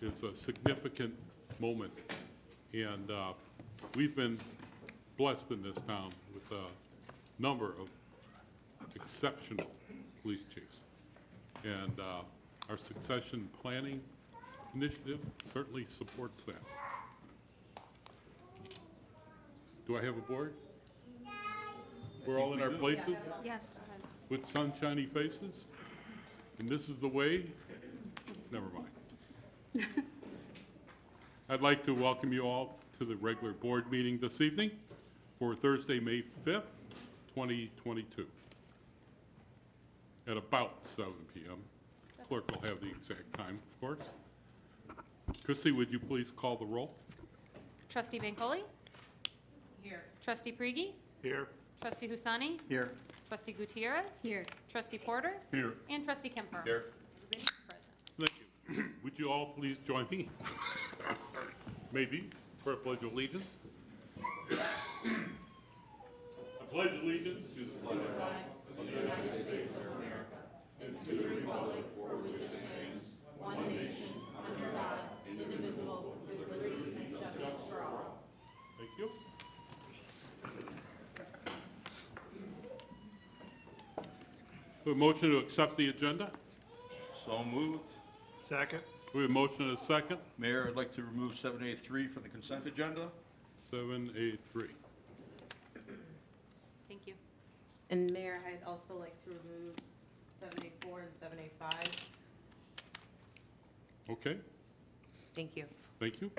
is a significant moment, and we've been blessed in this town with a number of exceptional police chiefs. And our succession planning initiative certainly supports that. Do I have a board? We're all in our places? Yes. With sunshiny faces? And this is the way? Never mind. I'd like to welcome you all to the regular board meeting this evening for Thursday, May 5th, 2022, at about 7 p.m. Clerk will have the exact time, of course. Christy, would you please call the roll? Trustee Bancole? Here. Trustee Prigi? Here. Trustee Husani? Here. Trustee Gutierrez? Here. Trustee Porter? Here. And Trustee Kemper? Here. Present. Thank you. Would you all please join me? Maybe for a pledge of allegiance. I pledge allegiance to the flag of the United States of America and to the republic for which it stands, one nation, under God, indivisible, with liberty and justice for all. Thank you. We have a motion to accept the agenda. So moved. Second. We have a motion and a second. Mayor, I'd like to remove 7A3 from the consent agenda. 7A3. Thank you. And Mayor, I'd also like to remove 7A4 and 7A5. Okay, Thank you. thank you.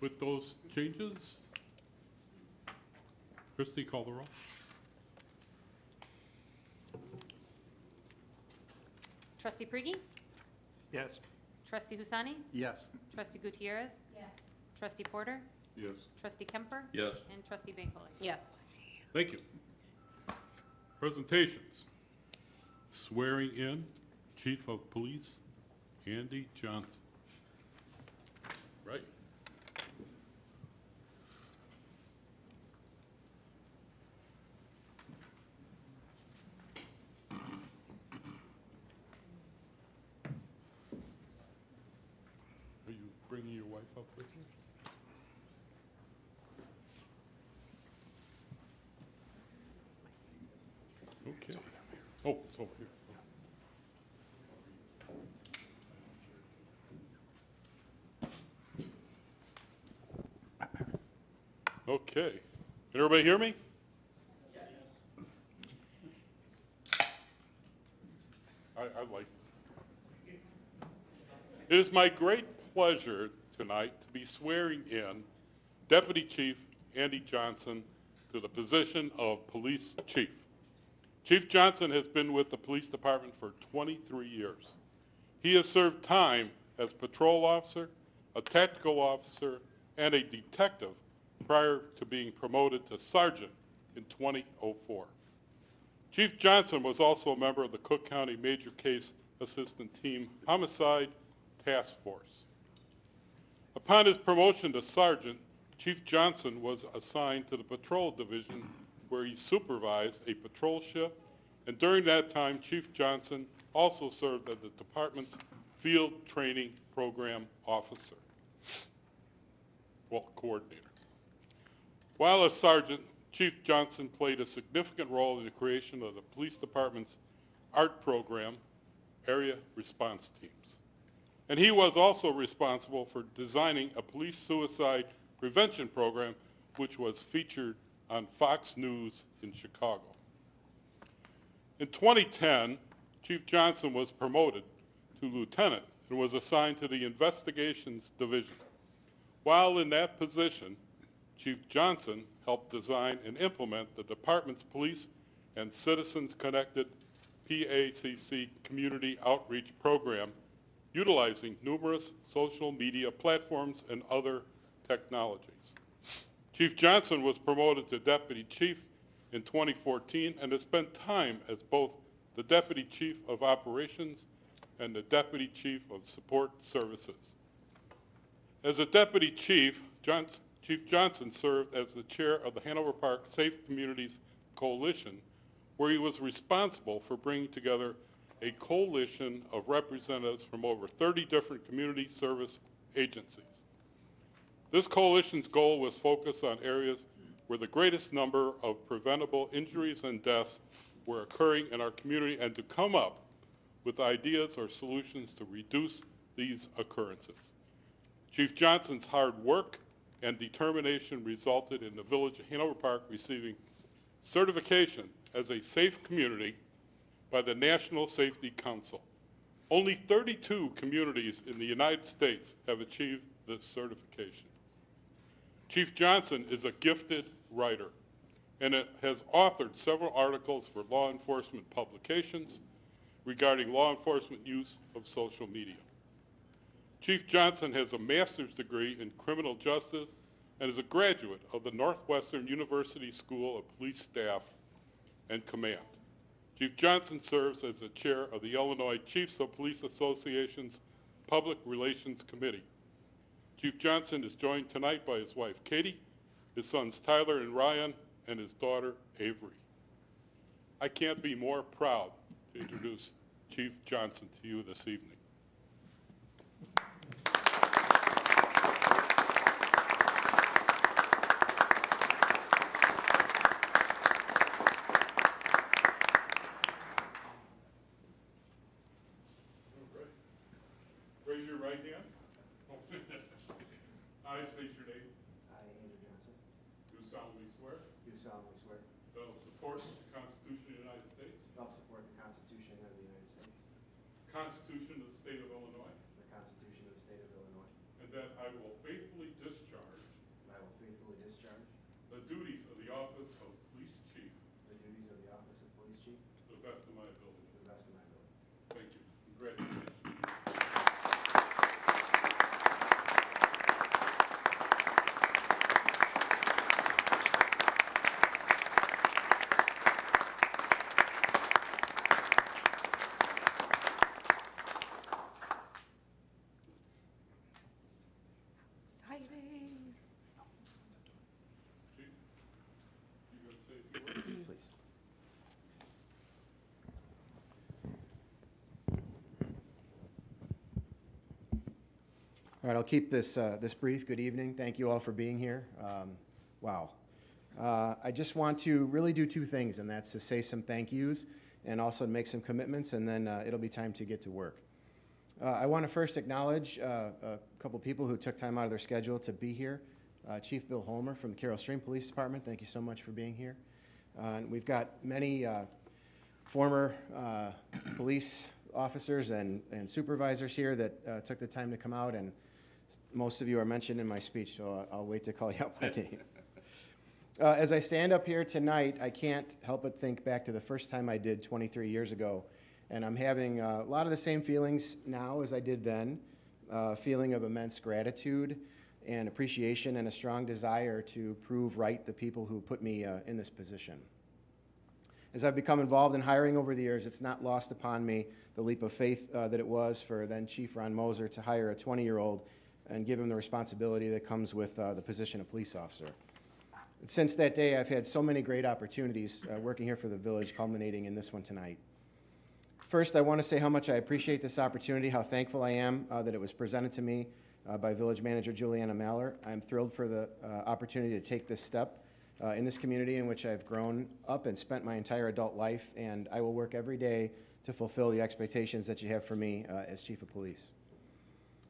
With those changes, Christie, call the roll. Trustee Prigi? Yes. Trustee Husani? Yes. Trustee Gutierrez? Yes. Trustee Porter? Yes. Trustee Kemper? Yes. And Trustee Bancole? Yes. Thank you. Presentations. Swearing in Chief of Police Andy Johnson. Right. Are you bringing your wife up with you? Okay. Oh, it's over here. Okay. Can everybody hear me? I like it. It is my great pleasure tonight to be swearing in Deputy Chief Andy Johnson to the position of Police Chief. Chief Johnson has been with the police department for 23 years. He has served time as patrol officer, a tactical officer, and a detective prior to being promoted to sergeant in 2004. Chief Johnson was also a member of the Cook County Major Case Assistant Team Homicide Task Force. Upon his promotion to sergeant, Chief Johnson was assigned to the patrol division where he supervised a patrol shift, and during that time, Chief Johnson also served as the department's field training program officer, coordinator. While a sergeant, Chief Johnson played a significant role in the creation of the police department's art program, Area Response Teams. And he was also responsible for designing a police suicide prevention program, which was featured on Fox News in Chicago. In 2010, Chief Johnson was promoted to lieutenant and was assigned to the Investigations Division. While in that position, Chief Johnson helped design and implement the department's police and citizens-connected PACC community outreach program, utilizing numerous social media platforms and other technologies. Chief Johnson was promoted to Deputy Chief in 2014 and has spent time as both the Deputy Chief of Operations and the Deputy Chief of Support Services. As a Deputy Chief, Chief Johnson served as the chair of the Hanover Park Safe Communities Coalition, where he was responsible for bringing together a coalition of representatives from over 30 different community service agencies. This coalition's goal was focused on areas where the greatest number of preventable injuries and deaths were occurring in our community and to come up with ideas or solutions to reduce these occurrences. Chief Johnson's hard work and determination resulted in the Village of Hanover Park receiving certification as a safe community by the National Safety Council. Only 32 communities in the United States have achieved this certification. Chief Johnson is a gifted writer and has authored several articles for law enforcement publications regarding law enforcement use of social media. Chief Johnson has a master's degree in criminal justice and is a graduate of the Northwestern University School of Police Staff and Command. Chief Johnson serves as the chair of the Illinois Chiefs of Police Association's Public Relations Committee. Chief Johnson is joined tonight by his wife, Katie, his sons, Tyler and Ryan, and his daughter, Avery. I can't be more proud to introduce Chief Johnson to you this evening. Raise your right hand. I state your name. I, Andrew Johnson, Do solemnly swear do solemnly swear that I will support the Constitution of the United States, that I will support the Constitution of the United States, the Constitution of the State of Illinois, the Constitution of the State of Illinois, and that I will faithfully discharge and I will faithfully discharge the duties of the office of Police Chief the duties of the office of Police Chief to the best of my ability. to the best of my ability. Thank you. Congratulations. Exciting. Chief, you going to say a few words? Please. All right, I'll keep this brief. Good evening. Thank you all for being here. Wow. I just want to really do two things, and that's to say some thank yous and also make some commitments, and then it'll be time to get to work. I want to first acknowledge a couple people who took time out of their schedule to be here. Chief Bill Holmer from the Carroll Stream Police Department, thank you so much for being here. And we've got many former police officers and supervisors here that took the time to come out, and most of you are mentioned in my speech, so I'll wait to call you out by name. As I stand up here tonight, I can't help but think back to the first time I did 23 years ago, and I'm having a lot of the same feelings now as I did then, a feeling of immense gratitude and appreciation and a strong desire to prove right the people who put me in this position. As I've become involved in hiring over the years, it's not lost upon me the leap of faith that it was for then Chief Ron Moser to hire a 20-year-old and give him the responsibility that comes with the position of police officer. And since that day, I've had so many great opportunities working here for the village, culminating in this one tonight. First, I want to say how much I appreciate this opportunity, how thankful I am that it was presented to me by Village Manager Juliana Maller. I'm thrilled for the opportunity to take this step in this community in which I've grown up and spent my entire adult life, and I will work every day to fulfill the expectations that you have for me as Chief of Police.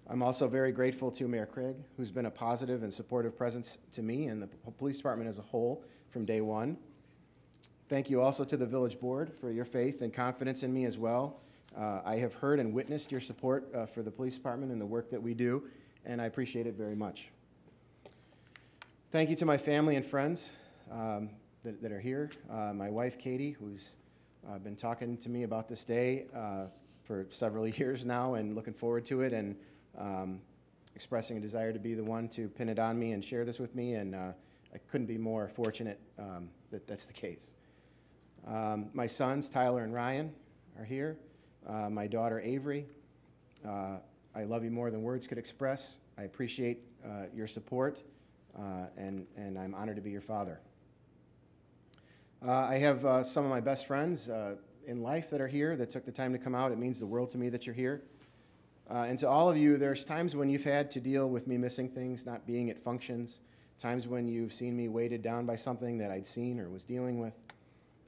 I'm also very grateful to Mayor Craig, who's been a positive and supportive presence to me and the police department as a whole from day one. Thank you also to the Village Board for your faith and confidence in me as well. I have heard and witnessed your support for the police department and the work that we do, and I appreciate it very much. Thank you to my family and friends that are here. My wife, Katie, who's been talking to me about this day for several years now and looking forward to it, and expressing a desire to be the one to pin it on me and share this with me, and I couldn't be more fortunate that that's the case. My sons, Tyler and Ryan, are here. My daughter, Avery. I love you more than words could express. I appreciate your support, and I'm honored to be your father. I have some of my best friends in life that are here, that took the time to come out. It means the world to me that you're here. And to all of you, there's times when you've had to deal with me missing things, not being at functions, times when you've seen me weighted down by something that I'd seen or was dealing with.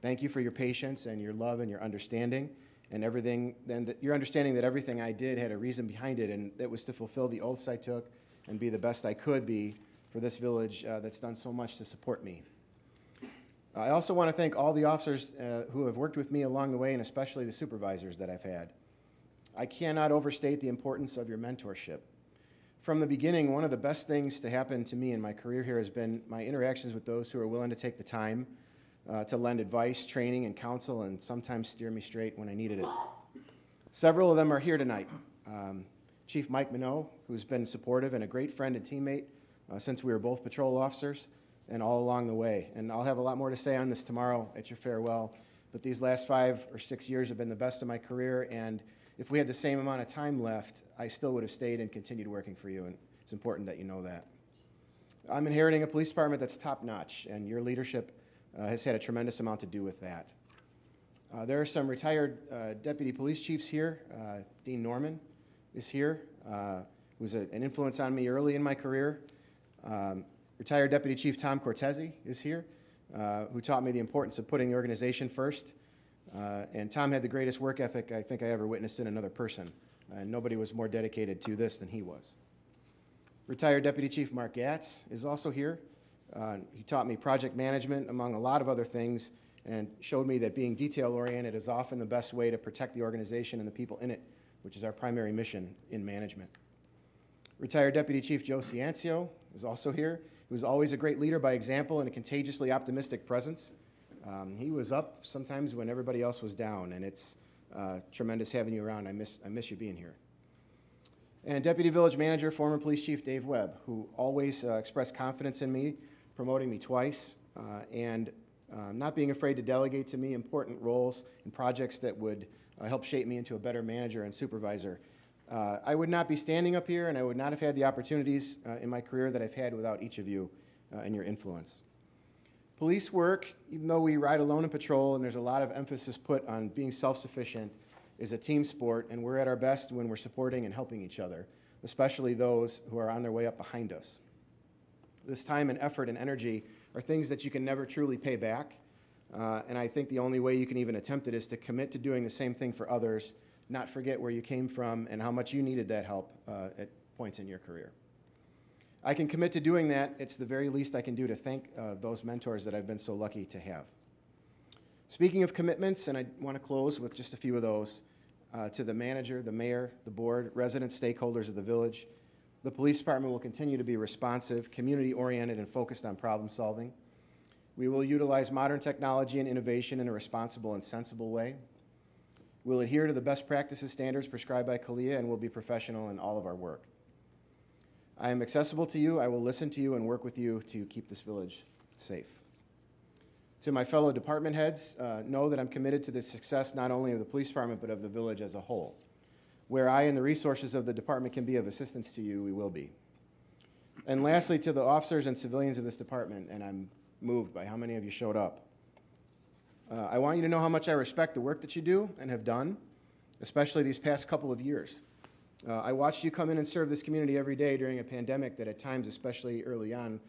Thank you for your patience and your love and your understanding and everything, and your understanding that everything I did had a reason behind it, and it was to fulfill the oaths I took and be the best I could be for this village that's done so much to support me. I also want to thank all the officers who have worked with me along the way, and especially the supervisors that I've had. I cannot overstate the importance of your mentorship. From the beginning, one of the best things to happen to me in my career here has been my interactions with those who are willing to take the time to lend advice, training, and counsel, and sometimes steer me straight when I needed it. Several of them are here tonight. Chief Mike Minot, who's been supportive and a great friend and teammate since we were both patrol officers and all along the way. And I'll have a lot more to say on this tomorrow at your farewell, but these last 5 or 6 years have been the best of my career, and if we had the same amount of time left, I still would have stayed and continued working for you, and it's important that you know that. I'm inheriting a police department that's top-notch, and your leadership has had a tremendous amount to do with that. There are some retired deputy police chiefs here. Dean Norman is here, who was an influence on me early in my career. Retired Deputy Chief Tom Cortese is here, who taught me the importance of putting the organization first. And Tom had the greatest work ethic I think I ever witnessed in another person. And nobody was more dedicated to this than he was. Retired Deputy Chief Mark Gatz is also here. He taught me project management, among a lot of other things, and showed me that being detail-oriented is often the best way to protect the organization and the people in it, which is our primary mission in management. Retired Deputy Chief Joe Ciancio is also here. He was always a great leader by example and a contagiously optimistic presence. He was up sometimes when everybody else was down, and it's tremendous having you around. I miss you being here. And Deputy Village Manager, former Police Chief Dave Webb, who always expressed confidence in me, promoting me twice, and not being afraid to delegate to me important roles and projects that would help shape me into a better manager and supervisor. I would not be standing up here, and I would not have had the opportunities in my career that I've had without each of you and your influence. Police work, even though we ride alone in patrol and there's a lot of emphasis put on being self-sufficient, is a team sport, and we're at our best when we're supporting and helping each other, especially those who are on their way up behind us. This time and effort and energy are things that you can never truly pay back, and I think the only way you can even attempt it is to commit to doing the same thing for others, not forget where you came from and how much you needed that help at points in your career. I can commit to doing that. It's the very least I can do to thank those mentors that I've been so lucky to have. Speaking of commitments, and I want to close with just a few of those, to the manager, the mayor, the board, residents, stakeholders of the village, the police department will continue to be responsive, community-oriented, and focused on problem solving. We will utilize modern technology and innovation in a responsible and sensible way. We'll adhere to the best practices standards prescribed by CALEA, and we'll be professional in all of our work. I am accessible to you. I will listen to you and work with you to keep this village safe. To my fellow department heads, know that I'm committed to the success not only of the police department, but of the village as a whole. Where I and the resources of the department can be of assistance to you, we will be. And lastly, to the officers and civilians of this department, and I'm moved by how many of you showed up. I want you to know how much I respect the work that you do and have done, especially these past couple of years. I watched you come in and serve this community every day during a pandemic that at times, especially early on,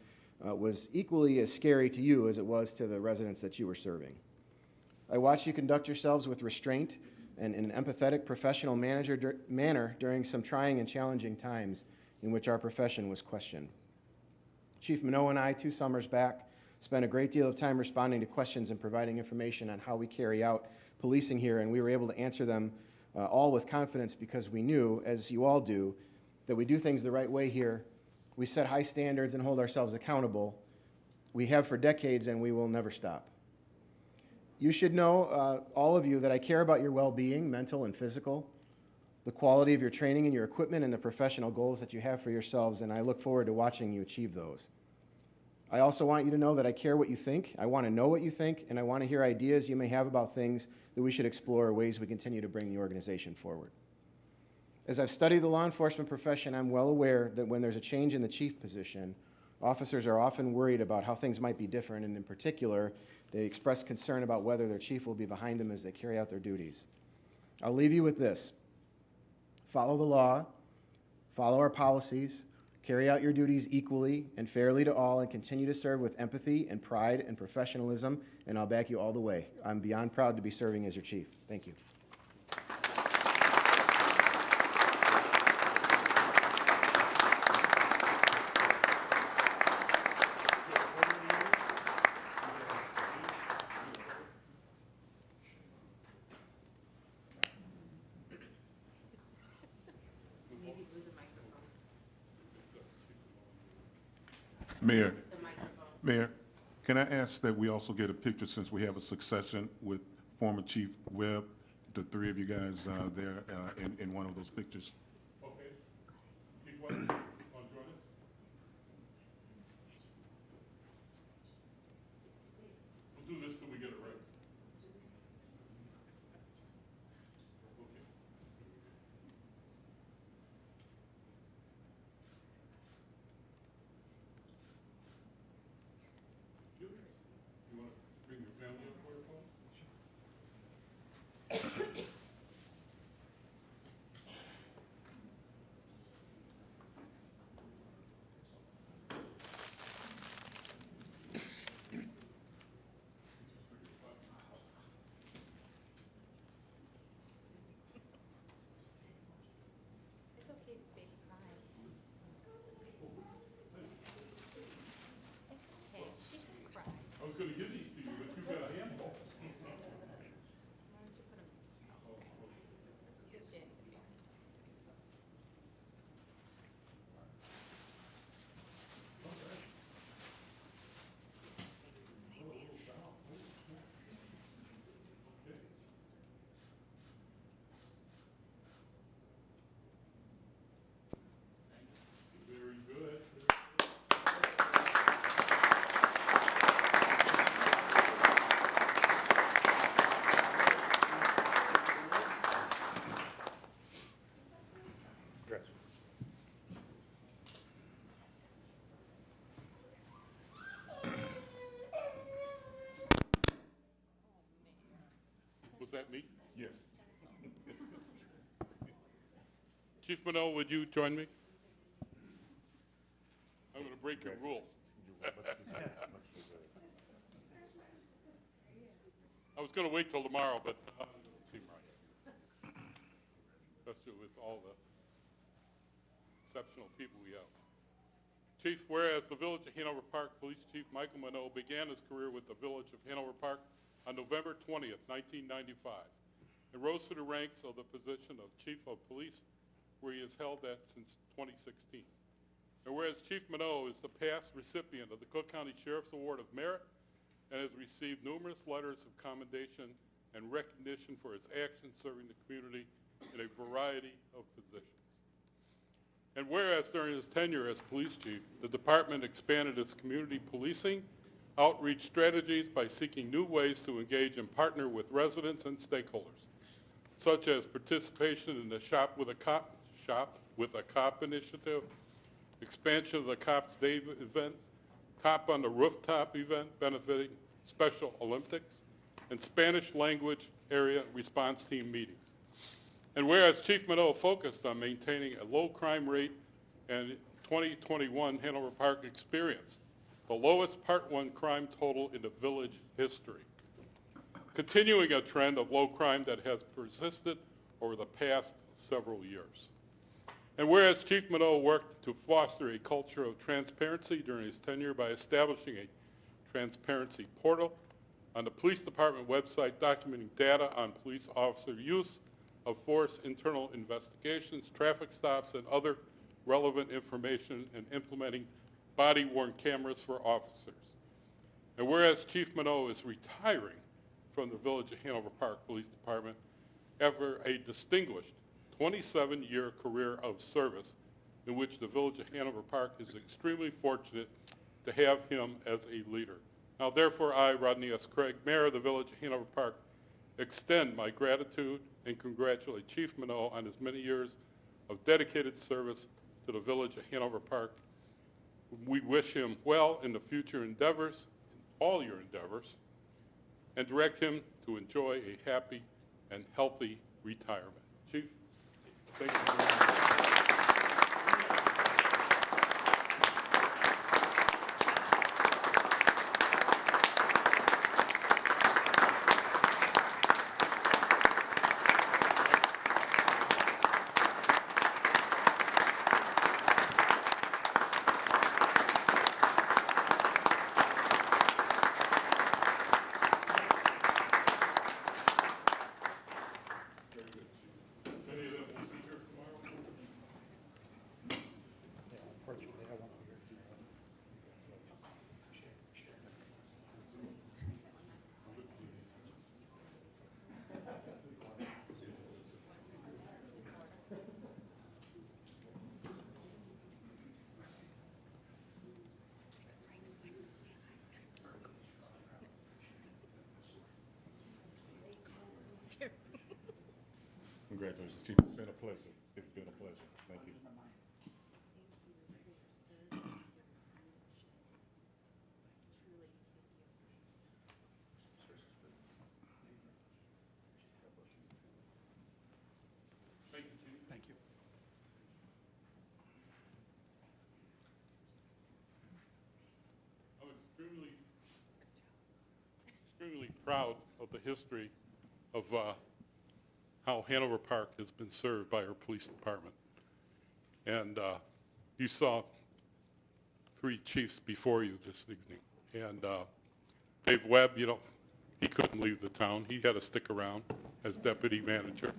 was equally as scary to you as it was to the residents that you were serving. I watched you conduct yourselves with restraint and in an empathetic, professional manner during some trying and challenging times in which our profession was questioned. Chief Minot and I, 2 summers back, spent a great deal of time responding to questions and providing information on how we carry out policing here, and we were able to answer them all with confidence because we knew, as you all do, that we do things the right way here. We set high standards and hold ourselves accountable. We have for decades, and we will never stop. You should know, all of you, that I care about your well-being, mental and physical, the quality of your training and your equipment, and the professional goals that you have for yourselves, and I look forward to watching you achieve those. I also want you to know that I care what you think. I want to know what you think, and I want to hear ideas you may have about things that we should explore, ways we continue to bring the organization forward. As I've studied the law enforcement profession, I'm well aware that when there's a change in the chief position, Officers are often worried about how things might be different, and in particular, they express concern about whether their chief will be behind them as they carry out their duties. I'll leave you with this. Follow the law, follow our policies, carry out your duties equally and fairly to all, and continue to serve with empathy and pride and professionalism, and I'll back you all the way. I'm beyond proud to be serving as your chief. Thank you. Maybe lose the microphone. Mayor, The microphone. Mayor, can I ask that we also get a picture, since we have a succession with former Chief Webb, the three of you guys there in one of those pictures? Okay. Chief Webb, want to join us? We'll do this till we get it right. Okay. You want to bring your family up for your phone? It's okay, baby, cry. It's okay, she can cry. I was going to give these to you, but you've got a handful. Why don't you put them? Yeah. Very good. Was that me? Yes. Chief Minot, would you join me? I'm going to break your rules. I was going to wait till tomorrow, but it doesn't seem right. Especially with all the exceptional people we have. Chief, whereas the Village of Hanover Park Police Chief Michael Minot began his career with the Village of Hanover Park on November 20th, 1995, and rose to the ranks of the position of Chief of Police, where he has held that since 2016. And whereas Chief Minot is the past recipient of the Cook County Sheriff's Award of Merit and has received numerous letters of commendation and recognition for his actions serving the community in a variety of positions. And whereas during his tenure as police chief, the department expanded its community policing outreach strategies by seeking new ways to engage and partner with residents and stakeholders, such as participation in the Shop with a Cop initiative, expansion of the Cops Day event, Cop on the Rooftop event benefiting Special Olympics, and Spanish language area response team meetings. And whereas Chief Minot focused on maintaining a low crime rate, and 2021 Hanover Park experienced the lowest Part 1 crime total in the village history, continuing a trend of low crime that has persisted over the past several years. And whereas Chief Minot worked to foster a culture of transparency during his tenure by establishing a transparency portal on the police department website documenting data on police officer use of force, internal investigations, traffic stops, and other relevant information, and implementing body-worn cameras for officers. And whereas Chief Minot is retiring from the Village of Hanover Park Police Department after a distinguished 27-year career of service in which the Village of Hanover Park is extremely fortunate to have him as a leader. Now, therefore, I, Rodney S. Craig, Mayor of the Village of Hanover Park, extend my gratitude and congratulate Chief Minot on his many years of dedicated service to the Village of Hanover Park. We wish him well in the future endeavors, in all your endeavors, and direct him to enjoy a happy and healthy retirement. Chief, thank you very much. Congratulations, Chief. It's been a pleasure. It's been a pleasure. Thank you. Thank you, Chief. Thank you. I'm extremely proud of the history of how Hanover Park has been served by our police department. And you saw 3 chiefs before you this evening. And Dave Webb, you know, he couldn't leave the town. He had to stick around as deputy manager.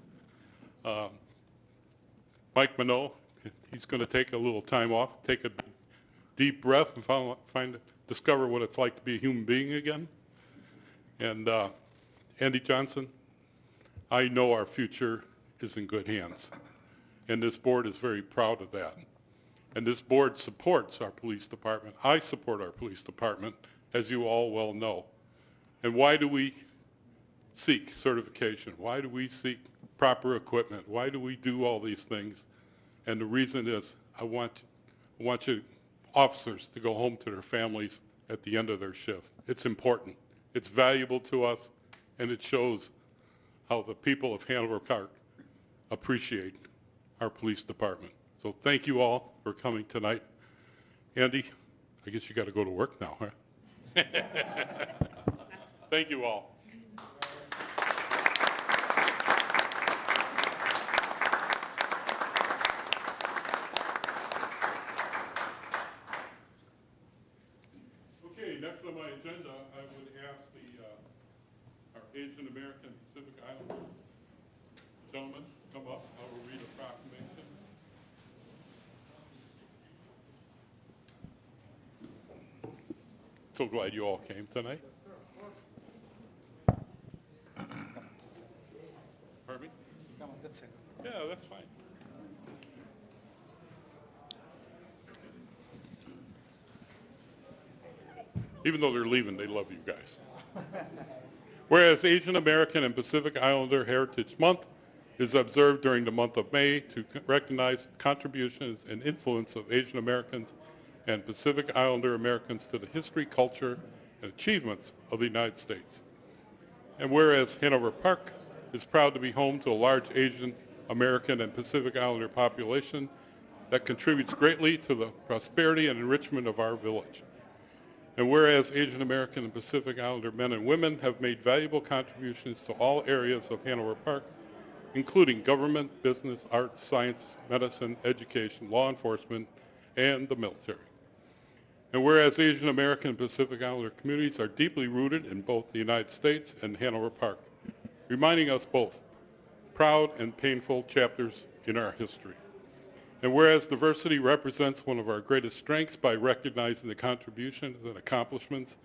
Mike Minot, he's going to take a little time off, take a deep breath and discover what it's like to be a human being again. And Andy Johnson, I know our future is in good hands. And this board is very proud of that. And this board supports our police department. I support our police department, as you all well know. And why do we seek certification? Why do we seek proper equipment? Why do we do all these things? And the reason is I want you officers to go home to their families at the end of their shift. It's important. It's valuable to us, and it shows how the people of Hanover Park appreciate our police department. So thank you all for coming tonight. Andy, I guess you got to go to work now, huh? Thank you all. Okay, next on my agenda, I would ask our Asian American Pacific Islanders gentlemen come up. I will read a proclamation. So glad you all came tonight. Pardon me? Yeah, that's fine. Even though they're leaving, they love you guys. Whereas Asian American and Pacific Islander Heritage Month is observed during the month of May to recognize contributions and influence of Asian Americans and Pacific Islander Americans to the history, culture, and achievements of the United States. And whereas Hanover Park is proud to be home to a large Asian American and Pacific Islander population that contributes greatly to the prosperity and enrichment of our village. And whereas Asian American and Pacific Islander men and women have made valuable contributions to all areas of Hanover Park, including government, business, arts, science, medicine, education, law enforcement, and the military. And whereas Asian American and Pacific Islander communities are deeply rooted in both the United States and Hanover Park, reminding us both proud and painful chapters in our history. And whereas diversity represents one of our greatest strengths by recognizing the contributions and accomplishments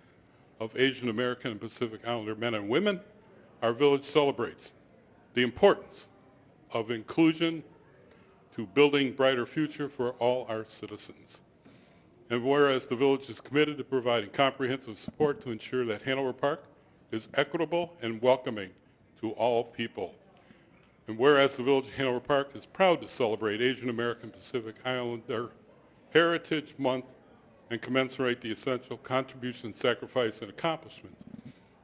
of Asian American and Pacific Islander men and women, our village celebrates the importance of inclusion to building a brighter future for all our citizens. And whereas the village is committed to providing comprehensive support to ensure that Hanover Park is equitable and welcoming to all people. And whereas the Village of Hanover Park is proud to celebrate Asian American Pacific Islander Heritage Month and commensurate the essential contributions, sacrifice, and accomplishments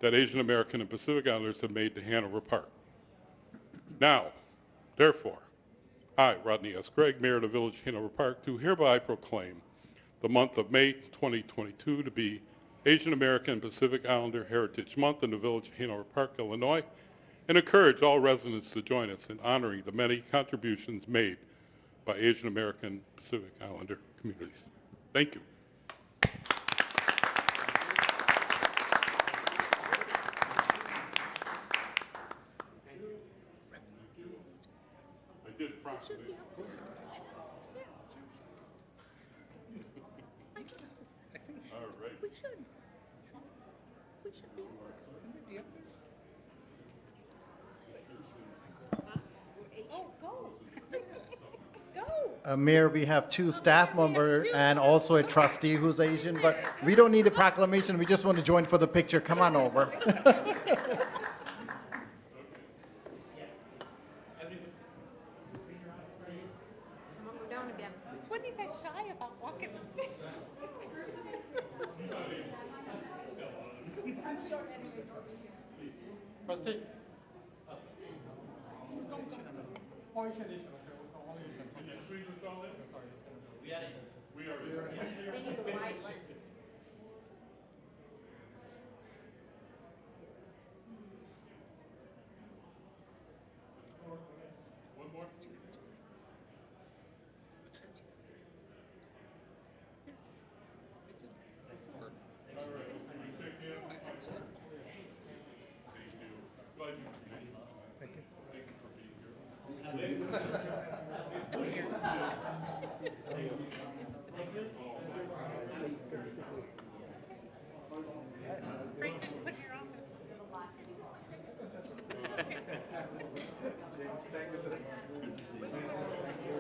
that Asian American and Pacific Islanders have made to Hanover Park. Now, therefore, I, Rodney S. Gregg, Mayor of the Village of Hanover Park, do hereby proclaim the month of May 2022 to be Asian American and Pacific Islander Heritage Month in the Village of Hanover Park, Illinois, and encourage all residents to join us in honoring the many contributions made by Asian American Pacific Islander communities. Thank you. I did approximately. All right. We should. We should be. Oh, go. Go. Mayor, we have two staff members and also a trustee who's Asian, but we don't need a proclamation. We just want to join for the picture. Come on over. I'm gonna go down again. Since when are you guys shy about walking? They need the wide lens. One more? All right. Can you shake hands? Thank you. Glad you came. Thank you. Thank you for being here. Frank, put your office.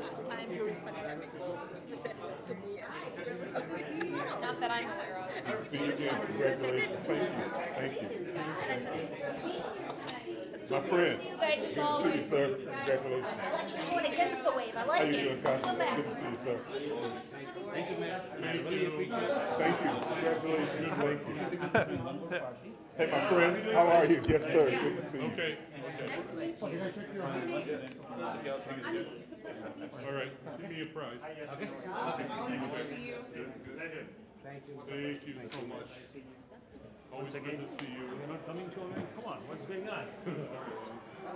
Last time you said to me. Not that I'm clear of. See you again. Congratulations. Thank you. Thank you. My friend. You guys is Good to see you, always. sir. Congratulations. I like you going against the wave. I How like you it. doing, Go Constance? back. Good to see you, sir. Thank you so much for coming. Thank you, man. Thank you. Thank you. Congratulations. Thank you. Hey, my friend, how are you? Yes, sir. Good to see you. Okay. All right. Give me a prize. Okay. Thank you so much. Always good to see you. You're not coming to America? Come on, what's going on?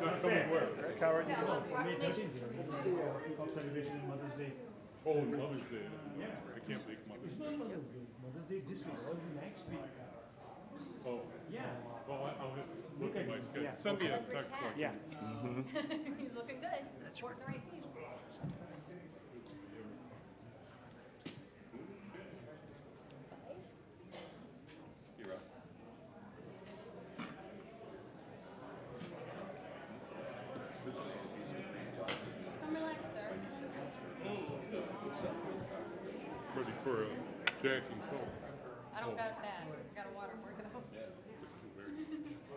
Not coming where? Coward, you know, for May 13th, celebration in Mother's Day. Oh, Mother's Day. Yeah. I can't make Mother's It's Day. not Mother's Day. Mother's Day this week, or next week. Oh, Yeah. well, I'll have to look Look at my at it, schedule. yeah. Send me a I like Rick's text. hat. like- Yeah. He's looking good. Supporting the right team. Come relax, sir. Ready for a Jack and Coke. I don't got a bag. I got a water for you though.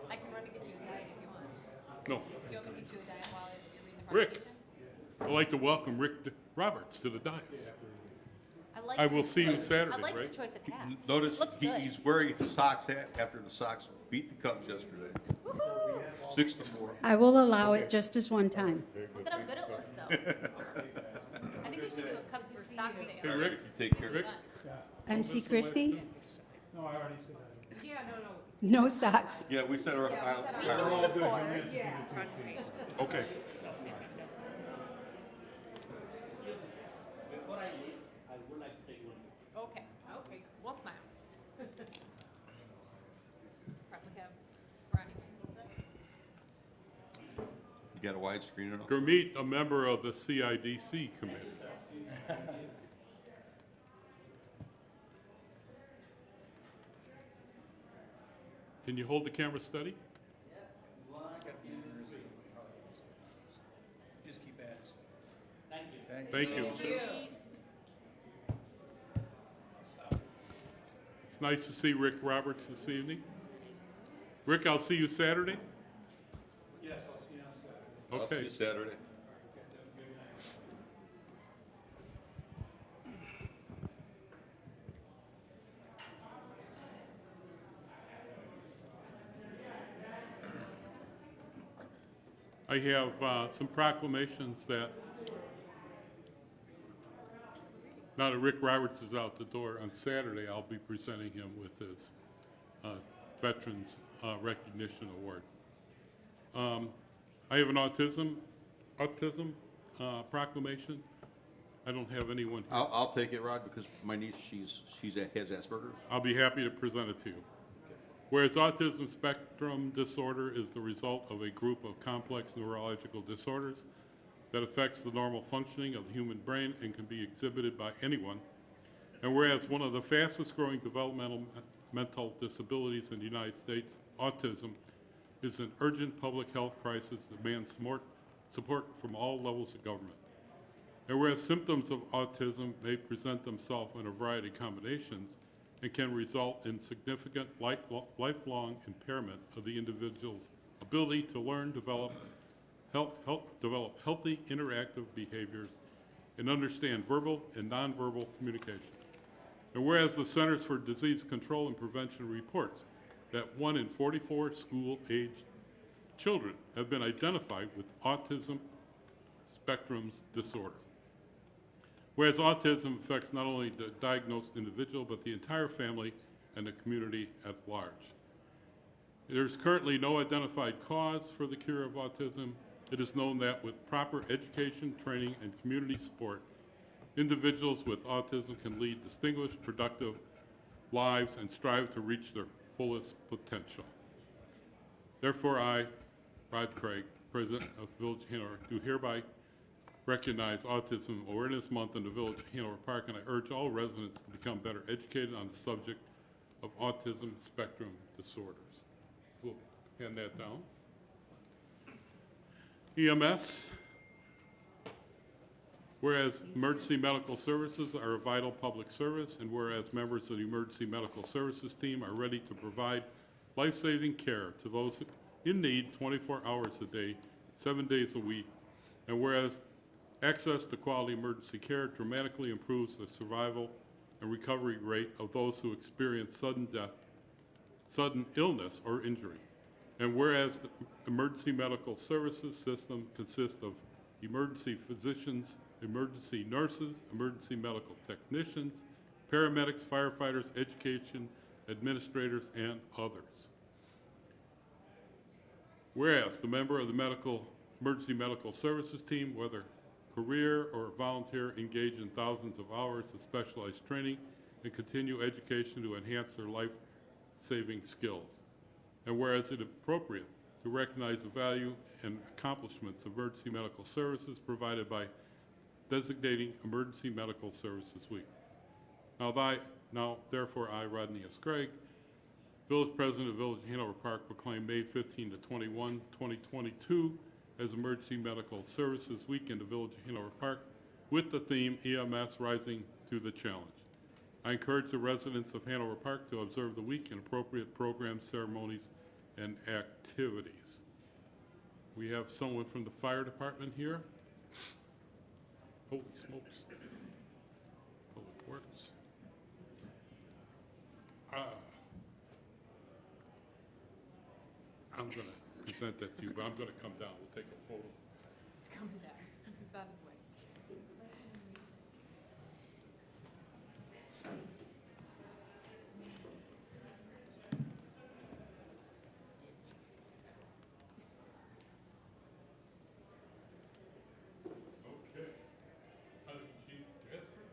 I can run to get you a diet if you want. No. Do you want me to get you a diet while you're reading the Rick. proclamation? I'd like to welcome Rick Roberts to the dais. like I will your- see you I Saturday, like your right? choice of hats. Notice Looks good. he's wearing a Sox hat after the Sox beat the Cubs yesterday, Woohoo! 6-4. I will allow it just as one time. Look at how good it looks though. I think we should do a Cubs for Sox day. Hey, Rick. You take care of Rick. it. MC Christie, No, I already said that. Yeah, no. no socks. Yeah, we said our, We our- can support. Okay. Okay, we'll smile. Probably have Ronnie. you got a widescreen or not? Gurmeet, a member of the CIDC committee. Can you hold the camera steady? Just keep asking. Thank you. It's nice to see Rick Roberts this evening. Rick, I'll see you Saturday? Yes, I'll see you on Saturday. I'll see Okay. you Saturday. I have some proclamations that, now that Rick Roberts is out the door, on Saturday I'll be presenting him with his Veterans Recognition Award. I have an autism proclamation. I don't have anyone here. I'll take it, Rod, because my niece, has Asperger's. I'll be happy to present it to you. Whereas autism spectrum disorder is the result of a group of complex neurological disorders that affects the normal functioning of the human brain and can be exhibited by anyone. And whereas one of the fastest growing developmental mental disabilities in the United States, autism, is an urgent public health crisis that demands support from all levels of government. And whereas symptoms of autism may present themselves in a variety of combinations and can result in significant lifelong impairment of the individual's ability to learn, help develop healthy interactive behaviors and understand verbal and nonverbal communication. And whereas the Centers for Disease Control and Prevention reports that 1 in 44 school-aged children have been identified with autism spectrum disorder. Whereas autism affects not only the diagnosed individual, but the entire family and the community at large. There's currently no identified cause for the cure of autism. It is known that with proper education, training, and community support, individuals with autism can lead distinguished, productive lives and strive to reach their fullest potential. Therefore, I, Rod Craig, President of the Village of Hanover, do hereby recognize Autism Awareness Month in the Village of Hanover Park, and I urge all residents to become better educated on the subject of autism spectrum disorders. We'll hand that down. EMS. Whereas emergency medical services are a vital public service, and whereas members of the emergency medical services team are ready to provide life-saving care to those in need 24 hours a day, 7 days a week, and whereas access to quality emergency care dramatically improves the survival and recovery rate of those who experience sudden death, sudden illness, or injury. And whereas the emergency medical services system consists of emergency physicians, emergency nurses, emergency medical technicians, paramedics, firefighters, education administrators, and others. Whereas the member of the emergency medical services team, whether career or volunteer, engage in thousands of hours of specialized training and continue education to enhance their life-saving skills. And whereas it is appropriate to recognize the value and accomplishments of emergency medical services provided by designating Emergency Medical Services Week. Now, therefore, I, Rodney S. Craig, Village President of Village of Hanover Park, proclaim May 15 to 21, 2022 as Emergency Medical Services Week in the Village of Hanover Park with the theme EMS Rising to the Challenge. I encourage the residents of Hanover Park to observe the week in appropriate programs, ceremonies, and activities. We have someone from the fire department here. Holy smokes. Public Works. I'm going to present that to you, but I'm going to come down. We'll take a photo. It's coming down. It's on its way. Okay. Chief Jasper.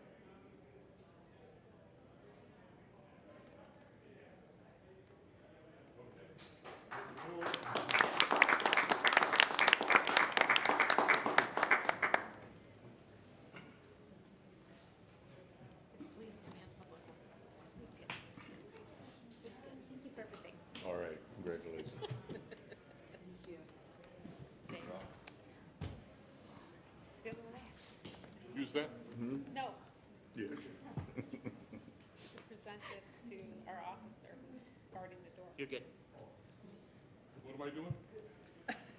Thank you for everything. All right, congratulations. Thank you. Use that? No, Yeah. present it to our officer who's guarding the door. You're good. What am I doing?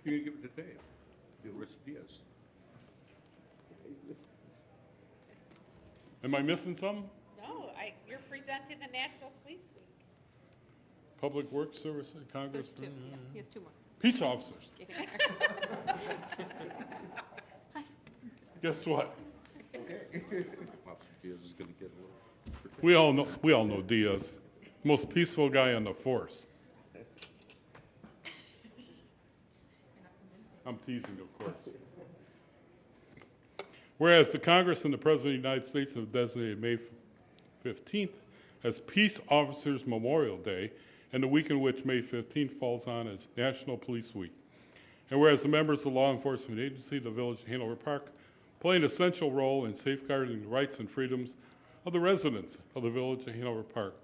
You're going to give it to Dave. The recipients. Am I missing something? No, you're presenting the National Police Week. Public Works Service, There's Congress? two. Yeah, he has two more. Peace officers. Guess what? We all know Diaz, most peaceful guy on the force. I'm teasing, of course. Whereas the Congress and the President of the United States have designated May 15th as Peace Officers Memorial Day, and the week in which May 15th falls on as National Police Week. And whereas the members of the law enforcement agency, the Village of Hanover Park, play an essential role in safeguarding the rights and freedoms of the residents of the Village of Hanover Park.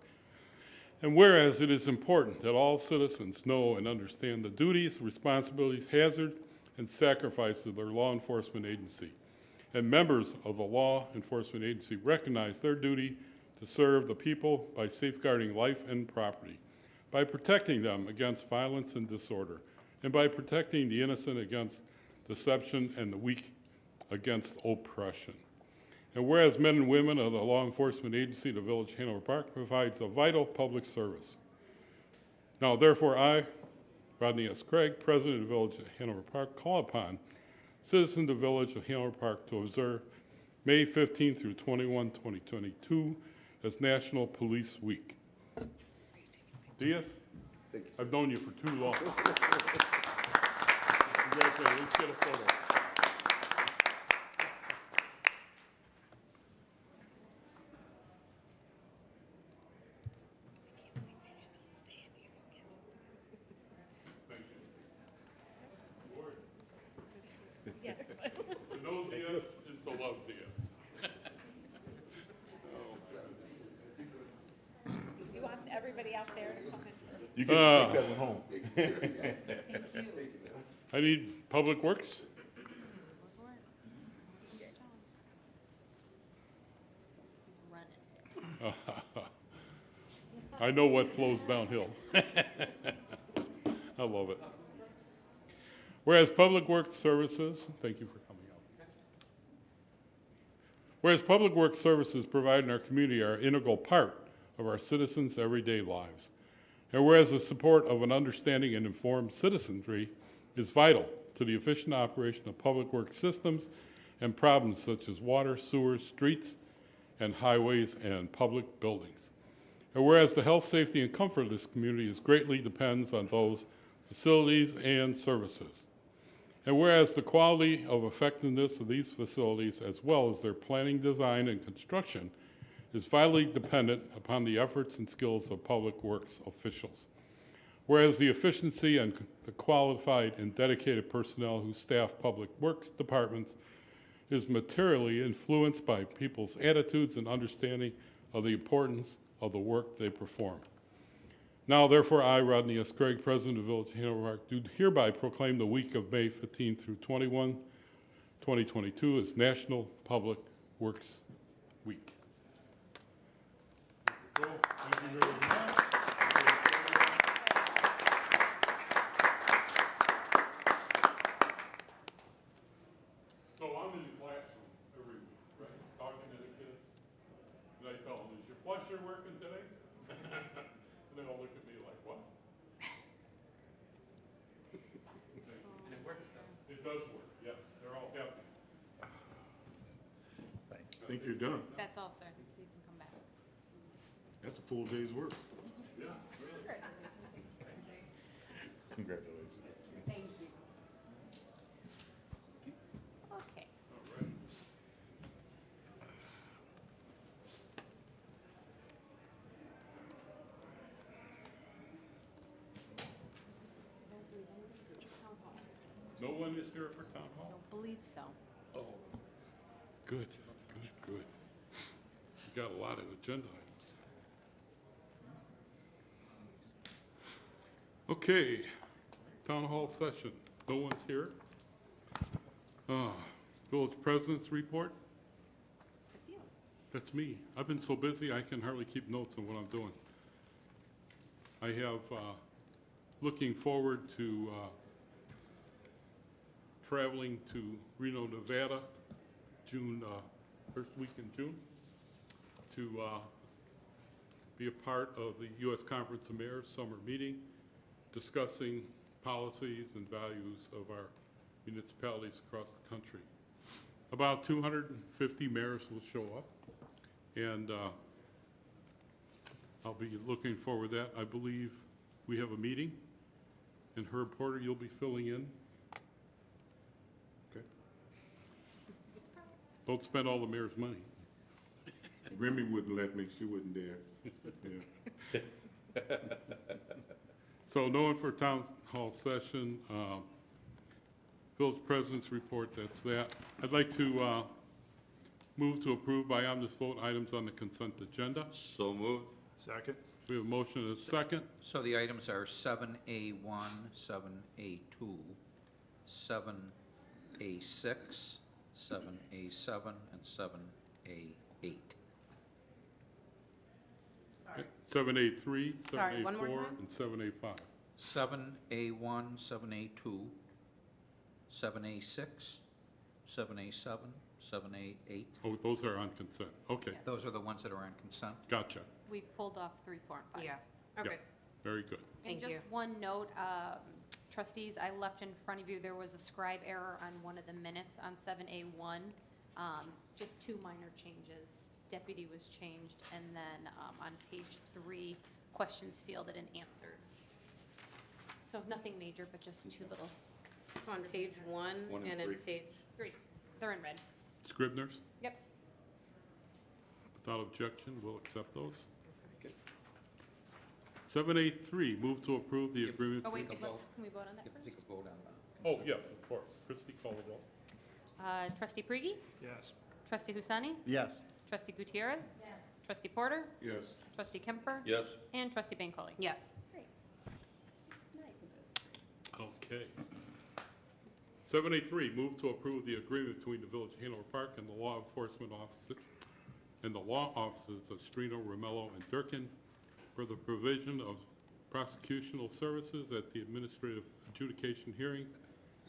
And whereas it is important that all citizens know and understand the duties, responsibilities, hazards, and sacrifices of their law enforcement agency, and members of the law enforcement agency recognize their duty to serve the people by safeguarding life and property, by protecting them against violence and disorder, and by protecting the innocent against deception and the weak against oppression. And whereas men and women of the law enforcement agency, the Village of Hanover Park, provides a vital public service. Now, therefore, I, Rodney S. Craig, President of the Village of Hanover Park, call upon citizens of the Village of Hanover Park to observe May 15 through 21, 2022 as National Police Week. Diaz, I've known you for too long. Congratulations. Let's get a photo. Yes. The no Diaz is the love Diaz. You want everybody out there to come in? You can take that one home. I need Public Works. I know what flows downhill. I love it. Whereas Public Works Services, thank you for coming out. Whereas Public Works Services provided in our community are an integral part of our citizens' everyday lives. And whereas the support of an understanding and informed citizenry is vital to the efficient operation of public works systems and problems such as water, sewers, streets, and highways and public buildings. And whereas the health, safety, and comfort of this community is greatly depends on those facilities and services. And whereas the quality of effectiveness of these facilities, as well as their planning, design, and construction, is vitally dependent upon the efforts and skills of public works officials. Whereas the efficiency and the qualified and dedicated personnel who staff public works departments is materially influenced by people's attitudes and understanding of the importance of the work they perform. Now, therefore, I, Rodney S. Craig, President of the Village of Hanover Park, do hereby proclaim the week of May 15 through 21, 2022 as National Public Works Week. Thank you very much. So I'm in the classroom every week, right, talking to the kids, and I tell them, is your flusher working today? And they all look at me like, what? And it works though. It does work, yes, they're all happy. I think you're done. That's all, sir. You can come back. That's a full day's work. Yeah, really. Congratulations. Thank you. Okay. All right. No one is here for town I hall? don't believe so. Oh, good, good, good. You got a lot of agenda items. Okay, town hall session. No one's here. Village President's report. It's you. That's me. I've been so busy I can hardly keep notes on what I'm doing. I have, looking forward to traveling to Reno, Nevada, first week in June, to be a part of the U.S. Conference of Mayors summer meeting, discussing policies and values of our municipalities across the country. About 250 mayors will show up, and I'll be looking forward to that. I believe we have a meeting, and Herb Porter, you'll be filling in. Okay. Don't spend all the mayor's money. Remy wouldn't let me, she wouldn't dare. Yeah. So no one for town hall session. Village President's report, that's that. I'd like to move to approve by unanimous vote items on the consent agenda. So moved. Second. We have a motion and a second. So the items are 7A1, 7A2, 7A6, 7A7, and 7A8. 7A3, Sorry, one more 7A4, time? and 7A5. 7A1, 7A2, 7A6, 7A7, 7A8. Oh, those are on consent. Okay, Those are the ones that are on consent. gotcha. We've pulled off 3, 4, and 5. Yeah, Yeah, okay. very good. And Thank just you. one note, trustees, I left in front of you, there was a scribe error on one of the minutes on 7A1. Just 2 minor changes. Deputy was changed, and then on page 3, questions fielded and answered. So nothing major, but just 2 little, So on page 1 1 and and in 3. page, 3. They're in red. Scribners, Yep. without objection, we'll accept those. 7A3, move to approve the agreement. Oh, wait, Take a let's, vote. can we vote on that Take first? a vote on that. Oh, yes, of course. Christie, call the roll. Trustee Prigi? Yes. Trustee Husani? Yes. Trustee Gutierrez? Yes. Trustee Porter? Yes. Trustee Kemper? Yes. And Trustee Bancole? yes. Great. Okay. 7A3, move to approve the agreement between the Village of Hanover Park and the law enforcement officer and the law offices of Strino, Romello, and Durkin for the provision of prosecutional services at the administrative adjudication hearings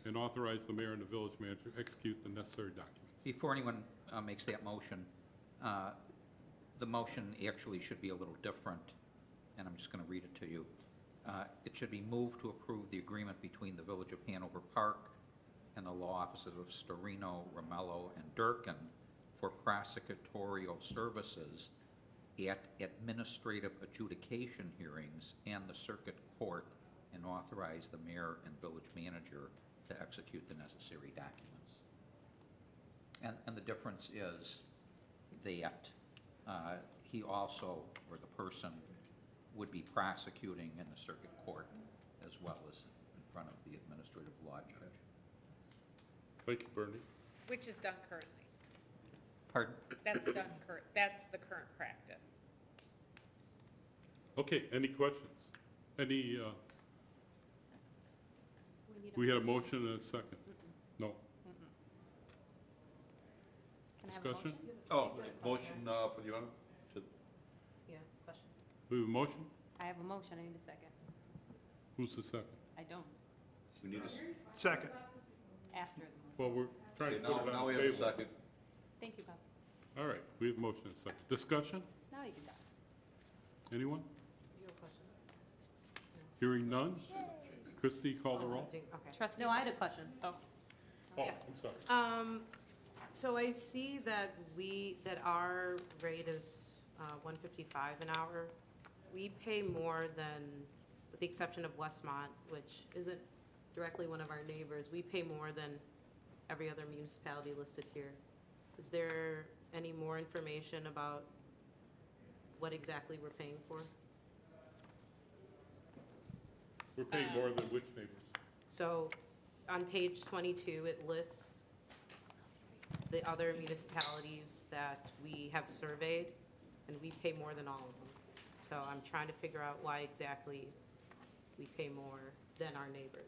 and authorize the mayor and the village manager to execute the necessary documents. Before anyone makes that motion, the motion actually should be a little different, and I'm just going to read it to you. It should be moved to approve the agreement between the Village of Hanover Park and the law offices of Storino, Romello, and Durkin for prosecutorial services at administrative adjudication hearings and the circuit court, and authorize the mayor and village manager to execute the necessary documents. And the difference is that he also, or the person, would be prosecuting in the circuit court as well as in front of the administrative law judge. Thank you, Bernie. Which is done currently. Pardon? That's done that's the current practice. Okay, any questions? Any, need we had a motion and a second. No? Can I have a Discussion? motion? Oh, motion for the honor? Yeah, question. We have a motion? I have a motion, I need a second. Who's the second? I don't, We need a, Second. after the motion. Well, we're trying okay, to put it now on we the have a table. second. Thank you, Bob. All right, we have a motion and a second. Discussion? Now you can talk. Anyone? You have a question? Hearing none? Christie, call the roll. Okay. Trustee. No, I had a question. Oh, Oh, Yeah. I'm sorry. So I see that that our rate is $155 an hour. We pay more than, with the exception of Westmont, which isn't directly one of our neighbors, we pay more than every other municipality listed here. Is there any more information about what exactly we're paying for? We're paying more than which neighbors? So on page 22, it lists the other municipalities that we have surveyed, and we pay more than all of them. So I'm trying to figure out why exactly we pay more than our neighbors.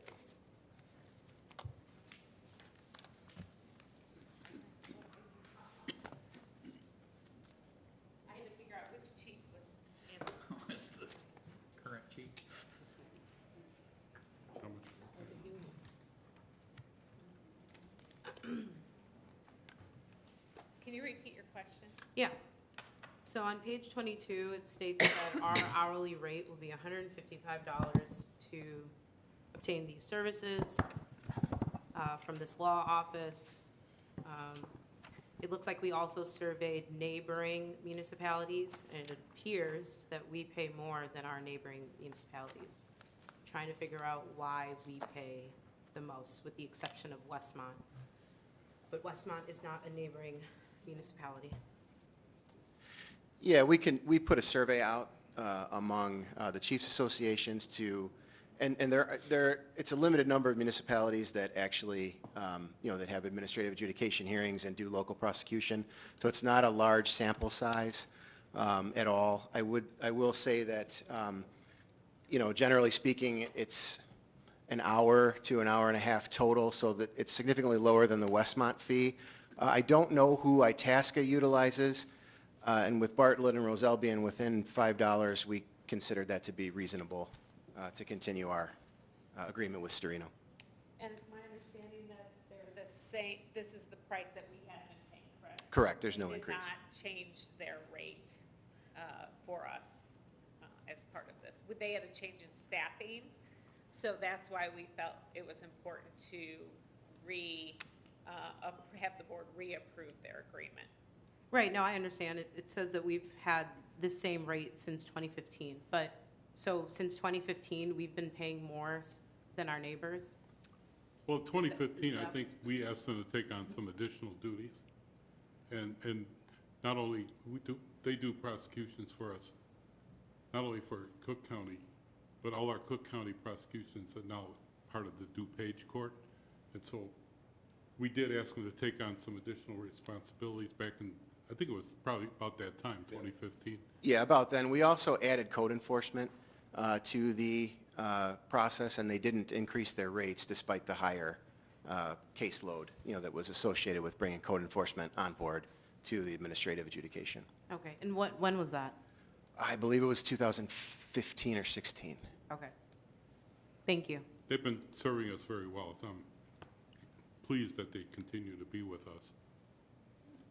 I had to figure out which chief was answering. What's the current chief? How much? Can you repeat your question? Yeah. So on page 22, it states that our hourly rate will be $155 to obtain these services from this law office. It looks like we also surveyed neighboring municipalities, and it appears that we pay more than our neighboring municipalities. Trying to figure out why we pay the most, with the exception of Westmont. But Westmont is not a neighboring municipality. Yeah, we put a survey out among the chiefs associations to, and it's a limited number of municipalities that actually, that have administrative adjudication hearings and do local prosecution. So it's not a large sample size at all. I will say that, generally speaking, it's an hour to an hour and a half total, so that it's significantly lower than the Westmont fee. I don't know who Itasca utilizes, and with Bartlett and Roselle being within $5, we considered that to be reasonable to continue our agreement with Storino. And it's my understanding that they're the same, this is the price that we have been paying, correct? Correct, there's no increase. Did not change their rate for us as part of this. They had a change in staffing, so that's why we felt it was important to have the board reapprove their agreement. Right, no, I understand. It says that we've had the same rate since 2015, but, so since 2015, we've been paying more than our neighbors? Well, 2015, I Yeah. think we asked them to take on some additional duties. And not only, they do prosecutions for us, not only for Cook County, but all our Cook County prosecutions are now part of the DuPage Court. And so we did ask them to take on some additional responsibilities back in, I think it was probably about that time, 2015. Yeah, about then. We also added code enforcement to the process, and they didn't increase their rates despite the higher caseload, that was associated with bringing code enforcement on board to the administrative adjudication. Okay, and when was that? I believe it was 2015 or 16. Okay. Thank you. They've been serving us very well. So I'm pleased that they continue to be with us.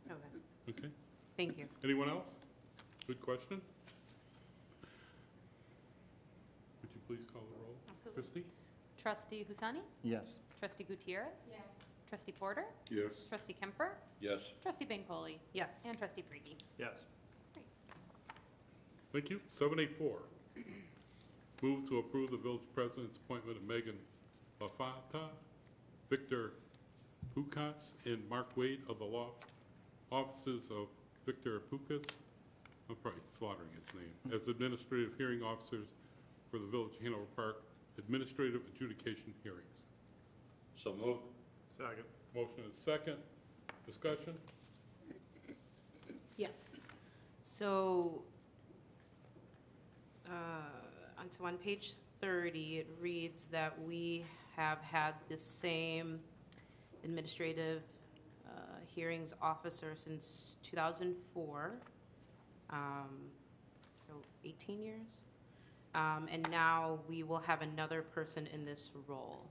Okay, Okay? thank you. Anyone else? Good question. Would you please call the roll? Absolutely. Christie? Trustee Husani? Yes. Trustee Gutierrez? Yes. Trustee Porter? Yes. Trustee Kemper? Yes. Trustee Bancole? Yes. And Trustee Frigie? Yes. Thank you. 7A4. Move to approve the village president's appointment of Megan LaFata, Victor Pukas, and Mark Wade of the law offices of Victor Pukas, I'm probably slaughtering his name, as administrative hearing officers for the Village of Hanover Park administrative adjudication hearings. So moved. Second. Motion is second. Discussion? Yes. So, on page 30, it reads that we have had the same administrative hearings officer since 2004, so 18 years. And now we will have another person in this role.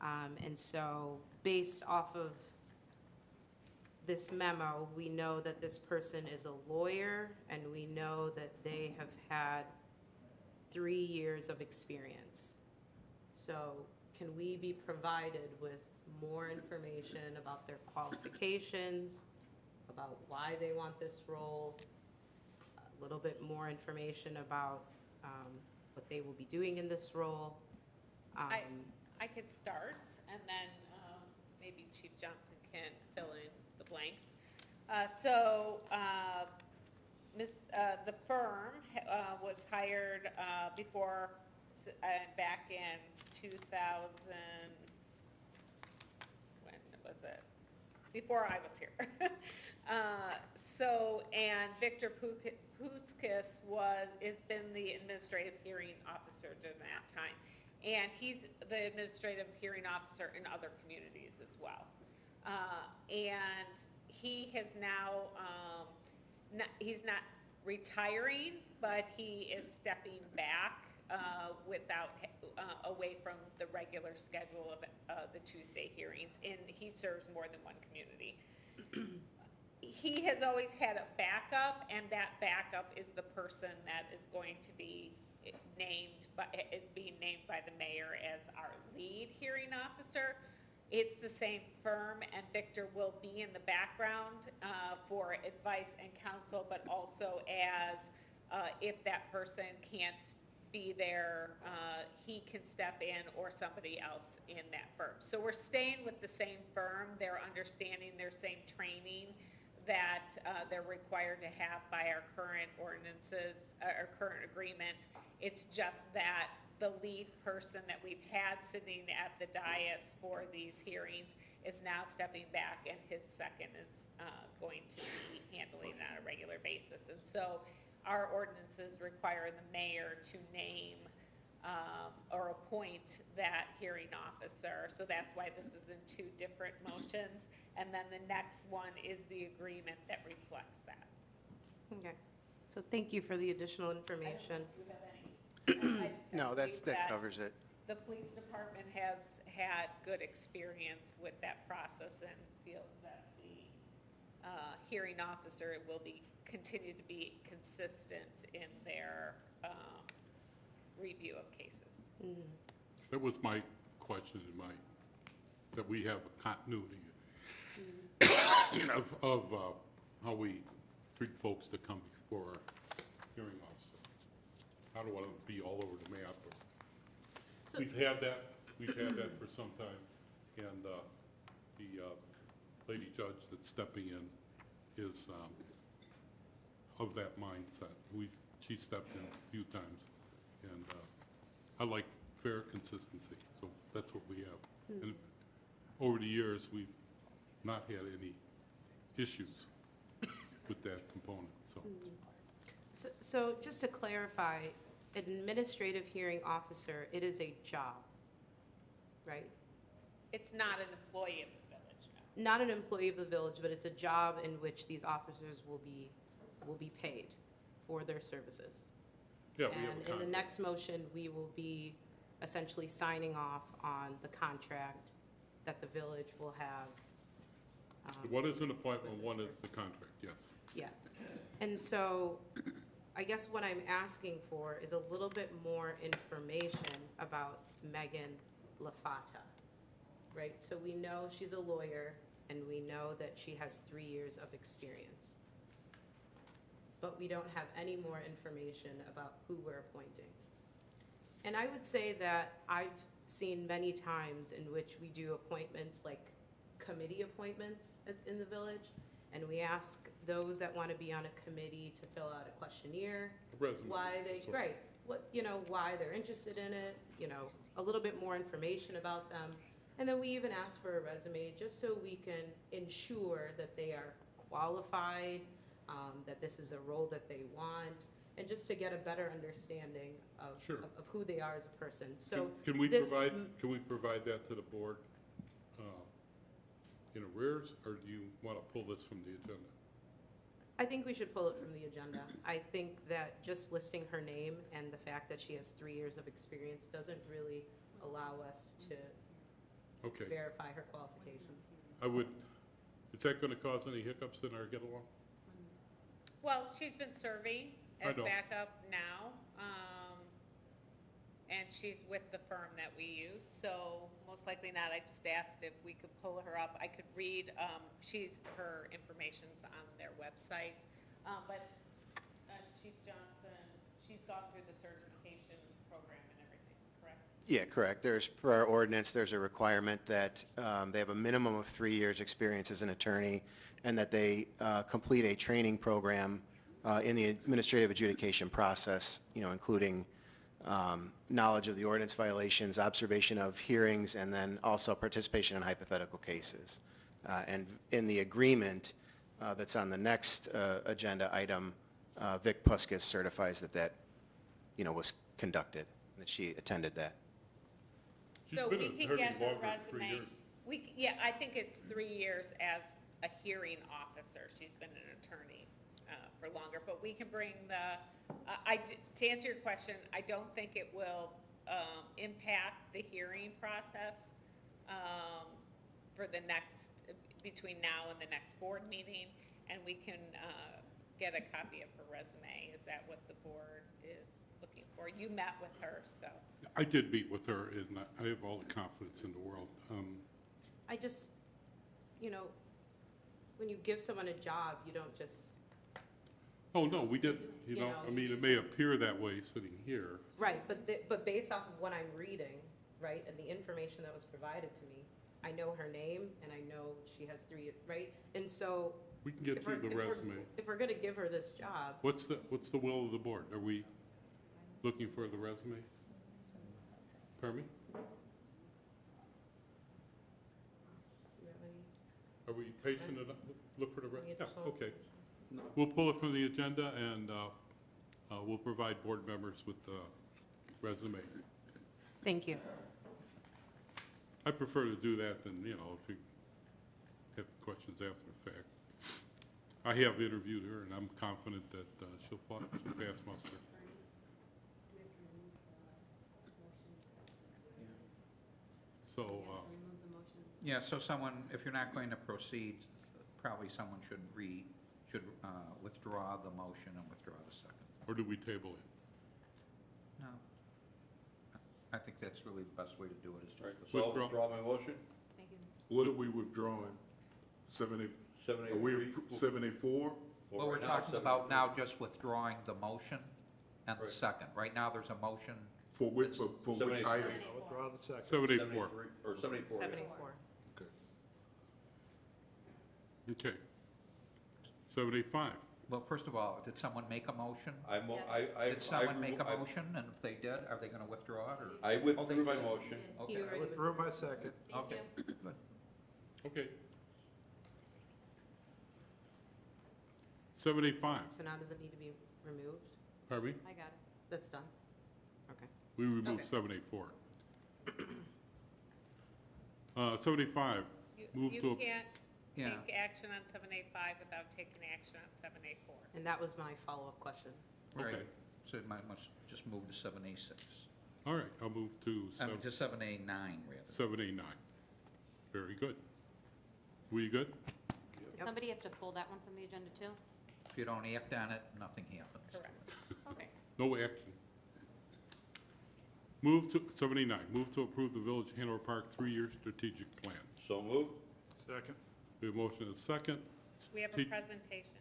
And so, based off of this memo, we know that this person is a lawyer, and we know that they have had 3 years of experience. So can we be provided with more information about their qualifications, about why they want this role, a little bit more information about what they will be doing in this role? I could start, and then maybe Chief Johnson can fill in the blanks. The firm was hired before, back in 2000, when was it? Before I was here. And Victor Puskis has been the administrative hearing officer during that time. And he's the administrative hearing officer in other communities as well. And he has now, he's not retiring, but he is stepping back away from the regular schedule of the Tuesday hearings, and he serves more than one community. He has always had a backup, and that backup is the person that is going to be is being named by the mayor as our lead hearing officer. It's the same firm, and Victor will be in the background for advice and counsel, but also as if that person can't be there, he can step in, or somebody else in that firm. So we're staying with the same firm. They're understanding their same training that they're required to have by our current ordinances, our current agreement. It's just that the lead person that we've had sitting at the dais for these hearings is now stepping back, and his second is going to be handling it on a regular basis. And so our ordinances require the mayor to name or appoint that hearing officer. So that's why this is in two different motions. And then the next one is the agreement that reflects that. Okay, so thank you for the additional information. No, that covers it. The police department has had good experience with that process and feels that the hearing officer will continue to be consistent in their review of cases. That was my question that we have a continuity of how we treat folks that come before our hearing officer. I don't want to be all over the map. So- We've had that for some time, and the lady judge that's stepping in is of that mindset. She stepped in a few times, and I like fair consistency, so that's what we have. And over the years, we've not had any issues with that component, so. So just to clarify, administrative hearing officer, it is a job, right? It's not an employee of the village, no. Not an employee of the village, but it's a job in which these officers will be paid for their services. Yeah, we have a And in the contract. next motion, we will be essentially signing off on the contract that the village will have. One is an appointment, one is the contract, yes. Yeah, and so I guess what I'm asking for is a little bit more information about Megan LaFata, right? So we know she's a lawyer, and we know that she has 3 years of experience. But we don't have any more information about who we're appointing. And I would say that I've seen many times in which we do appointments, like committee appointments in the village, and we ask those that want to be on a committee to fill out a questionnaire. Resume. Why they, So- right, why they're interested in it, a little bit more information about them. And then we even ask for a resume, just so we can ensure that they are qualified, that this is a role that they want, and just to get a better understanding of, Sure. of who they are as a person. So Can we this- provide that to the board in arrears, or do you want to pull this from the agenda? I think we should pull it from the agenda. I think that just listing her name and the fact that she has 3 years of experience doesn't really allow us to Okay. verify her qualifications. Is that going to cause any hiccups in our get-along? Well, she's been serving I as know. backup now, and she's with the firm that we use, so most likely not. I just asked if we could pull her up. I could read, her information's on their website, but Chief Johnson, she's gone through the certification program and everything, correct? Yeah, correct. Per our ordinance, there's a requirement that they have a minimum of 3 years' experience as an attorney, and that they complete a training program in the administrative adjudication process, including knowledge of the ordinance violations, observation of hearings, and then also participation in hypothetical cases. And in the agreement that's on the next agenda item, Vic Puskas certifies that was conducted, that she attended that. She's So been we an can attorney get her longer than 3 resume. years. Yeah, I think it's 3 years as a hearing officer. She's been an attorney for longer, but we can bring to answer your question, I don't think it will impact the hearing process for between now and the next board meeting, and we can get a copy of her resume. Is that what the board is looking for. You met with her, so. I did meet with her, and I have all the confidence in the world. I just, you know, when you give someone a job, you don't just, Oh, no, we didn't, you You know, know, I mean, you it may appear that way sitting here. right, but based off of what I'm reading, right, and the information that was provided to me, I know her name and I know she has 3, right? And so. We can get if we're- through the if we're- resume. If we're gonna give her this job, What's the will of the board? Are we looking for the resume? Pardon me? do you have any? Are we patient enough? Look for the resume? Any Yeah, additional- okay. We'll pull it from the agenda and we'll provide board members with the resume. Thank you. I prefer to do that than, you know, if you have questions after the fact. I have interviewed her and I'm confident that she'll pass muster. So, Yeah, so someone, if you're not going to proceed, probably someone should withdraw the motion and withdraw the second. or do we table it? No. I think that's really the best way to do it, is All right, just so I'll Withdraw. withdraw my motion. Thank you. What are we withdrawing? 783. Are we 784? Well, we're talking about now just withdrawing the motion and the Right. second. Right now, there's a motion. For which, for which 784. item? I'll withdraw the second. 784. 73, or 74. 74. Okay. Okay. 785. Well, first of all, did someone make a motion? Did someone make a motion? And if they did, are they gonna withdraw it, or? I Oh, they withdrew my did. motion. Okay, You already Withdrew my second. Thank okay, you. good. Okay. 785. So now does it need to be removed? Pardon me? I got it. That's done? Okay. We removed Okay. 784. 75. Move You to, can't Yeah. take action on 785 without taking action on 784. And that was my follow-up question. Right. Okay. So it must just move to 7A6. all right, I'll move to I mean, to 7A9, rather. 789. Very good. We good? Does somebody have to pull that one from the agenda too? If you don't act on it, nothing happens. Correct. Okay. No action. Move to, 79, move to approve the Village of Hanover Park 3-year strategic plan. So moved. Second. We have a motion and a second. We have a Te- presentation.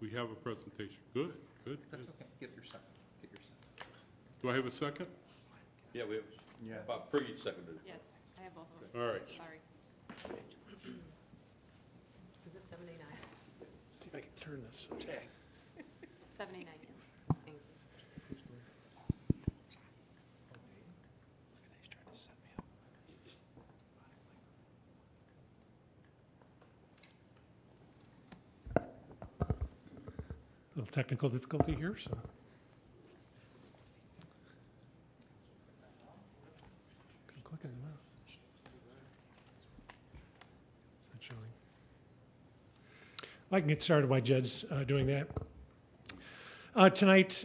We have a presentation. Good, good. That's good. okay, get your second, get your second. Do I have a second? Yeah, we have, Yeah. Bob Priggy seconded it. Yes, I have both of them. All right. Sorry. Is it 789? See if I can turn this. 789, yes. Thank you. Little technical difficulty here, so. Couldn't click on the mouse. It's not showing. I can get started while Jed's doing that. Tonight,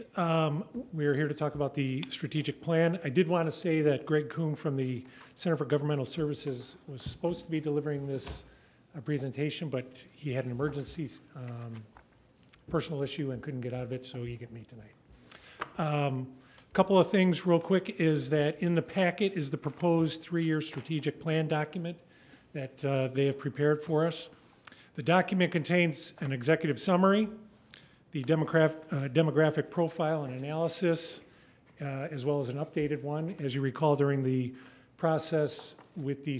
we're here to talk about the strategic plan. I did want to say that Greg Kuhn from the Center for Governmental Services was supposed to be delivering this presentation, but he had an emergency personal issue and couldn't get out of it, so he get me tonight. Couple of things real quick is that in the packet is the proposed 3-year strategic plan document that they have prepared for us. The document contains an executive summary, the demographic profile and analysis, as well as an updated one. As you recall, during the process with the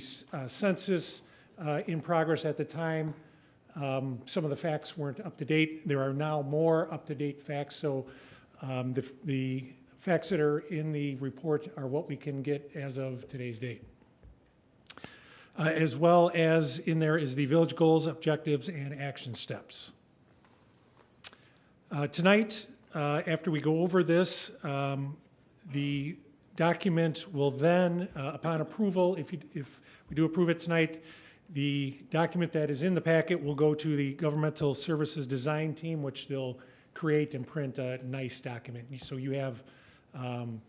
census in progress at the time, some of the facts weren't up to date. There are now more up-to-date facts, so the facts that are in the report are what we can get as of today's date. As well as in there is the village goals, objectives, and action steps. Tonight, after we go over this, the document will then, upon approval, if we do approve it tonight, the document that is in the packet will go to the Governmental Services Design Team, which they'll create and print a nice document. So you have an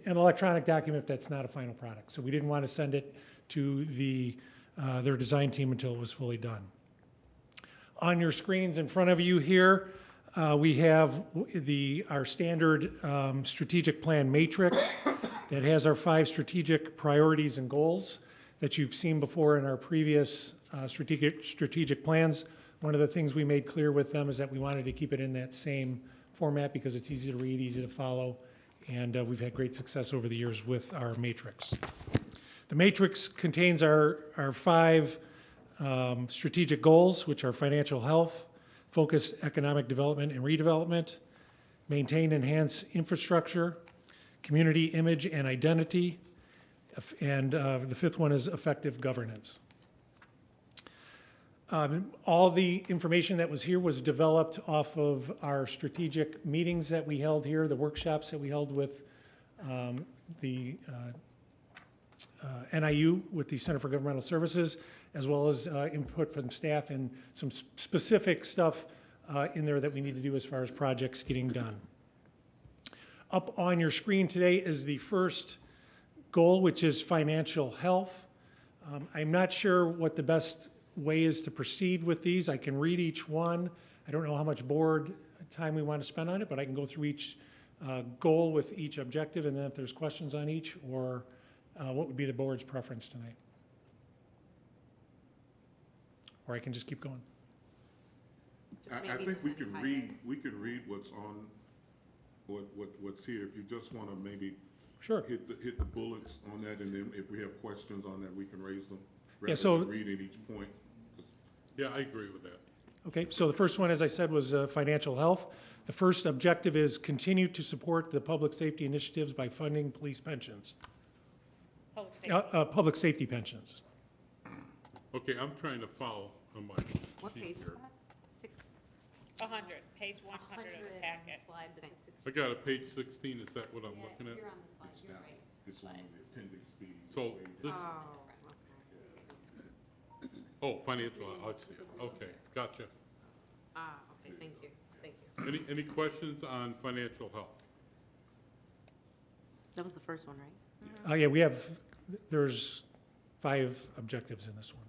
electronic document that's not a final product. So we didn't want to send it to their design team until it was fully done. On your screens in front of you here, We have our standard strategic plan matrix that has our 5 strategic priorities and goals that you've seen before in our previous strategic plans. One of the things we made clear with them is that we wanted to keep it in that same format because it's easy to read, easy to follow, and we've had great success over the years with our matrix. The matrix contains our 5 strategic goals, which are financial health, focused economic development and redevelopment, maintain, enhance infrastructure, community image and identity, and the 5th one is effective governance. All the information that was here was developed off of our strategic meetings that we held here, the workshops that we held with the NIU, with the Center for Governmental Services, as well as input from staff and some specific stuff in there that we need to do as far as projects getting done. Up on your screen today is the first goal, which is financial health. I'm not sure what the best way is to proceed with these. I can read each one. I don't know how much board time we want to spend on it, but I can go through each goal with each objective, and then if there's questions on each, or what would be the board's preference tonight? Or I can just keep going. I think we can read what's on, what's here. If you just want to maybe Sure. hit the bullets on that, and then if we have questions on that, we can raise them. Yeah, so- Rather than reading each point. Yeah, I agree with that. Okay, so the first one, as I said, was financial health. The first objective is continue to support the public safety initiatives by funding police pensions, Public safety. public safety pensions. Okay, I'm trying to follow on my What sheet page is here. that? 100, page 100 of the packet. Slide, but it's I got a page 16, is that what I'm Yeah, looking at? you're on the slide, you're right. It's on the appendix B. So this, Oh, oh, financial, I see it, okay, gotcha. okay, thank you. Any questions on financial health? That was the first one, right? Yeah, there's 5 objectives in this one.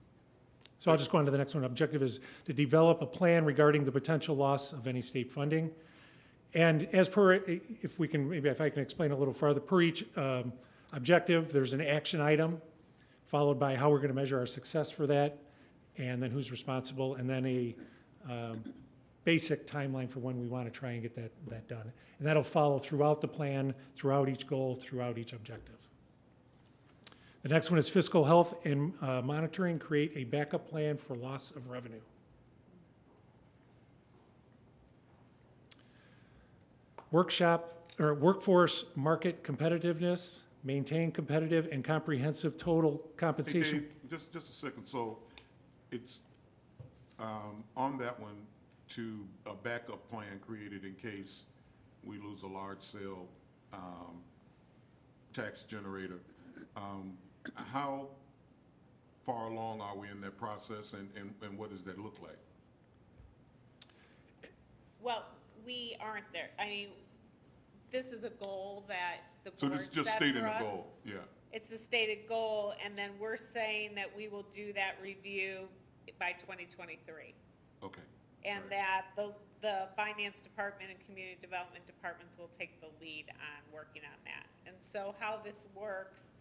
So I'll just go on to the next one. Objective is to develop a plan regarding the potential loss of any state funding. And as per, if I can explain a little farther, per each objective, there's an action item, followed by how we're going to measure our success for that, and then who's responsible, and then a basic timeline for when we want to try and get that done. And that'll follow throughout the plan, throughout each goal, throughout each objective. The next one is fiscal health and monitoring, create a backup plan for loss of revenue. Workforce market competitiveness, maintain competitive and comprehensive total Hey, compensation. Dave, just a second. So it's on that one, to a backup plan created in case we lose a large sale tax generator. How far along are we in that process, and what does that look like? Well, we aren't there. I mean, this is a goal that the So board this is just set stating for a us. goal, yeah. It's the stated goal, and then we're saying that we will do that review by 2023. Okay. And that the finance department and community development departments will take the lead on working on that. And so how this works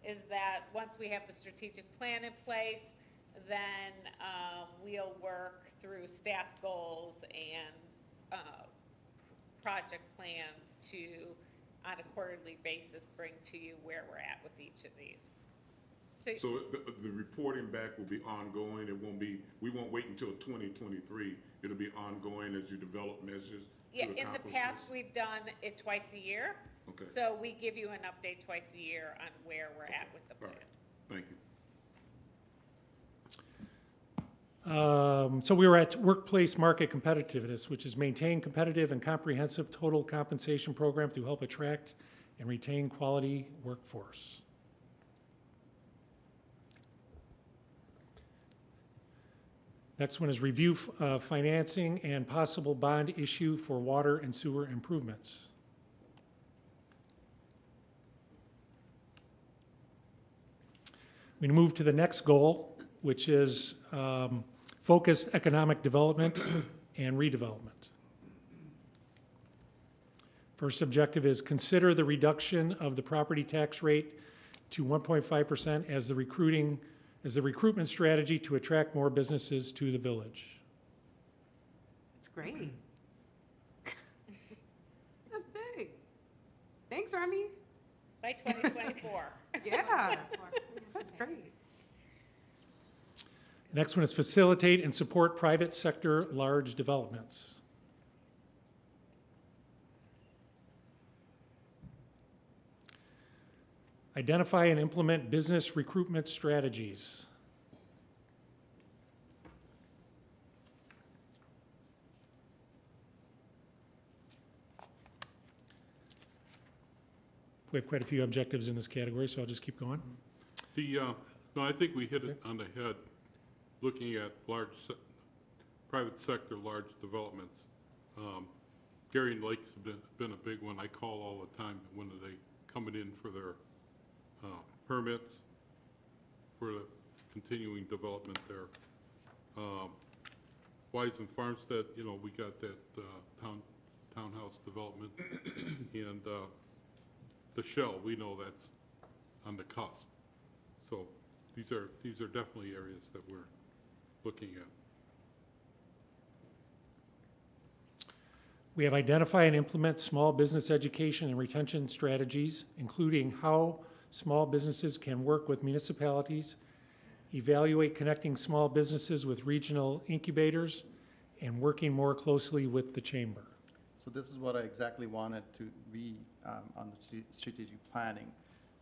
is that once we have the strategic plan in place, then we'll work through staff goals and project plans to, on a quarterly basis, bring to you where we're at with each of these. So the reporting back will be ongoing. We won't wait until 2023. It'll be ongoing as you develop measures Yeah, to in the accomplish past, this? we've done it twice a year. Okay. So we give you an update twice a year on where we're at with the All plan. right. Thank you. So we were at workplace market competitiveness, which is maintain competitive and comprehensive total compensation program to help attract and retain quality workforce. Next one is review financing and possible bond issue for water and sewer improvements. We move to the next goal, which is focused economic development and redevelopment. First objective is consider the reduction of the property tax rate to 1.5% as the recruitment strategy to attract more businesses to the village. It's great. That's big. Thanks, Remy. By 2024. Yeah, that's great. Next one is facilitate and support private sector large developments. Identify and implement business recruitment strategies. We have quite a few objectives in this category, so I'll just keep going. No, I think we hit it on the head, looking at private sector, large developments. Gary and Lake's been a big one. I call all the time when they coming in for their permits for the continuing development there. Wise and Farmstead, you know, we got that townhouse development, and the Shell, we know that's on the cusp. So these are definitely areas that we're looking at. We have identify and implement small business education and retention strategies, including how small businesses can work with municipalities, evaluate connecting small businesses with regional incubators, and working more closely with the chamber. So this is what I exactly wanted to be on the strategic planning,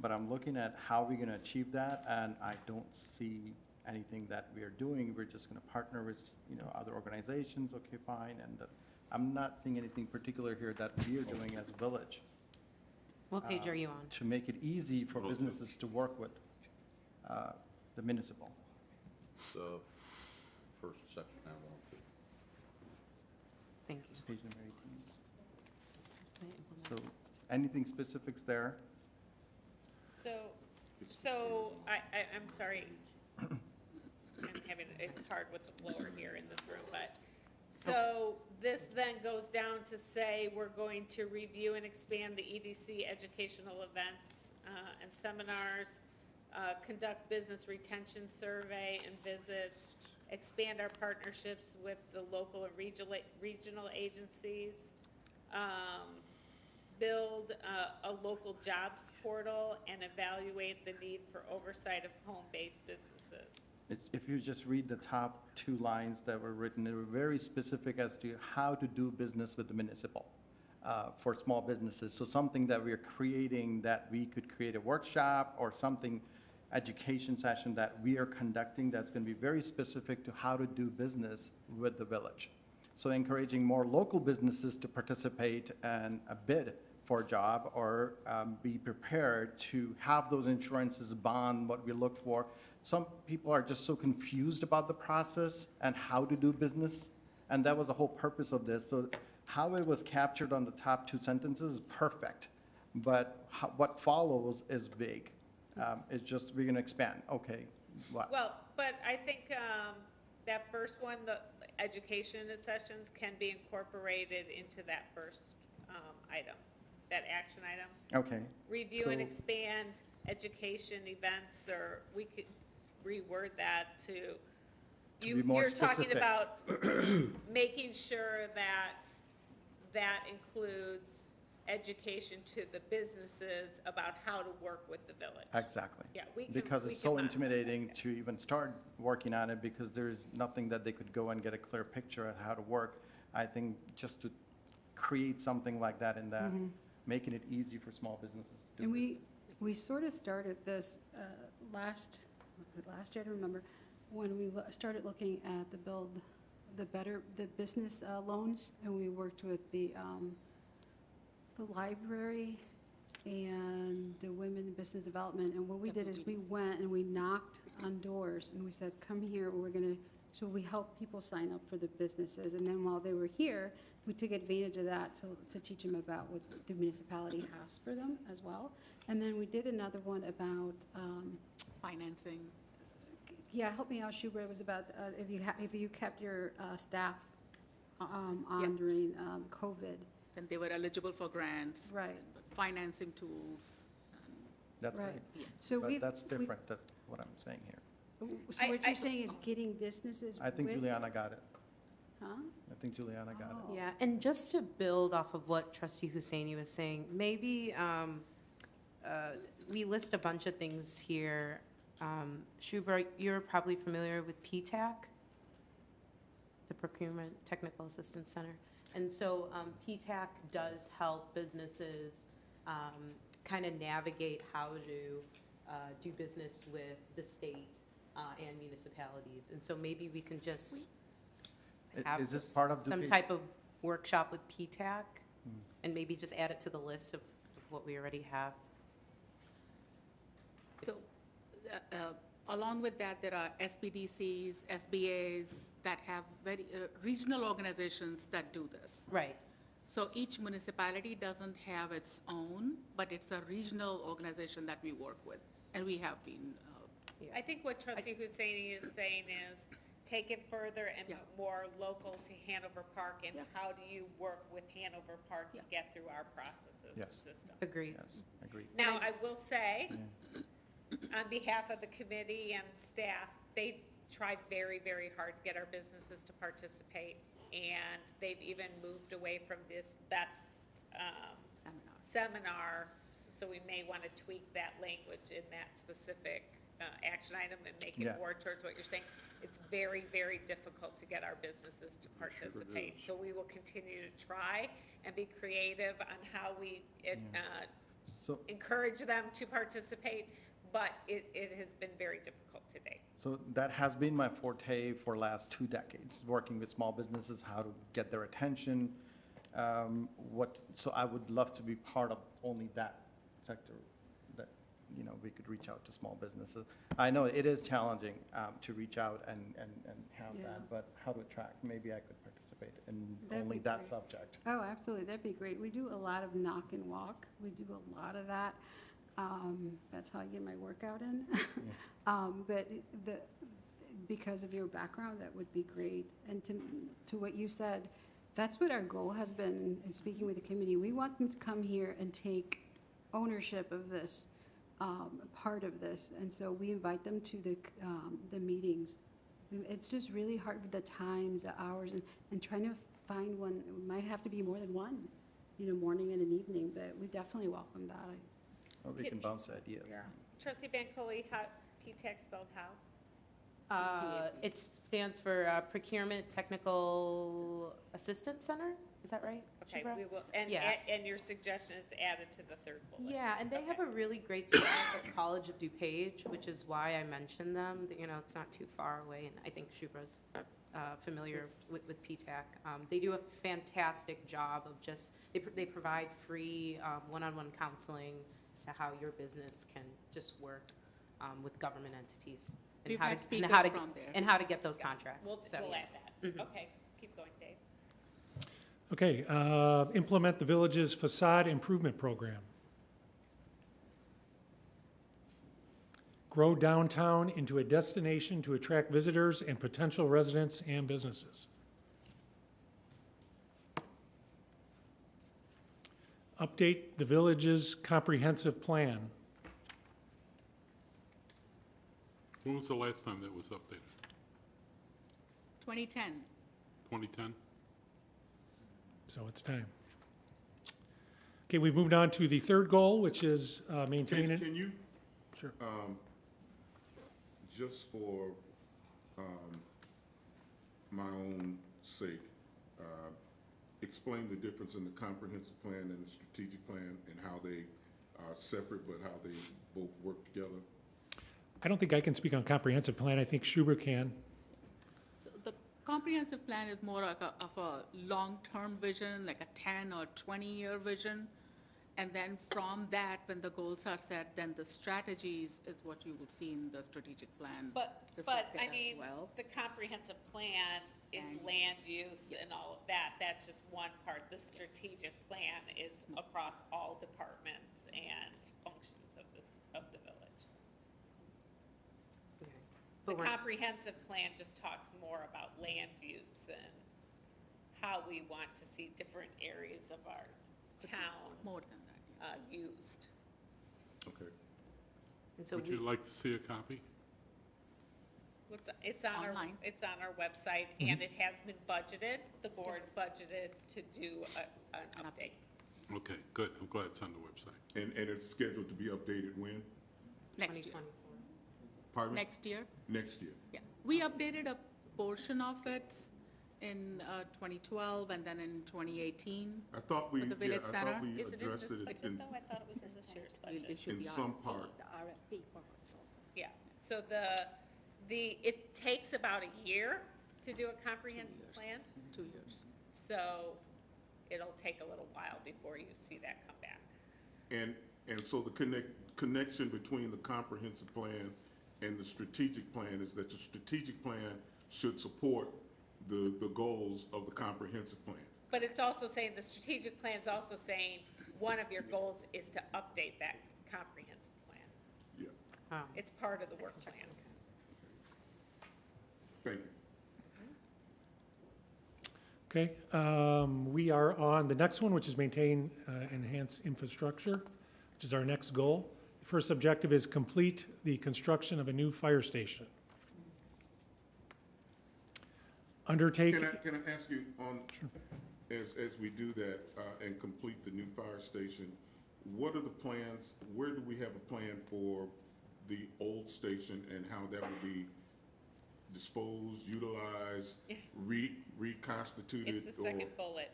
but I'm looking at how we're gonna achieve that, and I don't see anything that we are doing. We're just gonna partner with, you know, other organizations, okay, fine, and I'm not seeing anything particular here that we are doing as a village. What page are you on? To make it easy for businesses to work with the municipal. The first section, I want to. Thank you. Page number 18. So anything specifics there? So I'm sorry. It's hard with the blower here in this room, but, so this then goes down to say we're going to review and expand the EDC educational events and seminars, conduct business retention survey and visits, expand our partnerships with the local and regional agencies, build a local jobs portal, and evaluate the need for oversight of home-based businesses. If you just read the top two lines that were written, they were very specific as to how to do business with the municipal for small businesses. So something that we are creating, that we could create a workshop or something, education session that we are conducting that's going to be very specific to how to do business with the village. So encouraging more local businesses to participate and bid for a job or be prepared to have those insurances, bond, what we look for. Some people are just so confused about the process and how to do business, and that was the whole purpose of this. So how it was captured on the top two sentences is perfect, but what follows is vague. It's just, we're gonna expand, okay, what? Well, but I think that first one, the education sessions can be incorporated into that first item, that action item. Okay. Review and So- expand education events, or we could reword that to, be more you're talking specific. about making sure that that includes education to the businesses about how to work with the village. Exactly. Yeah, we can. Because we it's can so mod- intimidating to even start working on it because there's nothing that they could go and get a clear picture of how to work. I think just to create something like that in that, making it easy for small businesses to do. And we sort of started this last year, I don't remember, when we started looking at the business loans, and we worked with the library and the women in business development, and what we did is we went and we knocked on doors and we said, come here, so we helped people sign up for the businesses, and then while they were here, we took advantage of that to teach them about what the municipality has for them as well. And then we did another one about, Financing. yeah, help me out, Shubra, it was about if you kept your staff on during COVID, then they were eligible for grants. Right. Financing tools. That's Right. right. So But we've. that's different, that's what I'm saying here. So what I- you're saying is getting businesses with. I think Juliana got it. Huh? I think Juliana got it. Oh. Yeah, and just to build off of what Trustee Husseini was saying, maybe we list a bunch of things here. Shubra, you're probably familiar with PTAC, the Procurement Technical Assistance Center. And so PTAC does help businesses kind of navigate how to do business with the state and municipalities. And so maybe we can just have Is this part of the? some type of workshop with PTAC and maybe just add it to the list of what we already have. So, along with that, there are SBDCs, SBAs that have very, regional organizations that do this. Right. So each municipality doesn't have its own, but it's a regional organization that we work with, and we have been, I think what Trustee Husseini is saying is, take it further and Yeah. more local to Hanover Park, and Yeah. how do you work with Hanover Park to Yeah. get through our processes and Yes. systems? Agreed. Yes, agreed. Now, I will say, on behalf of the committee and staff, they tried very, very hard to get our businesses to participate, and they've even moved away from this best seminar, so we may want to tweak that language in that specific action item and make it Yeah. more towards what you're saying. It's very, very difficult to get our businesses to participate, so we will continue to try and be creative on how we So, encourage them to participate, but it has been very difficult today. so that has been my forte for last 2 decades, working with small businesses, how to get their attention. So I would love to be part of only that sector, that, we could reach out to small businesses. I know it is challenging to reach out and have Yeah. that, but how to attract, maybe I could participate in That'd only be that great. subject. Oh, absolutely, that'd be great. We do a lot of knock and walk. We do a lot of that. That's how I get my workout in. But because of your background, that would be great. And to what you said, that's what our goal has been in speaking with the committee. We want them to come here and take ownership of this, part of this. And so we invite them to the meetings. It's just really hard with the times, the hours, and trying to find one. It might have to be more than one, morning and an evening, but we definitely welcome that. Or we can bounce ideas. Trustee Bancole, how, PTAC spelled how? It stands for Procurement Technical Assistance Center, is that right? Okay, Shubra? we will, and Yeah. your suggestion is added to the third bullet. Yeah, and they have Okay. a really great staff at College of DuPage, which is why I mentioned them. That, it's not too far away, and I think Shubra's familiar with PTAC. They do a fantastic job of they provide free one-on-one counseling as to how your business can just work with government entities. And We've how had to- speakers and how to- from there. And how to get those Yeah, contracts. We'll So, add yeah. that. Mhm. Okay, keep going, Dave. Okay, implement the village's facade improvement program. Grow downtown into a destination to attract visitors and potential residents and businesses. Update the village's comprehensive plan. When was the last time that was updated? 2010. 2010? So it's time. Okay, we've moved on to the third goal, which is maintaining. Can you, Sure. just for my own sake, explain the difference in the comprehensive plan and the strategic plan and how they are separate, but how they both work together? I don't think I can speak on comprehensive plan. I think Schubert can. So the comprehensive plan is more like of a long-term vision, like a 10 or 20-year vision. And then from that, when the goals are set, then the strategies is what you will see in the strategic plan. But reflected I as mean, well. the comprehensive plan is And land use, use and all of that. That's just one part. The strategic plan is across all departments and functions of the village. But The we're- comprehensive plan just talks more about land use and how we want to see different areas of our town More than that. used. Okay. And so Would we, you like to see a copy? It's on our, Online. it's on our website, and it has been budgeted. The board budgeted to do an update. Okay, good. I'm glad it's on the website. And it's scheduled to be updated when? Next year. 2024. Pardon me? Next year, Next year. yeah. We updated a portion of it in 2012 and then in 2018. I thought we, With the yeah, village I center? thought we Is it in addressed this it budget in, though? I thought it was in this year's We'll budget. issue in the some RFP. part. Yeah, so it takes about a year to do a comprehensive plan, 2 years. so it'll take a little while before you see that come back. And so the connection between the comprehensive plan and the strategic plan is that the strategic plan should support the goals of the comprehensive plan. But it's also saying, the strategic plan's also saying, one of your goals is to update that comprehensive plan. Yeah, Oh. It's part of the work plan. thank you. Okay, we are on the next one, which is maintain, enhance infrastructure, which is our next goal. The first objective is complete the construction of a new fire station. Undertake, Can I ask you on, as we do that, and complete the new fire station, what are the plans, where do we have a plan for the old station and how that will be disposed, utilized, reconstituted? It's the second bullet.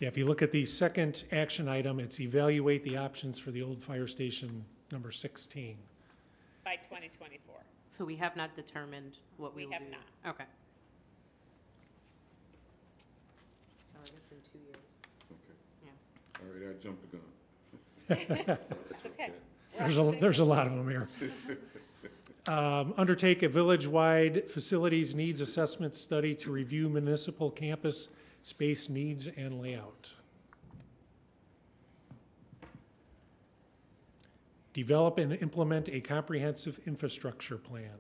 yeah, if you look at the second action item, it's evaluate the options for the old fire station number 16. By 2024. So we have not determined what we We will have do? not. Okay. So I guess in 2 years, Okay, yeah. all right, I jumped the gun. It's okay. There's a lot of them here. Undertake a village-wide facilities needs assessment study to review municipal campus space needs and layout. Develop and implement a comprehensive infrastructure plan.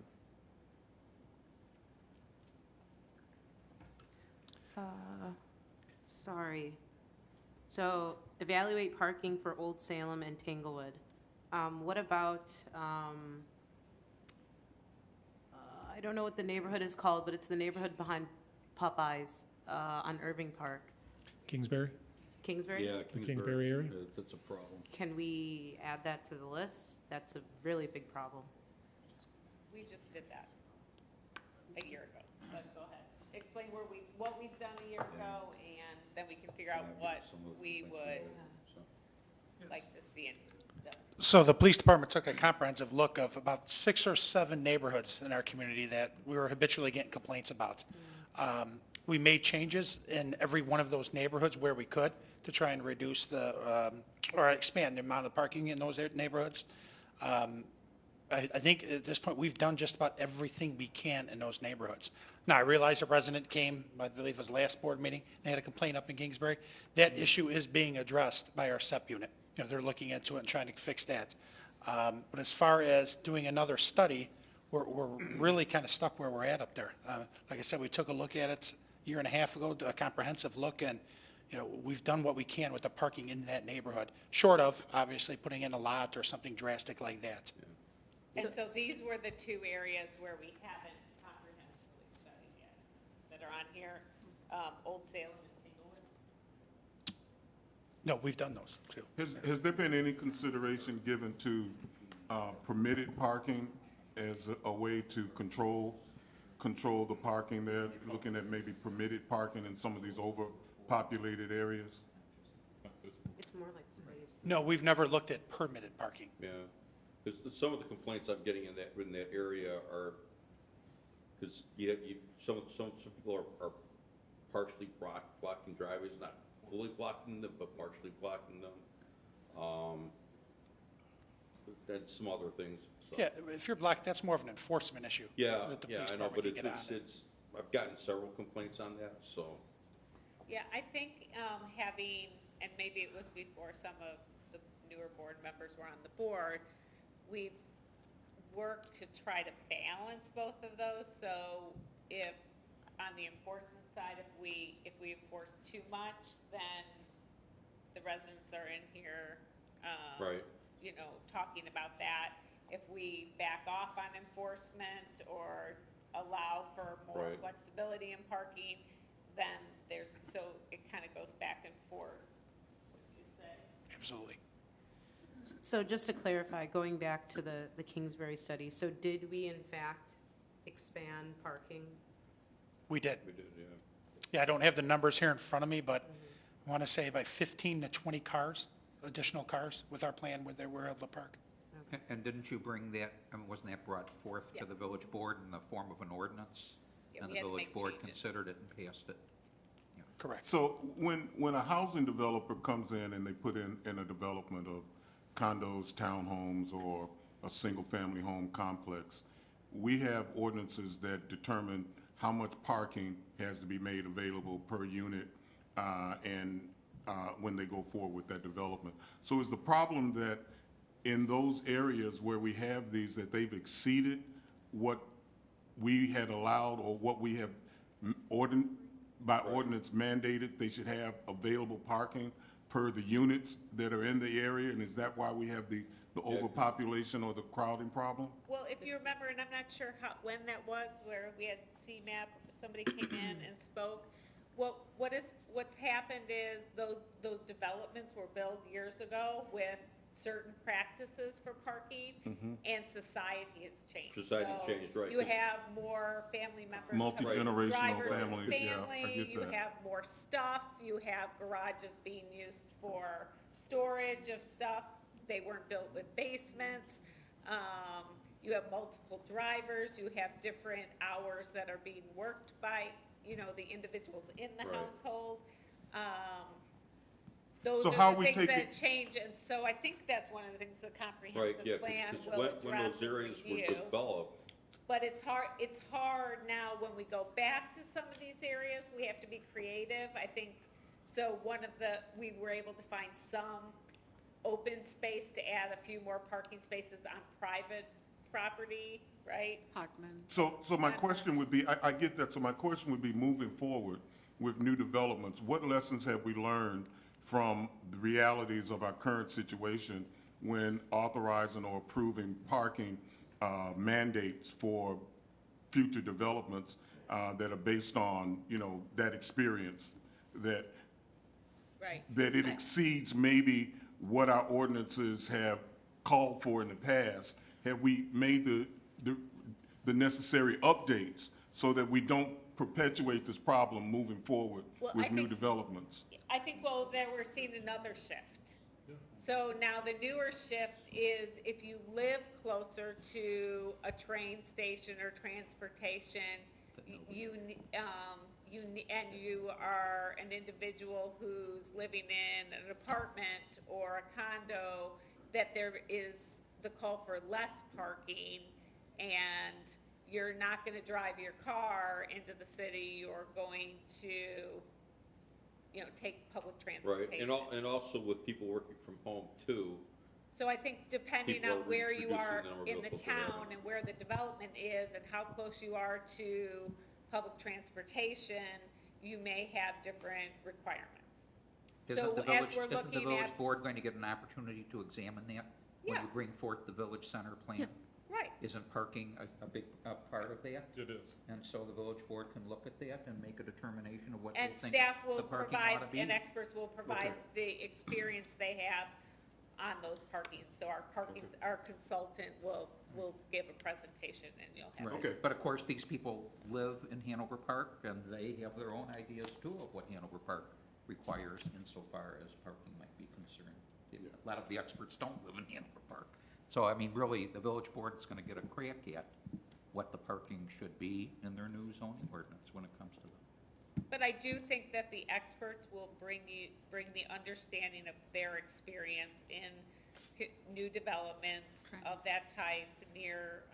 Sorry. So evaluate parking for Old Salem and Tanglewood. What about, I don't know what the neighborhood is called, but it's the neighborhood behind Popeyes on Irving Park. Kingsbury? Kingsbury? Yeah, The Kingsbury area? That's a problem. Can we add that to the list? That's a really big problem. We just did that a year ago. But go ahead. Explain what we've done a year ago, and then we can figure out what we would like to see in the So the police department took a comprehensive look of about 6 or 7 neighborhoods in our community that we were habitually getting complaints about. We made changes in every one of those neighborhoods where we could to try and reduce or expand the amount of parking in those neighborhoods. I think at this point, we've done just about everything we can in those neighborhoods. Now, I realize a resident came, I believe it was last board meeting, they had a complaint up in Kingsbury. That issue is being addressed by our SEP unit. You know, they're looking into it and trying to fix that. But as far as doing another study, we're really kind of stuck where we're at up there. Like I said, we took a look at it a year and a half ago, a comprehensive look, and you know, we've done what we can with the parking in that neighborhood, short of obviously putting in a lot or something drastic like that. And so these were the 2 areas where we haven't comprehensively studied yet, that are on here, Old Salem and Tanglewood. No, we've done those too. Has there been any consideration given to permitted parking as a way to control the parking there? Looking at maybe permitted parking in some of these overpopulated areas? It's more like space. No, we've never looked at permitted parking. Yeah, because some of the complaints I'm getting in that area are, because some people are partially blocking driveways, not fully blocking them, but partially blocking them. And some other things. So. Yeah, if you're black, that's more of an enforcement issue. Yeah, that the yeah, police I know, department but can get on. I've gotten several complaints on that, so. Yeah, I think having, and maybe it was before some of the newer board members were on the board, we've worked to try to balance both of those. So if on the enforcement side, if we enforce too much, then the residents are in here, Right. you know, talking about that. If we back off on enforcement or allow for more Right. flexibility in parking, then so it kind of goes back and forth. What do you say? Absolutely. So just to clarify, going back to the Kingsbury study, so did we in fact expand parking? We did. We did, yeah. Yeah, I don't have the numbers here in front of me, but I want to say by 15 to 20 cars, additional cars with our plan where they were able to park. And didn't you bring that, wasn't that brought forth to the village board in the form of an ordinance? Yeah, And we the had to village make board changes. considered it and passed it? Correct. So when a housing developer comes in and they put in a development of condos, townhomes, or a single-family home complex, we have ordinances that determine how much parking has to be made available per unit when they go forward with that development. So is the problem that in those areas where we have these, that they've exceeded what we had allowed or what we have by ordinance mandated they should have available parking per the units that are in the area? And is that why we have the overpopulation or the crowding problem? Well, if you remember, and I'm not sure when that was, where we had CMAP, somebody came in and spoke. What's happened is those developments were built years ago with certain practices for parking, and society has changed. Society So changed, right. You have more family members. Multi-generational drivers with families, yeah, I family, get you that. have more stuff, you have garages being used for storage of stuff. They weren't built with basements. You have multiple drivers, you have different hours that are being worked by, the individuals in the Right. household. Those So are how the we things take that it- change, and so I think that's one of the things the Right, comprehensive yeah, plan because will address when those and areas were review. developed, But it's hard now when we go back to some of these areas, we have to be creative, I think. So we were able to find some open space to add a few more parking spaces on private property, right? Hartman. So my question would be, I get that, so my question would be, moving forward with new developments, what lessons have we learned from the realities of our current situation when authorizing or approving parking mandates for future developments that are based on, that experience, that Right. it exceeds maybe what our ordinances have called for in the past? Have we made the necessary updates so that we don't perpetuate this problem moving forward Well, with I new think- developments? I think, that we're seeing another shift. So now the newer shift is if you live closer to a train station or transportation, and you are an individual who's living in an apartment or a condo, that there is the call for less parking, and you're not gonna drive your car into the city, you're going to, take public right, transportation. and also with people working from home too, So I think depending People on are where you reducing are the number of in the vehicles they're having. town and where the development is and how close you are to public transportation, you may have different requirements. So as we're Isn't the looking village at, board going to get an opportunity to examine that? When you Yes. bring forth the village center plan? Yes. right, Isn't parking a big part of that? It is. And so the village board can look at that and make a determination of what they and think staff will the parking provide, ought to be? and experts will provide the experience they have on those parkings. So our consultant will give a presentation and you'll have. Right. Okay. But of course, these people live in Hanover Park, and they have their own ideas too of what Hanover Park requires insofar as parking might be concerned. A lot of the experts don't live in Hanover Park. So, I mean, really, the village board is gonna get a crack at what the parking should be in their new zoning ordinance when it comes to them. But I do think that the experts will bring the understanding of their experience in new developments of that type near,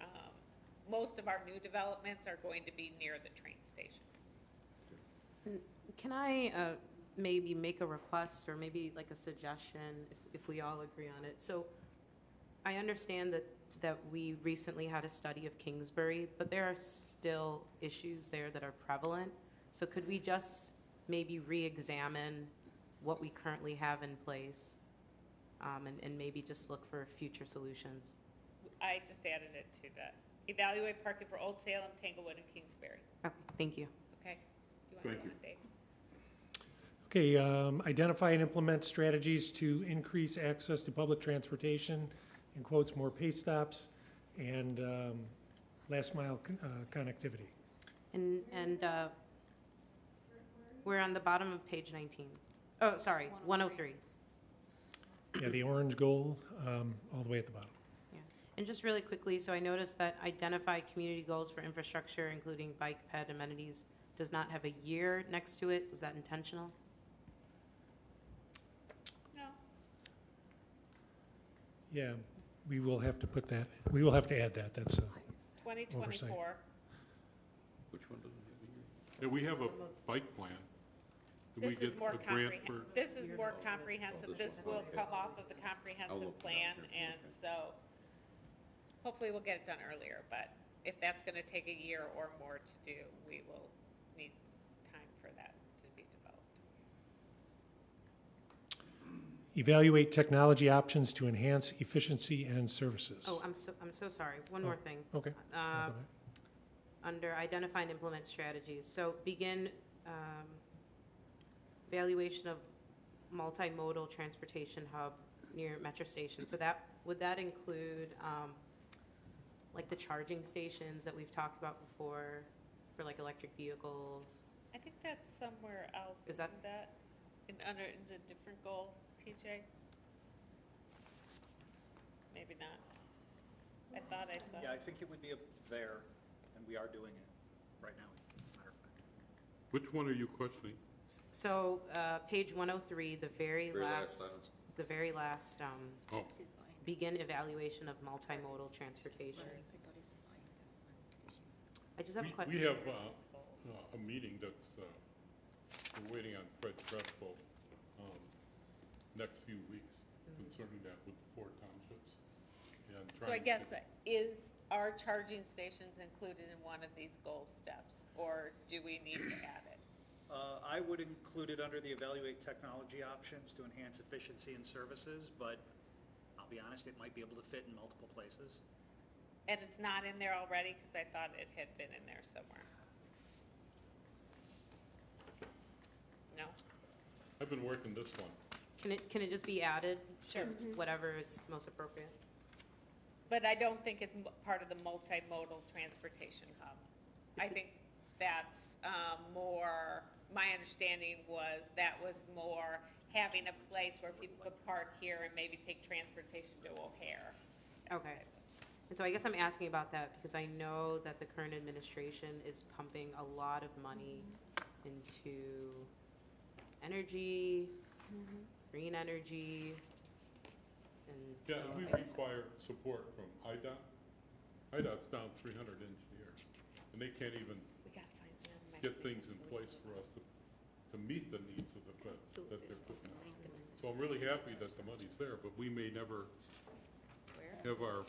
most of our new developments are going to be near the train station. Can I maybe make a request or maybe like a suggestion if we all agree on it? So I understand that we recently had a study of Kingsbury, but there are still issues there that are prevalent. So could we just maybe re-examine what we currently have in place, and maybe just look for future solutions? I just added it to that. Evaluate parking for Old Salem, Tanglewood, and Kingsbury. Okay, thank you. Okay? Do you want to go on, Dave? Okay, identify and implement strategies to increase access to public transportation, in quotes, more pay stops, and last mile connectivity. And we're on the bottom of page 19. Oh, sorry, 103. Yeah, the orange goal, all the way at the bottom. Yeah. And just really quickly, so I noticed that identify community goals for infrastructure, including bike, ped, amenities, does not have a year next to it. Was that intentional? No. Yeah, we will have to put that, we will have to add that, that's a, 2024. Which one doesn't have a year? Yeah, we have a bike plan. Did we This get is more a grant for? This is more comprehensive. This will come off of the comprehensive plan, and so hopefully we'll get it done earlier, but if that's gonna take a year or more to do, we will need time for that to be developed. evaluate technology options to enhance efficiency and services. Oh, I'm so sorry. One more thing. Okay. Under identify and implement strategies. So begin evaluation of multimodal transportation hub near metro station. So that, would that include like the charging stations that we've talked about before for like electric vehicles? I think that's somewhere else, Is that- isn't that? In a different goal, TJ? Maybe not. I thought I saw. Yeah, I think it would be there, and we are doing it right now, matter of fact. Which one are you questioning? So page 103, the very last, Oh, begin evaluation of multimodal transportation. I just have a question. we have a meeting that's, we're waiting on Fred Crespo, next few weeks concerning that with the 4 townships. And So I trying to guess, get- are charging stations included in one of these goal steps, or do we need to add it? I would include it under the evaluate technology options to enhance efficiency and services, but I'll be honest, it might be able to fit in multiple places. And it's not in there already, because I thought it had been in there somewhere. No? I've been working this one. Can it just be added? Sure. Whatever is most appropriate. But I don't think it's part of the multimodal transportation hub. I think that's more, my understanding was that was more having a place where people could park here and maybe take transportation to O'Hare. Okay. And so I guess I'm asking about that because I know that the current administration is pumping a lot of money into energy, green energy, and Yeah, so we I guess- require support from IDOT. IDOT's down 300 engineers, and they can't even We gotta find the other get things in place for us to meet the needs of the feds that they're putting out. So I'm really happy that the money's there, but we may never have our,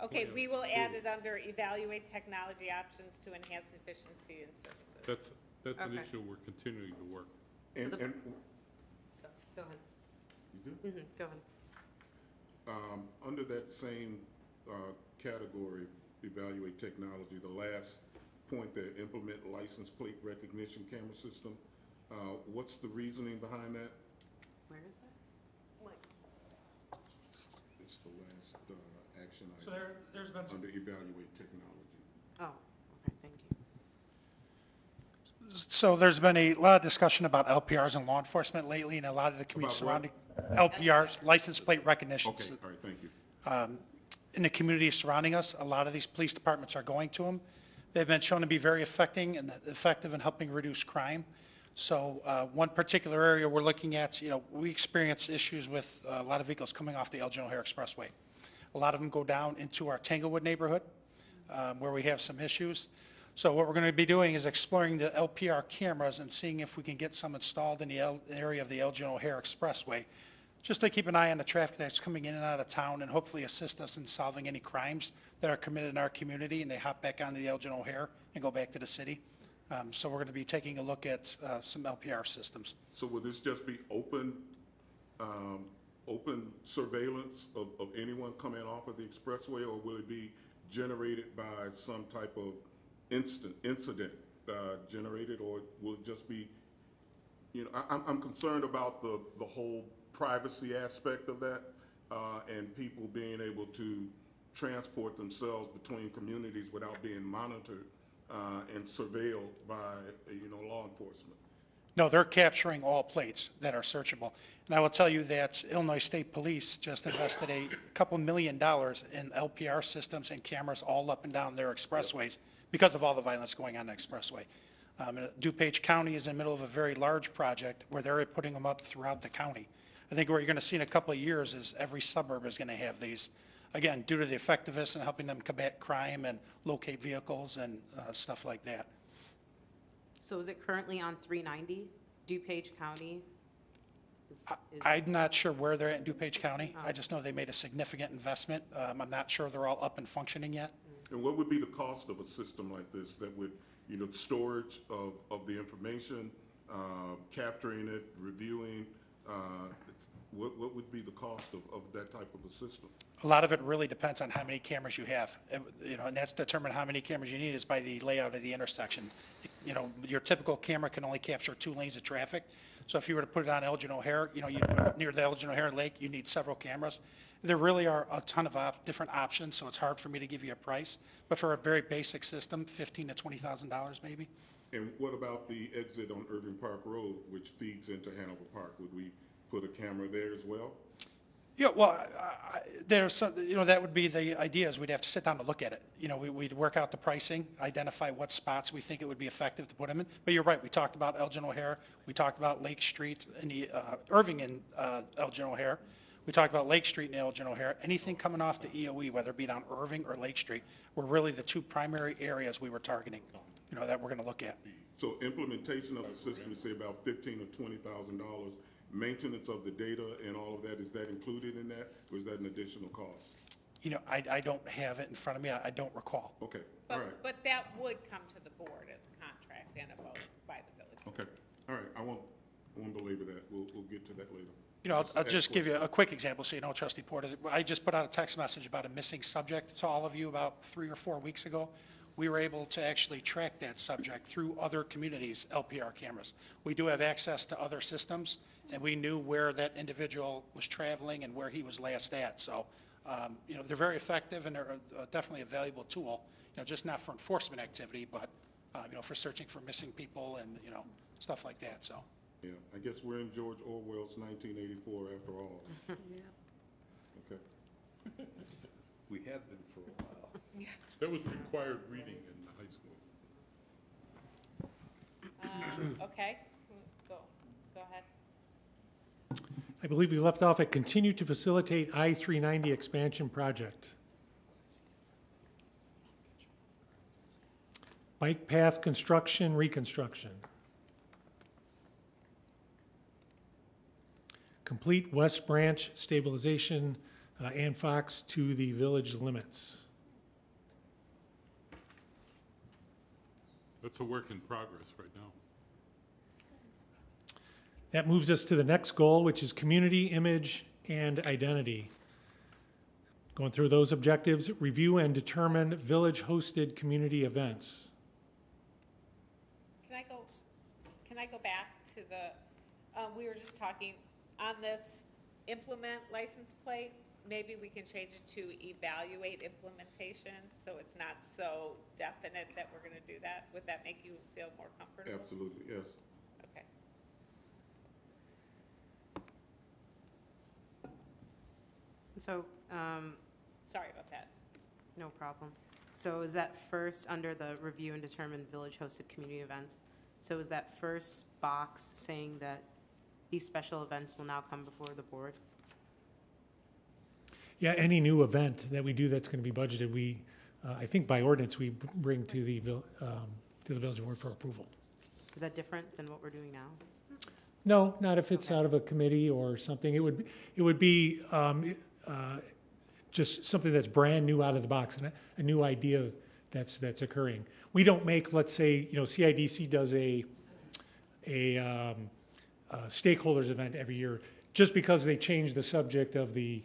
Okay, we will plans add it under evaluate technology options to enhance efficiency and services. that's an Okay. issue we're continuing to work. And, So, go ahead. you good? Go ahead. Under that same category, evaluate technology, the last point there, implement license plate recognition camera system. What's the reasoning behind that? Where is that? It's the last action So item there's been some under evaluate technology. Oh, okay, thank you. So there's been a lot of discussion about LPRs and law enforcement lately, and a lot of the community About what? surrounding, LPRs, license plate recognition. Okay, all right, thank you. In the community surrounding us, a lot of these police departments are going to them. They've been shown to be very effective in helping reduce crime. So one particular area we're looking at, we experience issues with a lot of vehicles coming off the Elgin O'Hare Expressway. A lot of them go down into our Tanglewood neighborhood, where we have some issues. So what we're going to be doing is exploring the LPR cameras and seeing if we can get some installed in the area of the Elgin O'Hare Expressway just to keep an eye on the traffic that's coming in and out of town and hopefully assist us in solving any crimes that are committed in our community and they hop back onto the Elgin O'Hare and go back to the city. So we're going to be taking a look at some LPR systems. So will this just be open surveillance of anyone coming off of the expressway, or will it be generated by some type of incident generated, or will it just be, you know, I'm concerned about the whole privacy aspect of that, and people being able to transport themselves between communities without being monitored and surveilled by, you know, law enforcement. No, they're capturing all plates that are searchable. And I will tell you that Illinois State Police just invested a couple $1 million in LPR systems and cameras all up and down their expressways because of all the violence going on the expressway. DuPage County is in the middle of a very large project where they're putting them up throughout the county. I think what you're going to see in a couple of years is every suburb is going to have these, again, due to the effectiveness in helping them combat crime and locate vehicles and stuff like that. So is it currently on 390, DuPage County? I'm not sure where they're at in DuPage County. I just know they made a significant investment. I'm not sure they're all up and functioning yet. And what would be the cost of a system like this that would, you know, storage of the information, capturing it, reviewing, what would be the cost of that type of a system? A lot of it really depends on how many cameras you have. You know, and that's determined how many cameras you need is by the layout of the intersection. You know, your typical camera can only capture 2 lanes of traffic. So if you were to put it on Elgin O'Hare, you know, near the Elgin O'Hare Lake, you need several cameras. There really are a ton of different options, so it's hard for me to give you a price. But for a very basic system, $15,000 to $20,000 maybe. And what about the exit on Irving Park Road, which feeds into Hanover Park? Would we put a camera there as well? Yeah, well, there's some, you know, that would be the idea is we'd have to sit down and look at it. You know, we'd work out the pricing, identify what spots we think it would be effective to put them in. But you're right, we talked about Elgin O'Hare, we talked about Lake Street and the Irving and Elgin O'Hare. We talked about Lake Street and Elgin O'Hare. Anything coming off the EOE, whether it be down Irving or Lake Street, were really the 2 primary areas we were targeting, you know, that we're going to look at. So implementation of the system, you say about $15,000 or $20,000. Maintenance of the data and all of that, is that included in that, or is that an additional cost? You know, I don't have it in front of me. I don't recall. Okay, all right. But that would come to the board as a contract and a vote by the village. Okay, all right, I won't belabor that. We'll get to that later. You know, I'll just give you a quick example so you know, Trustee Porter. I just put out a text message about a missing subject to all of you about 3 or 4 weeks ago. We were able to actually track that subject through other communities' LPR cameras. We do have access to other systems, and we knew where that individual was traveling and where he was last at. So, you know, they're very effective and they're definitely a valuable tool, you know, just not for enforcement activity, but, you know, for searching for missing people and, you know, stuff like that, so. Yeah, I guess we're in George Orwell's 1984 after all. Okay. We have been for a while. That was required reading in high school. Okay, go ahead. I believe we left off at continue to facilitate I-390 expansion project. Bike path construction, reconstruction. Complete West Branch stabilization, Ann Fox to the village limits. That's a work in progress right now. That moves us to the next goal, which is community image and identity. Going through those objectives, review and determine village-hosted community events. Can I go back to the, we were just talking on this implement license plate, maybe we can change it to evaluate implementation, so it's not so definite that we're gonna do that. Would that make you feel more comfortable? Absolutely, yes. Okay. So, Sorry about that. no problem. So is that first under the review and determine village-hosted community events? So is that first box saying that these special events will now come before the board? Yeah, any new event that we do that's going to be budgeted, we, I think by ordinance, we bring to the village board for approval. Is that different than what we're doing now? No, not if it's out of a committee or something. It would be just something that's brand new out of the box, and a new idea that's occurring. We don't make, let's say, CIDC does a stakeholders event every year. Just because they change the subject of the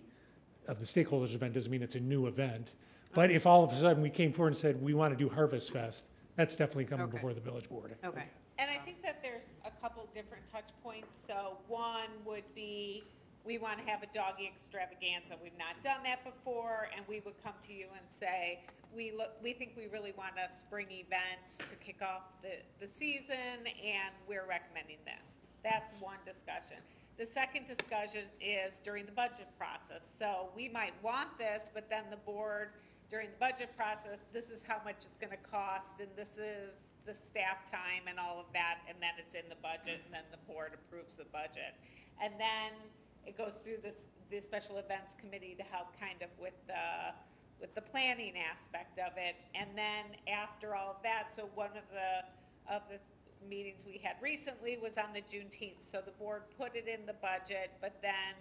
stakeholders event doesn't mean it's a new event. But if all of a sudden we came forward and said, we want to do Harvest Fest, that's definitely coming Okay. before the village board. Okay. And I think that there's a couple different touch points. So one would be, we want to have a doggy extravaganza. We've not done that before, and we would come to you and say, we think we really want a spring event to kick off the season, and we're recommending this. That's one discussion. The second discussion is during the budget process. So we might want this, but then the board, during the budget process, this is how much it's going to cost, and this is the staff time and all of that, and then it's in the budget, and then the board approves the budget. And then it goes through the special events committee to help kind of with the planning aspect of it. And then after all of that, so one of the meetings we had recently was on the Juneteenth. So the board put it in the budget, but then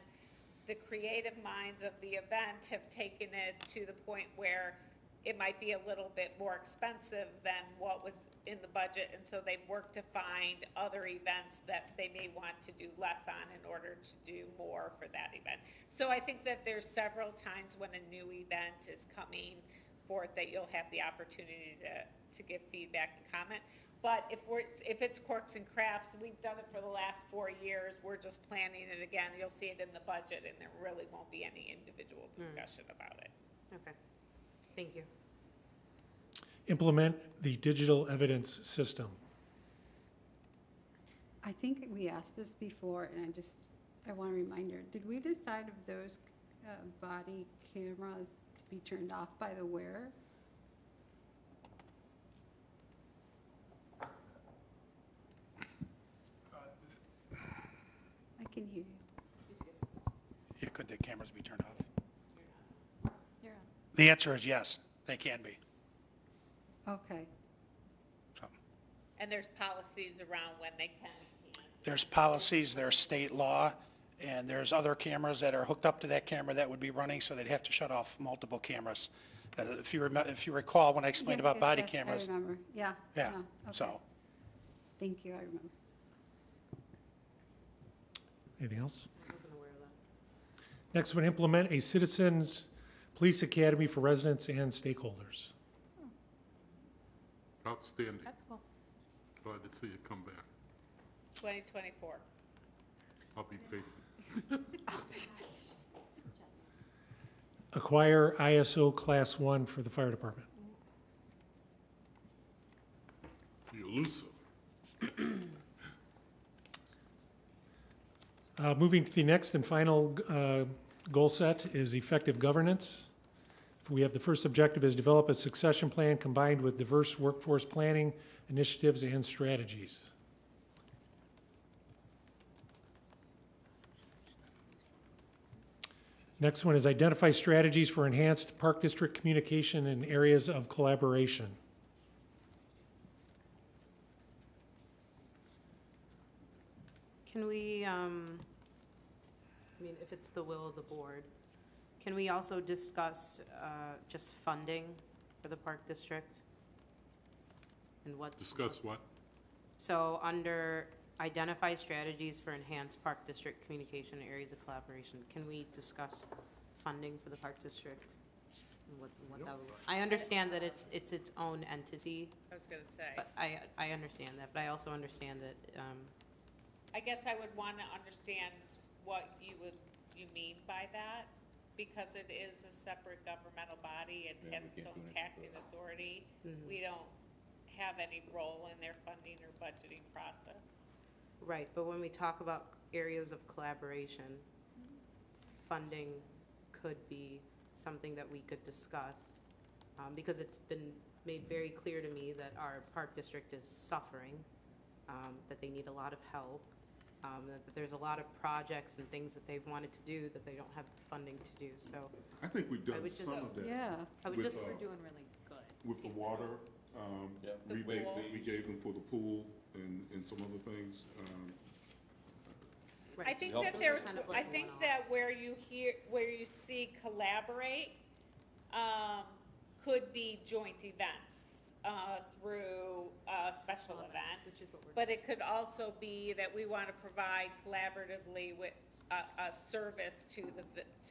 the creative minds of the event have taken it to the point where it might be a little bit more expensive than what was in the budget, and so they've worked to find other events that they may want to do less on in order to do more for that event. So I think that there's several times when a new event is coming forth that you'll have the opportunity to give feedback and comment. But if it's Corks and Crafts, we've done it for the last 4 years, we're just planning it again, you'll see it in the budget, and there really won't be any individual discussion about it. Okay. Thank you. Implement the digital evidence system. I think we asked this before, and I want a reminder. Did we decide if those body cameras could be turned off by the wearer? I can hear you. Yeah, could the cameras be turned off? You're on. The answer is yes, they can be. Okay. So, And there's policies around when they can and can't. there's policies, there's state law, and there's other cameras that are hooked up to that camera that would be running, so they'd have to shut off multiple cameras. If you recall, when I explained Yes, about yes, body yes, cameras. I remember, yeah. Yeah, okay. so. Thank you, I remember. Anything else? I wasn't aware of that. Next one, implement a citizens police academy for residents and stakeholders. Outstanding. That's cool. Glad to see you come back. 2024. I'll be patient. Acquire ISO Class 1 for the fire department. Elusive. Moving to the next and final goal set is effective governance. We have the first objective is develop a succession plan combined with diverse workforce planning initiatives and strategies. Next one is identify strategies for enhanced Park District communication in areas of collaboration. Can we, I mean, if it's the will of the board, can we also discuss just funding for the Park District? And what? Discuss what? So under identify strategies for enhanced Park District communication and areas of collaboration, can we discuss funding for the Park District? And what that would, I understand that it's its own entity, I was gonna say. but I understand that, but I also understand that, I guess I would want to understand what you mean by that, because it is a separate governmental body, it has its own taxing authority. We don't have any role in their funding or budgeting process. right, but when we talk about areas of collaboration, funding could be something that we could discuss, because it's been made very clear to me that our Park District is suffering, that they need a lot of help, that there's a lot of projects and things that they've wanted to do that they don't have the funding to do, so. I think we've I done would some just- of that. Yeah. I would With, just, We're doing really good. With the water, The rebate pool. that we gave them for the pool and some other things. I think Help that us. there's, Kind of I like think one-off. that where you see collaborate, could be joint events, through a special event. Which is what we're But it could also be that we want to provide collaboratively with a service to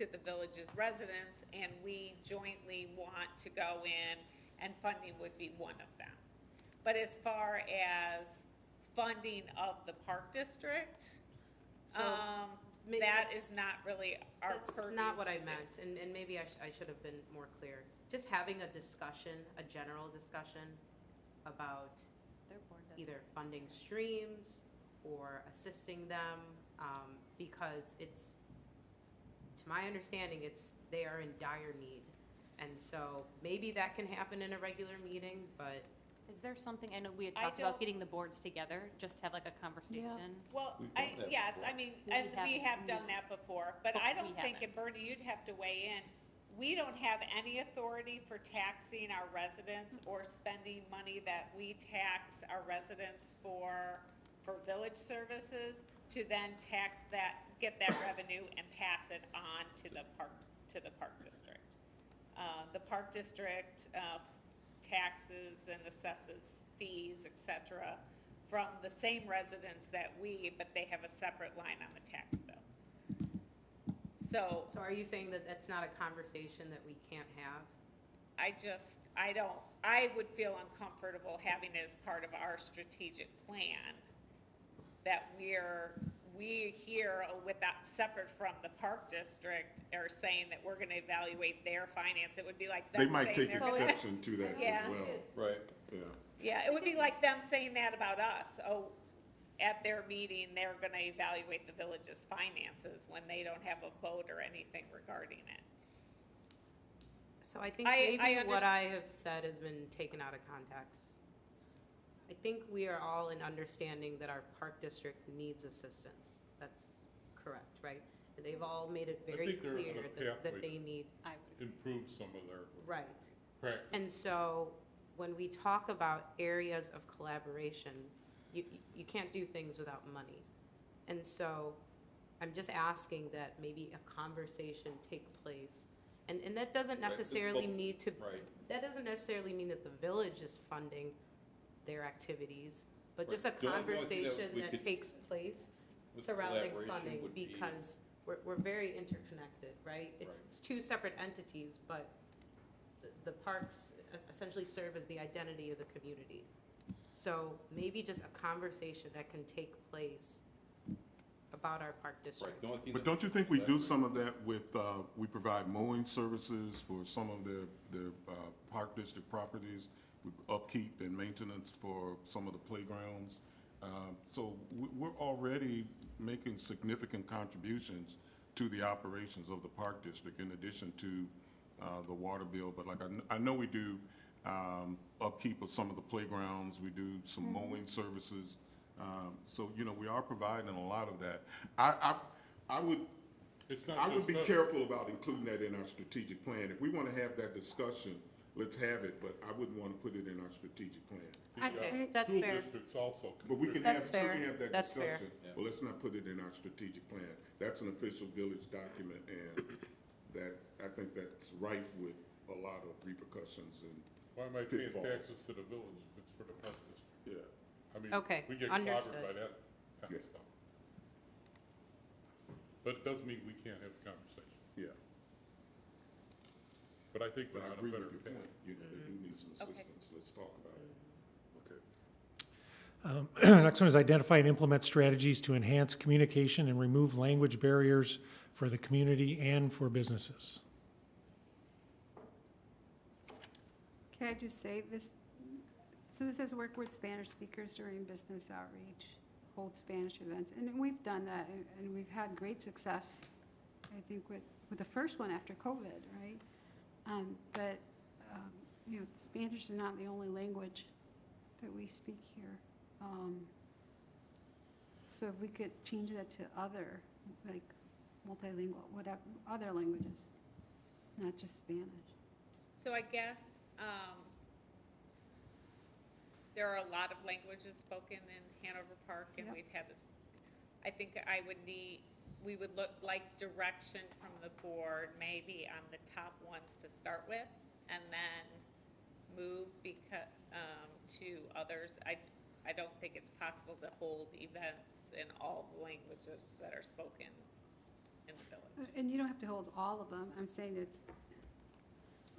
the village's residents, and we jointly want to go in, and funding would be one of them. But as far as funding of the park district, So, maybe that that's- is not really our That's purview. not what to I do. meant, and maybe I should have been more clear. Just having a discussion, a general discussion about Their board does. either funding streams or assisting them, because it's, to my understanding, they are in dire need. And so maybe that can happen in a regular meeting, but Is there something, I know we had I talked about don't- getting the boards together, just to have like a conversation. Well, We've done that yes, before. I mean, We and we haven't. have done that before, but But I we don't think, haven't. and Bernie, you'd have to weigh in, we don't have any authority for taxing our residents or spending money that we tax our residents for village services to then tax that, get that revenue and pass it on to the park district. The park district, taxes and assesses fees, et cetera, from the same residents that but they have a separate line on the tax bill. So are you saying that that's not a conversation that we can't have? I would feel uncomfortable having it as part of our strategic plan, that we here separate from from the park district are saying that we're gonna evaluate their finance. It would be like them They might saying take they're gonna- exception to that Yeah. as well. Right. Yeah. Yeah, it would be like them saying that about us. Oh, at their meeting, they're gonna evaluate the village's finances when they don't have a vote or anything regarding it. So I think I maybe what underst- I have said has been taken out of context. I think we are all in understanding that our park district needs assistance. That's correct, right? And they've all made it I very think they're on clear a that pathway they to need, I would. improve some of their right. practice. And so when we talk about areas of collaboration, you can't do things without money. And so I'm just asking that maybe a conversation take place. And that doesn't Right, necessarily well, need to, Right. that doesn't necessarily mean that the village is funding their activities, but just a Right. The only thing that conversation we that could- takes place with surrounding collaboration funding, would be- because we're very interconnected, right? Right. It's two separate entities, but the parks essentially serve as the identity of the community. So maybe just a conversation that can take place about our park Right. district. The only thing But that- don't you think we do some of that with, we provide mowing services for some of the park district properties, with upkeep and maintenance for some of the playgrounds? So we're already making significant contributions to the operations of the park district in addition to the water bill. But like, I know we do upkeep of some of the playgrounds, we do some mowing services. So, we are providing a lot of that. I would It's not I would just be us. careful about including that in our strategic plan. If we want to have that discussion, let's have it, but I wouldn't want to put it in our strategic plan. That's School fair. districts also But we can contribute. have, That's fair. certainly have that That's fair. discussion. Well, let's not put it in our strategic plan. That's an official village document, and I think that's rife with a lot of repercussions and, Why am I paying pitfalls. taxes to the village if it's for the park district? yeah. I mean, Okay, we get understood. clobbered by that kind Yeah. of stuff. But it doesn't mean we can't have a conversation. Yeah. But I think we're But I on a agree better with your path. point. They do need some Okay. assistance. Let's talk about it. Okay. Next one is identify and implement strategies to enhance communication and remove language barriers for the community and for businesses. Can I just say this, so this says work with Spanish speakers during business outreach, hold Spanish events, and we've done that, and we've had great success, I think, with the first one after COVID, right? But, Spanish is not the only language that we speak here. So if we could change that to other, like multilingual, whatever, other languages, not just Spanish. So I guess, there are a lot of languages spoken in Hanover Park, and Yep. we've had this. I think we would look like direction from the board, maybe on the top ones to start with, and then move to others. I don't think it's possible to hold events in all the languages that are spoken in the village. And you don't have to hold all of them. I'm saying it's,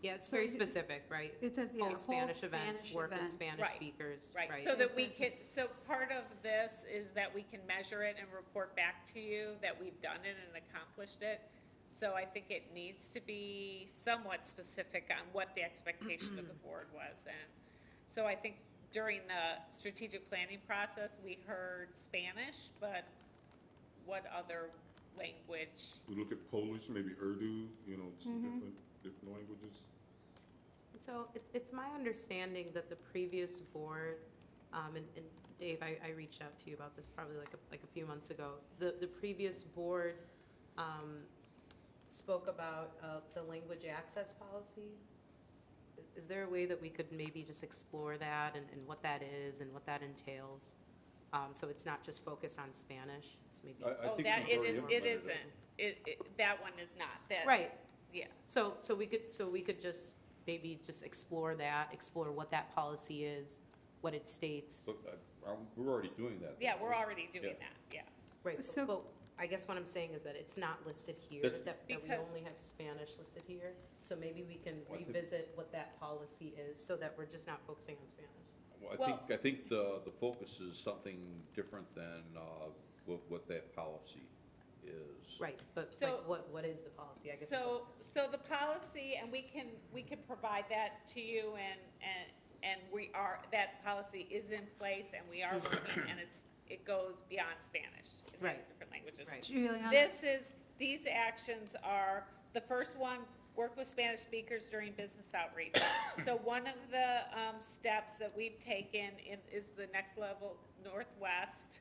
Yeah, it's So very it- specific, right? it says, yeah, Hold Spanish events, Spanish work with events. Spanish Right. speakers. Right, so that we It's can, so part of this is that we can measure it and report back to you that we've done it and accomplished it. So I think it needs to be somewhat specific on what the expectation of the board was. And so I think during the strategic planning process, we heard Spanish, but what other language? We look at Polish, maybe Urdu, some different languages. So it's my understanding that the previous board, and Dave, I reached out to you about this probably like a few months ago. The previous board spoke about the language access policy. Is there a way that we could maybe just explore that and what that is and what that entails? So it's not just focused on Spanish, it's maybe. I Oh, think that, we've it already is, implemented it isn't. That one is not. That- Right, Yeah. so we could just maybe just explore what that policy is, what it states. But we're already doing that. Yeah, though, we're right? already doing Yeah. that, yeah. Right, So- but I guess what I'm saying is that it's not listed here, That's- that we Because- only have Spanish listed here. So maybe we can Well, I think- revisit what that policy is, so that we're just not focusing on Spanish. Well, I think the focus is something different than what that policy is. Right, but So- like, what is the policy, I guess? So the policy, and we can provide that to you, and that policy is in place, and we are working, and it goes beyond Spanish. It has Right. different languages. Right. Juliana, These actions are, the first one, work with Spanish speakers during business outreach. So one of the steps that we've taken is the Next Level Northwest.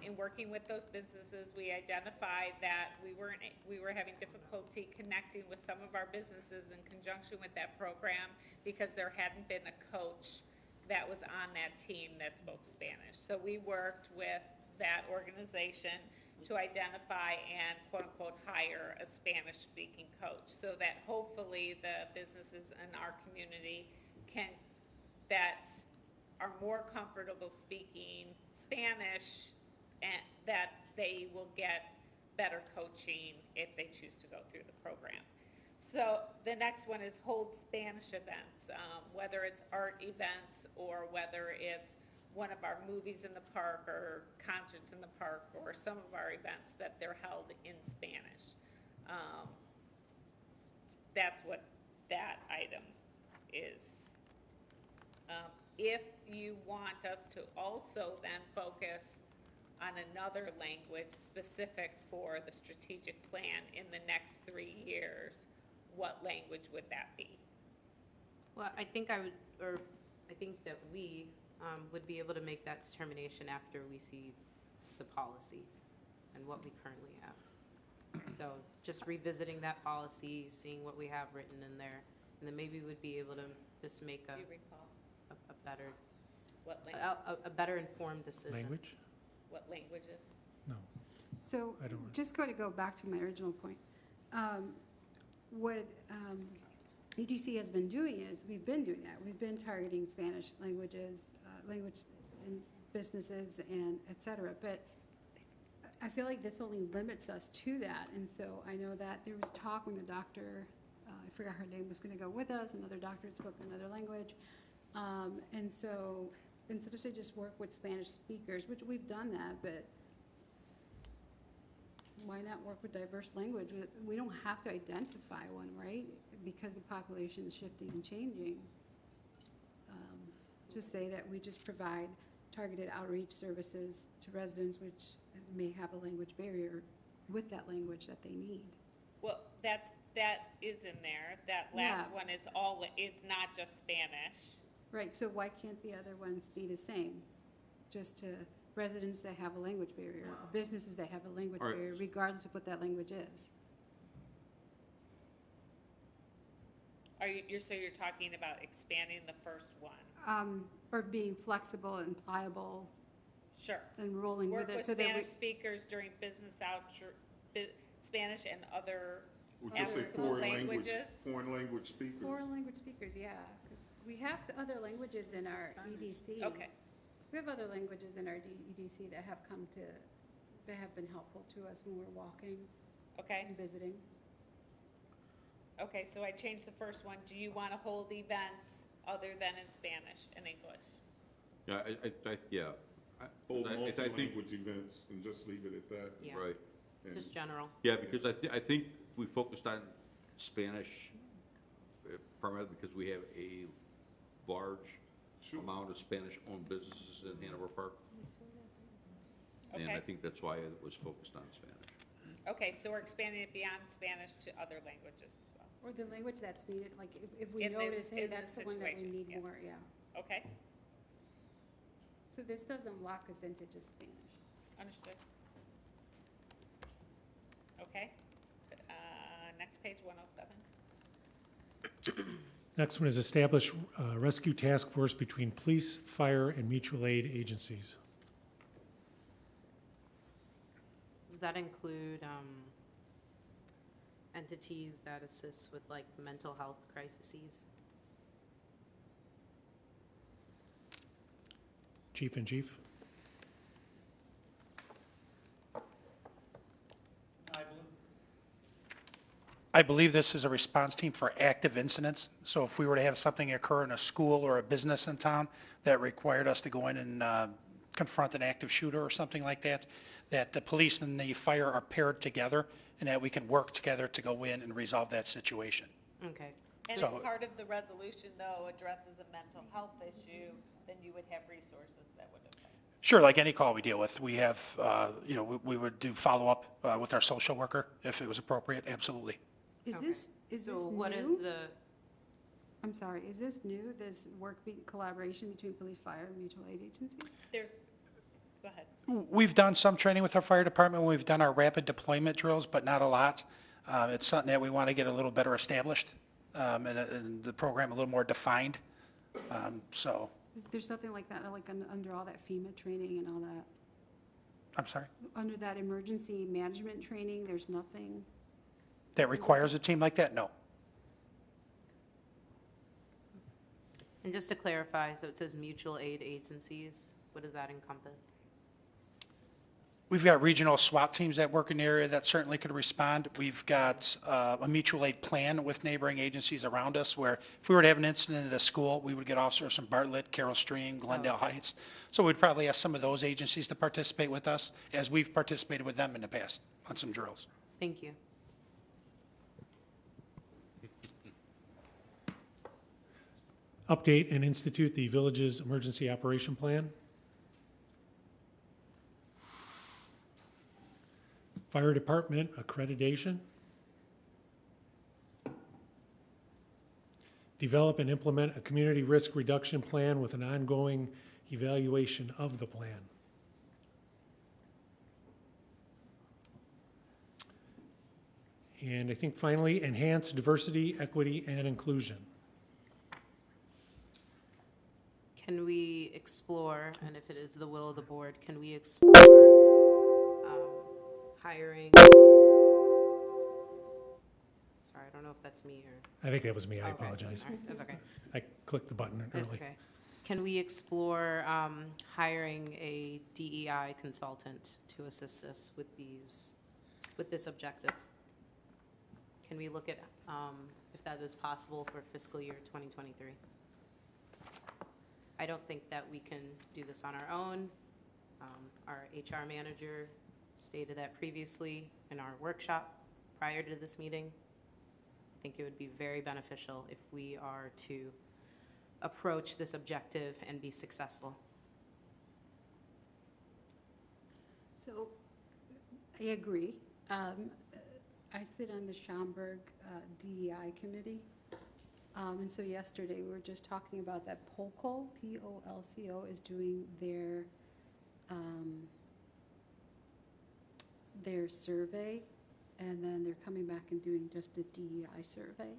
In working with those businesses, we identified that we were having difficulty connecting with some of our businesses in conjunction with that program because there hadn't been a coach that was on that team that spoke Spanish. So we worked with that organization to identify and quote-unquote hire a Spanish-speaking coach so that hopefully the businesses in our community that are more comfortable speaking Spanish, and that they will get better coaching if they choose to go through the program. So the next one is hold Spanish events, whether it's art events or whether it's one of our movies in the park or concerts in the park or some of our events that they're held in Spanish. That's what that item is. If you want us to also then focus on another language specific for the strategic plan in the next 3 years, what language would that be? Well, I think that we would be able to make that determination after we see the policy and what we currently have. So just revisiting that policy, seeing what we have written in there, and then maybe we'd be able to just make Do you recall a better, what language? a better informed decision. Language? What languages? No. so I don't- just going to go back to my original point. What EDC has been doing is, we've been doing that. We've been targeting Spanish languages, language in businesses and et cetera. But I feel like this only limits us to that. And so I know that there was talk when the doctor, I forgot her name, was going to go with us, another doctor had spoken another language. And so instead of say just work with Spanish speakers, which we've done that, but why not work with diverse language? We don't have to identify one, right? Because the population is shifting and changing. Just say that we just provide targeted outreach services to residents which may have a language barrier with that language that they need. Well, that is in there. That last one is it's not just Spanish. Right, so why can't the other ones be the same? Just to residents that have a language barrier, or businesses that have a language All right. barrier, regardless of what that language is. So you're talking about expanding the first one? Or being flexible and pliable Sure. and rolling with Work it. with So that we, Spanish speakers during business Spanish and other We just say applicable languages. foreign language speakers. foreign language speakers, yeah, because we have other languages in our EDC. Okay, We have other languages in our EDC that have been helpful to us when we're walking okay, and visiting. okay, so I changed the first one. Do you want to hold events other than in Spanish and English? Yeah, Hold I think- multi-language events and just leave it at that. Yeah, right. And- just general. Yeah, because I think we focused on Spanish primarily because we have a large Sure. amount of Spanish-owned businesses in Hanover Park. And I Okay. think that's why it was focused on Spanish. Okay, so we're expanding it beyond Spanish to other languages as well. Or the language that's needed, like if we In this- notice, hey, in that's this the one that we situation, need yeah. more, yeah. Okay, So this doesn't lock us into just Spanish. understood. Okay, next page, 107. Next one is establish rescue task force between police, fire, and mutual aid agencies. Does that include entities that assist with like mental health crises? Chief and chief? I believe this is a response team for active incidents. So if we were to have something occur in a school or a business in town that required us to go in and confront an active shooter or something like that, that the police and the fire are paired together and that we can work together to go in and resolve that situation. Okay. And So- if part of the resolution, though, addresses a mental health issue, then you would have resources that would affect. Sure, like any call we deal with, we have, we would do follow-up with our social worker if it was appropriate, absolutely. Is Okay. this So new? what is the, I'm sorry, is this new, this collaboration between police, fire, and mutual aid agency? There's, go ahead. We've done some training with our fire department when we've done our rapid deployment drills, but not a lot. It's something that we want to get a little better established, and the program a little more defined. So, There's nothing like that, like under all that FEMA training and all that? I'm sorry, Under that emergency management training, there's nothing? that requires a team like that? No. and just to clarify, so it says mutual aid agencies, what does that encompass? We've got regional SWAT teams that work in the area that certainly could respond. We've got a mutual aid plan with neighboring agencies around us where if we were to have an incident at a school, we would get officers from Bartlett, Carroll Stream, Glendale Heights. So we'd probably ask some of those agencies to participate with us as we've participated with them in the past on some drills. Thank you. Update and institute the village's emergency operation plan. Fire department accreditation. Develop and implement a community risk reduction plan with an ongoing evaluation of the plan. And I think finally, enhance diversity, equity, and inclusion. Can we explore, and if it is the will of the board, can we explore hiring? Sorry, I don't know if that's me or. I think that was me, I Okay, apologize. all right, that's okay. I clicked the button That's early. okay. Can we explore hiring a DEI consultant to assist us with this objective? Can we look at if that is possible for fiscal year 2023? I don't think that we can do this on our own. Our HR manager stated that previously in our workshop prior to this meeting. I think it would be very beneficial if we are to approach this objective and be successful. So, I agree. I sit on the Schaumburg DEI committee. And so yesterday, we were just talking about that POLCO, P-O-L-C-O, is doing their survey, and then they're coming back and doing just a DEI survey.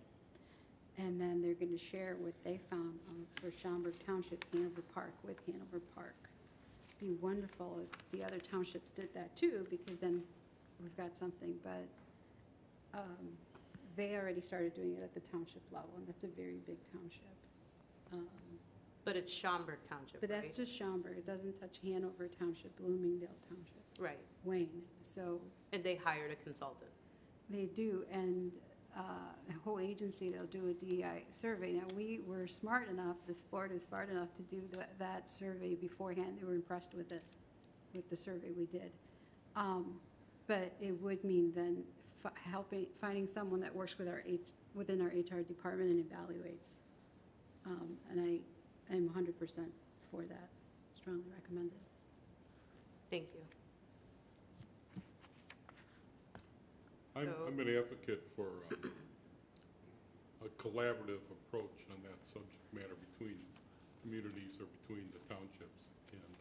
And then they're going to share what they found for Schaumburg Township, Hanover Park, with Hanover Park. be wonderful if the other townships did that too, because then we've got something, but they already started doing it at the township level, and that's a very big township. But it's Schaumburg Township, But right? that's just Schaumburg, it doesn't touch Hanover Township, Bloomingdale Township, Right, Wayne, so and they hired a consultant. they do, and the whole agency, they'll do a DEI survey. Now, we were smart enough, this board is smart enough to do that survey beforehand. They were impressed with it, with the survey we did. But it would mean then finding someone that works with within our HR department and evaluates. And I am 100% for that, strongly recommended. Thank you. I'm an advocate for a collaborative approach on that subject matter between communities or between the townships. And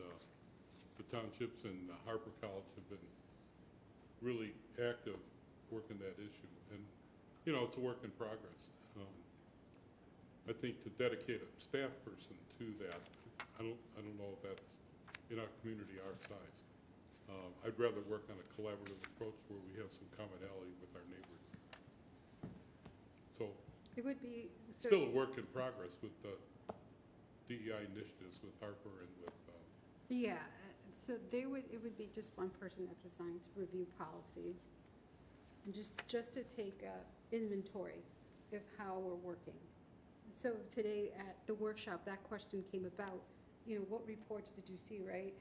the townships and Harper College have been really active working that issue. And, you know, it's a work in progress. I think to dedicate a staff person to that, I don't know if that's in our community our size. I'd rather work on a collaborative approach where we have some commonality with our neighbors. So, It would be. still a work in progress with the DEI initiatives with Harper and with, Yeah, so it would be just one person that's assigned to review policies, and just to take inventory of how we're working. So today at the workshop, that question came about, you know, what reports did you see, right?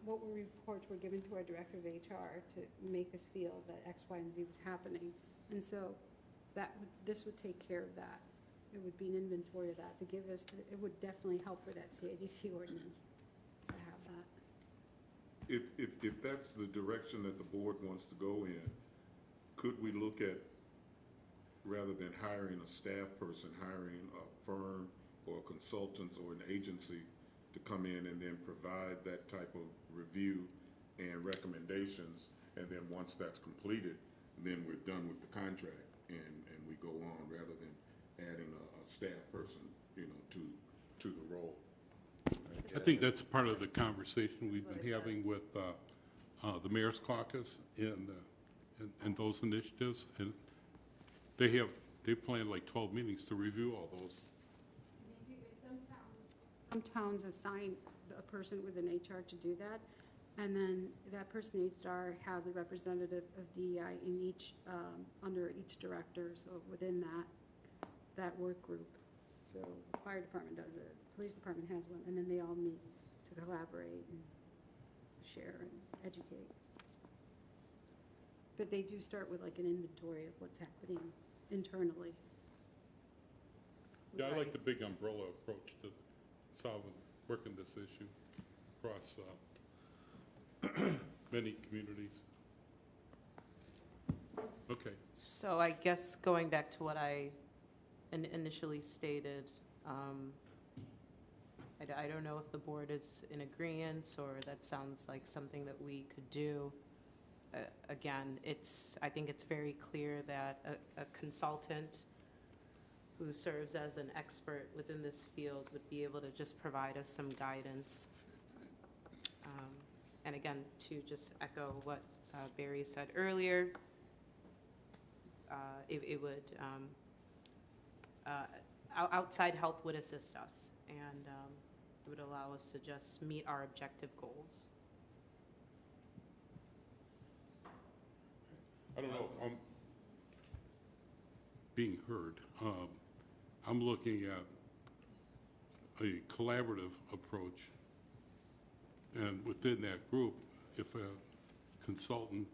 What reports were given to our director of HR to make us feel that X, Y, and Z was happening? And so this would take care of that. It would be an inventory of that to give us, it would definitely help for that CIDC ordinance to have that. If that's the direction that the board wants to go in, could we look at, rather than hiring a staff person, hiring a firm or consultants or an agency to come in and then provide that type of review and recommendations, and then once that's completed, then we're done with the contract and we go on, rather than adding a staff person, you know, to the role. I think that's part of the conversation we've been having with the Mayor's Caucus and those initiatives. And they plan like 12 meetings to review all those. Some towns assign a person with an HR to do that, and then that person in HR has a representative of DEI in each, under each director, so within that work group. So the fire department does it, police department has one, and then they all meet to collaborate and share and educate. But they do start with like an inventory of what's happening internally. Yeah, I like the big umbrella approach to solving, working this issue across many communities. Okay. So I guess going back to what I initially stated, I don't know if the board is in agreement or that sounds like something that we could do. Again, I think it's very clear that a consultant who serves as an expert within this field would be able to just provide us some guidance. And again, to just echo what Barry said earlier, it would, outside help would assist us, and it would allow us to just meet our objective goals. I don't know if I'm being heard. I'm looking at a collaborative approach, and within that group, if a consultant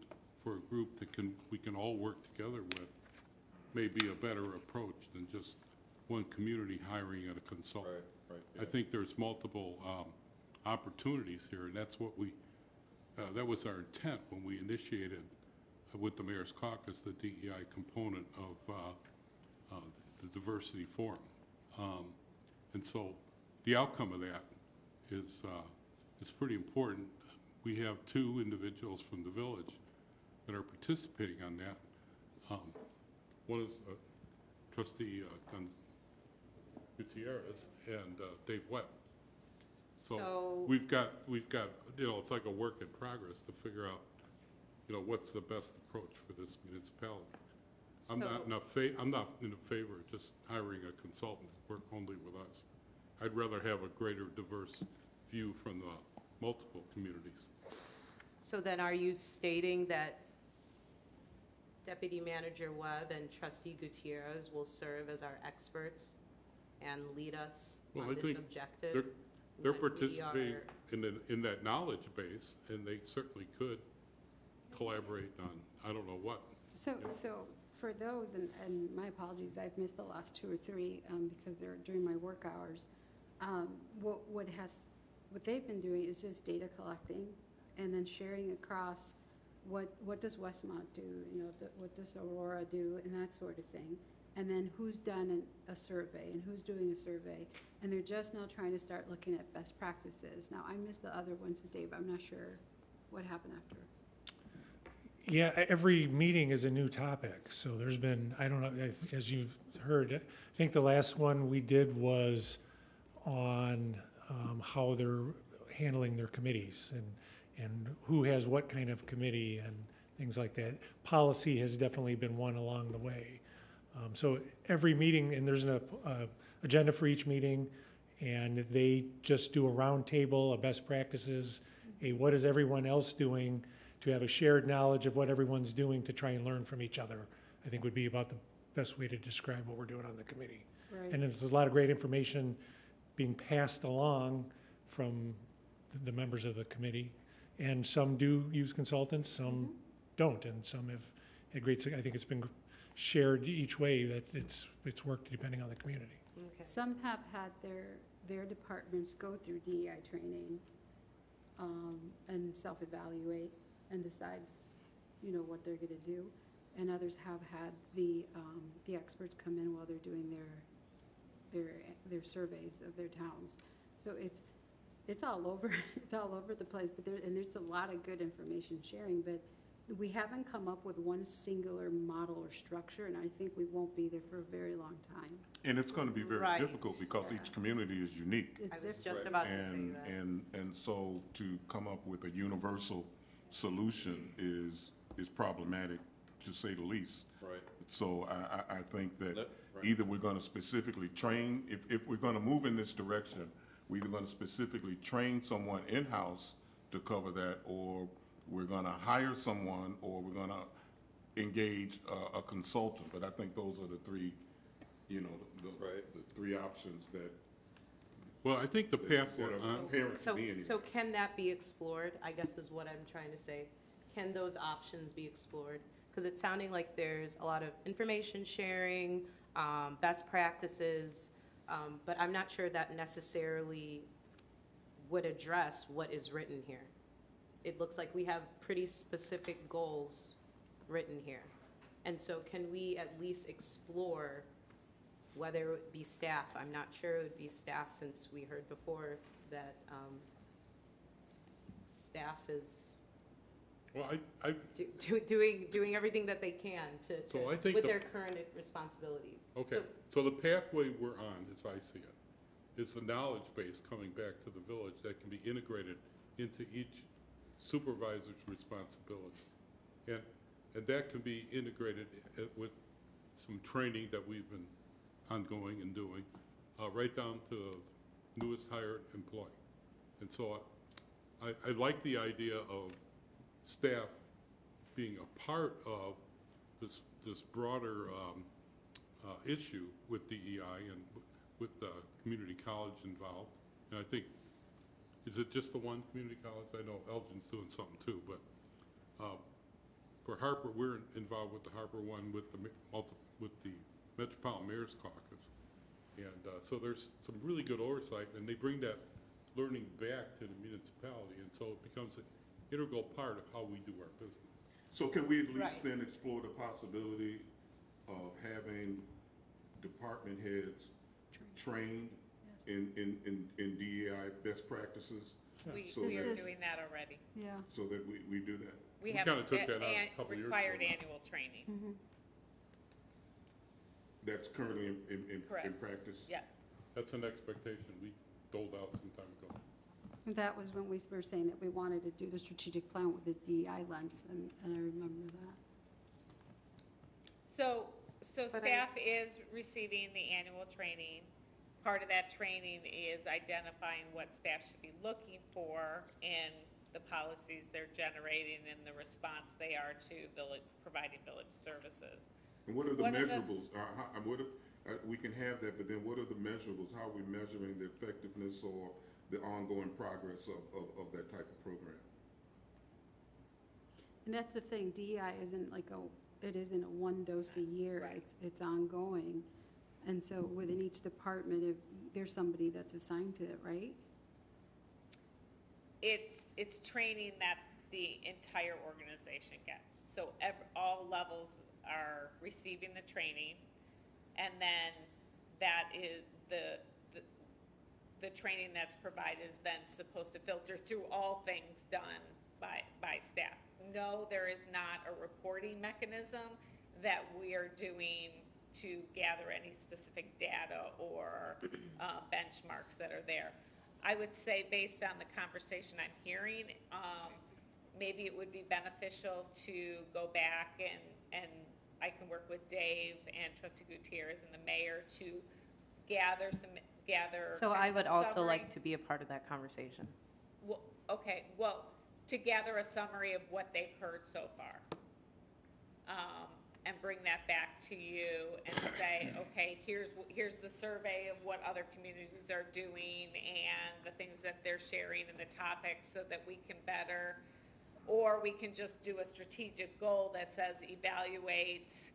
for a group that we can all work together with may be a better approach than just one community hiring at a consultant. Right, I think there's multiple opportunities here, and that's what that was our intent when we initiated with the Mayor's Caucus, the DEI component of the diversity forum. And so the outcome of that is pretty important. We have 2 individuals from the village that are participating on that. One is Trustee Gutierrez and Dave Webb. So- we've got, you know, it's like a work in progress to figure out, you know, what's the best approach for this municipality. I'm not in favor of just hiring a consultant to work only with us. I'd rather have a greater diverse view from the multiple communities. So then are you stating that Deputy Manager Webb and Trustee Gutierrez will serve as our experts and lead us Well, on I this think objective? They're when we participating are- in that knowledge base, and they certainly could collaborate on, I don't know what. So for those, and my apologies, I've missed the last 2 or 3 because they're during my work hours. What they've been doing is just data collecting and then sharing across what does Westmont do, you know, what does Aurora do, and that sort of thing. And then who's done a survey and who's doing a survey. And they're just now trying to start looking at best practices. Now, I missed the other ones, Dave, I'm not sure what happened after. Yeah, every meeting is a new topic, so there's been, I don't know, as you've heard, I think the last one we did was on how they're handling their committees and who has what kind of committee and things like that. Policy has definitely been one along the way. So every meeting, and there's an agenda for each meeting, and they just do a round table of best practices, what is everyone else doing, to have a shared knowledge of what everyone's doing to try and learn from each other, I think would be about the best way to describe what we're doing on the committee. Right. And there's a lot of great information being passed along from the members of the committee. And some do use consultants, some don't, and some have had great, I think it's been shared each way that it's worked depending on the community. Okay. Some have had their departments go through DEI training and self-evaluate and decide, you know, what they're gonna do. And others have had the experts come in while they're doing their surveys of their towns. So it's all over, it's all over the place, but there's a lot of good information sharing, but we haven't come up with one singular model or structure, and I think we won't be there for a very long time. And it's going to be very Right. difficult because each community is unique. It's I was different. just about to say And, that. and so to come up with a universal solution is problematic, to say the least. Right. So I think that Right. either we're going to specifically train, if we're going to move in this direction, we're either going to specifically train someone in-house to cover that, or we're going to hire someone, or we're going to engage a consultant. But I think those are the three, you know, Right. the three options that Well, I think the path that we're are on, apparent to me anyway. So can that be explored, I guess is what I'm trying to say. Can those options be explored? Because it's sounding like there's a lot of information sharing, best practices, but I'm not sure that necessarily would address what is written here. It looks like we have pretty specific goals written here. And so can we at least explore whether it would be staff? I'm not sure it would be staff, since we heard before that staff is well, I, doing everything that they can So I think with the- their current responsibilities. okay, so the pathway we're on, as I see it, is the knowledge base coming back to the village that can be integrated into each supervisor's responsibility. And that can be integrated with some training that we've been ongoing and doing, right down to newest hired employee. And so I like the idea of staff being a part of this broader issue with DEI and with the community college involved. And I think, is it just the one community college? I know Elgin's doing something too, but for Harper, we're involved with the Harper one with the Metropolitan Mayor's Caucus. And so there's some really good oversight, and they bring that learning back to the municipality, and so it becomes an integral part of how we do our business. So can we at least Right. then explore the possibility of having department heads trained in DEI best practices? We So we are that- doing that already. Yeah. So that we do that? We We have kinda took that on a couple years ago required now. annual training. That's currently in Correct. practice? Yes. That's an expectation we doled out some time ago. That was when we were saying that we wanted to do the strategic plan with the DEI lens, and I remember that. So But staff is receiving the annual training. Part of that training is identifying what staff should be looking for in the policies they're generating and the response they are to providing village services. And what are the What are the- measurables? We can have that, but then what are the measurables? How are we measuring the effectiveness or the ongoing progress of that type of program? And that's the thing, DEI isn't like it isn't a one dose a year, Right. it's ongoing. And so within each department, if there's somebody that's assigned to it, right? It's training that the entire organization gets. So all levels are receiving the training, and then that is the training that's provided is then supposed to filter through all things done by staff. No, there is not a reporting mechanism that we are doing to gather any specific data or benchmarks that are there. I would say, based on the conversation I'm hearing, maybe it would be beneficial to go back and I can work with Dave and Trustee Gutierrez and the mayor to gather. So kind I of would a also summary. like to be a part of that conversation. Well, okay, well, to gather a summary of what they've heard so far. And bring that back to you and say, okay, here's the survey of what other communities are doing and the things that they're sharing and the topics so that we can better, or we can just do a strategic goal that says evaluate,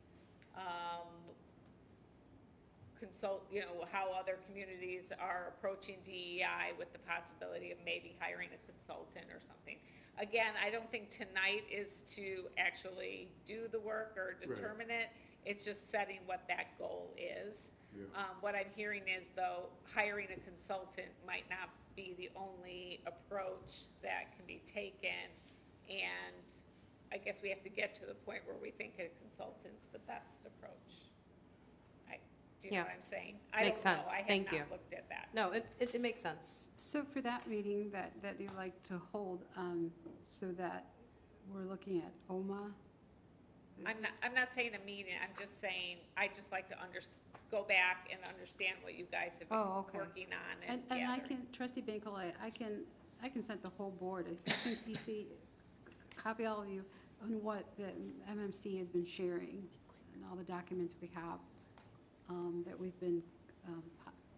consult, how other communities are approaching DEI with the possibility of maybe hiring a consultant or something. Again, I don't think tonight is to actually do the work or determine it. It's just setting what that goal is. Yeah. What I'm hearing is, though, hiring a consultant might not be the only approach that can be taken. And I guess we have to get to the point where we think a consultant's the best approach. Do you know Yeah. what I'm saying? Makes I don't know. sense. I have Thank you. not looked at that. No, it makes sense. So for that meeting that you like to hold, so that we're looking at OMA, I'm not saying a meeting, I'm just saying, I just like to go back and understand what you guys have Oh, been okay. working on and and I gathering. can, Trustee Binkle, I can send the whole board, I can CC, copy all of you on what the MMC has been sharing and all the documents we have, that we've been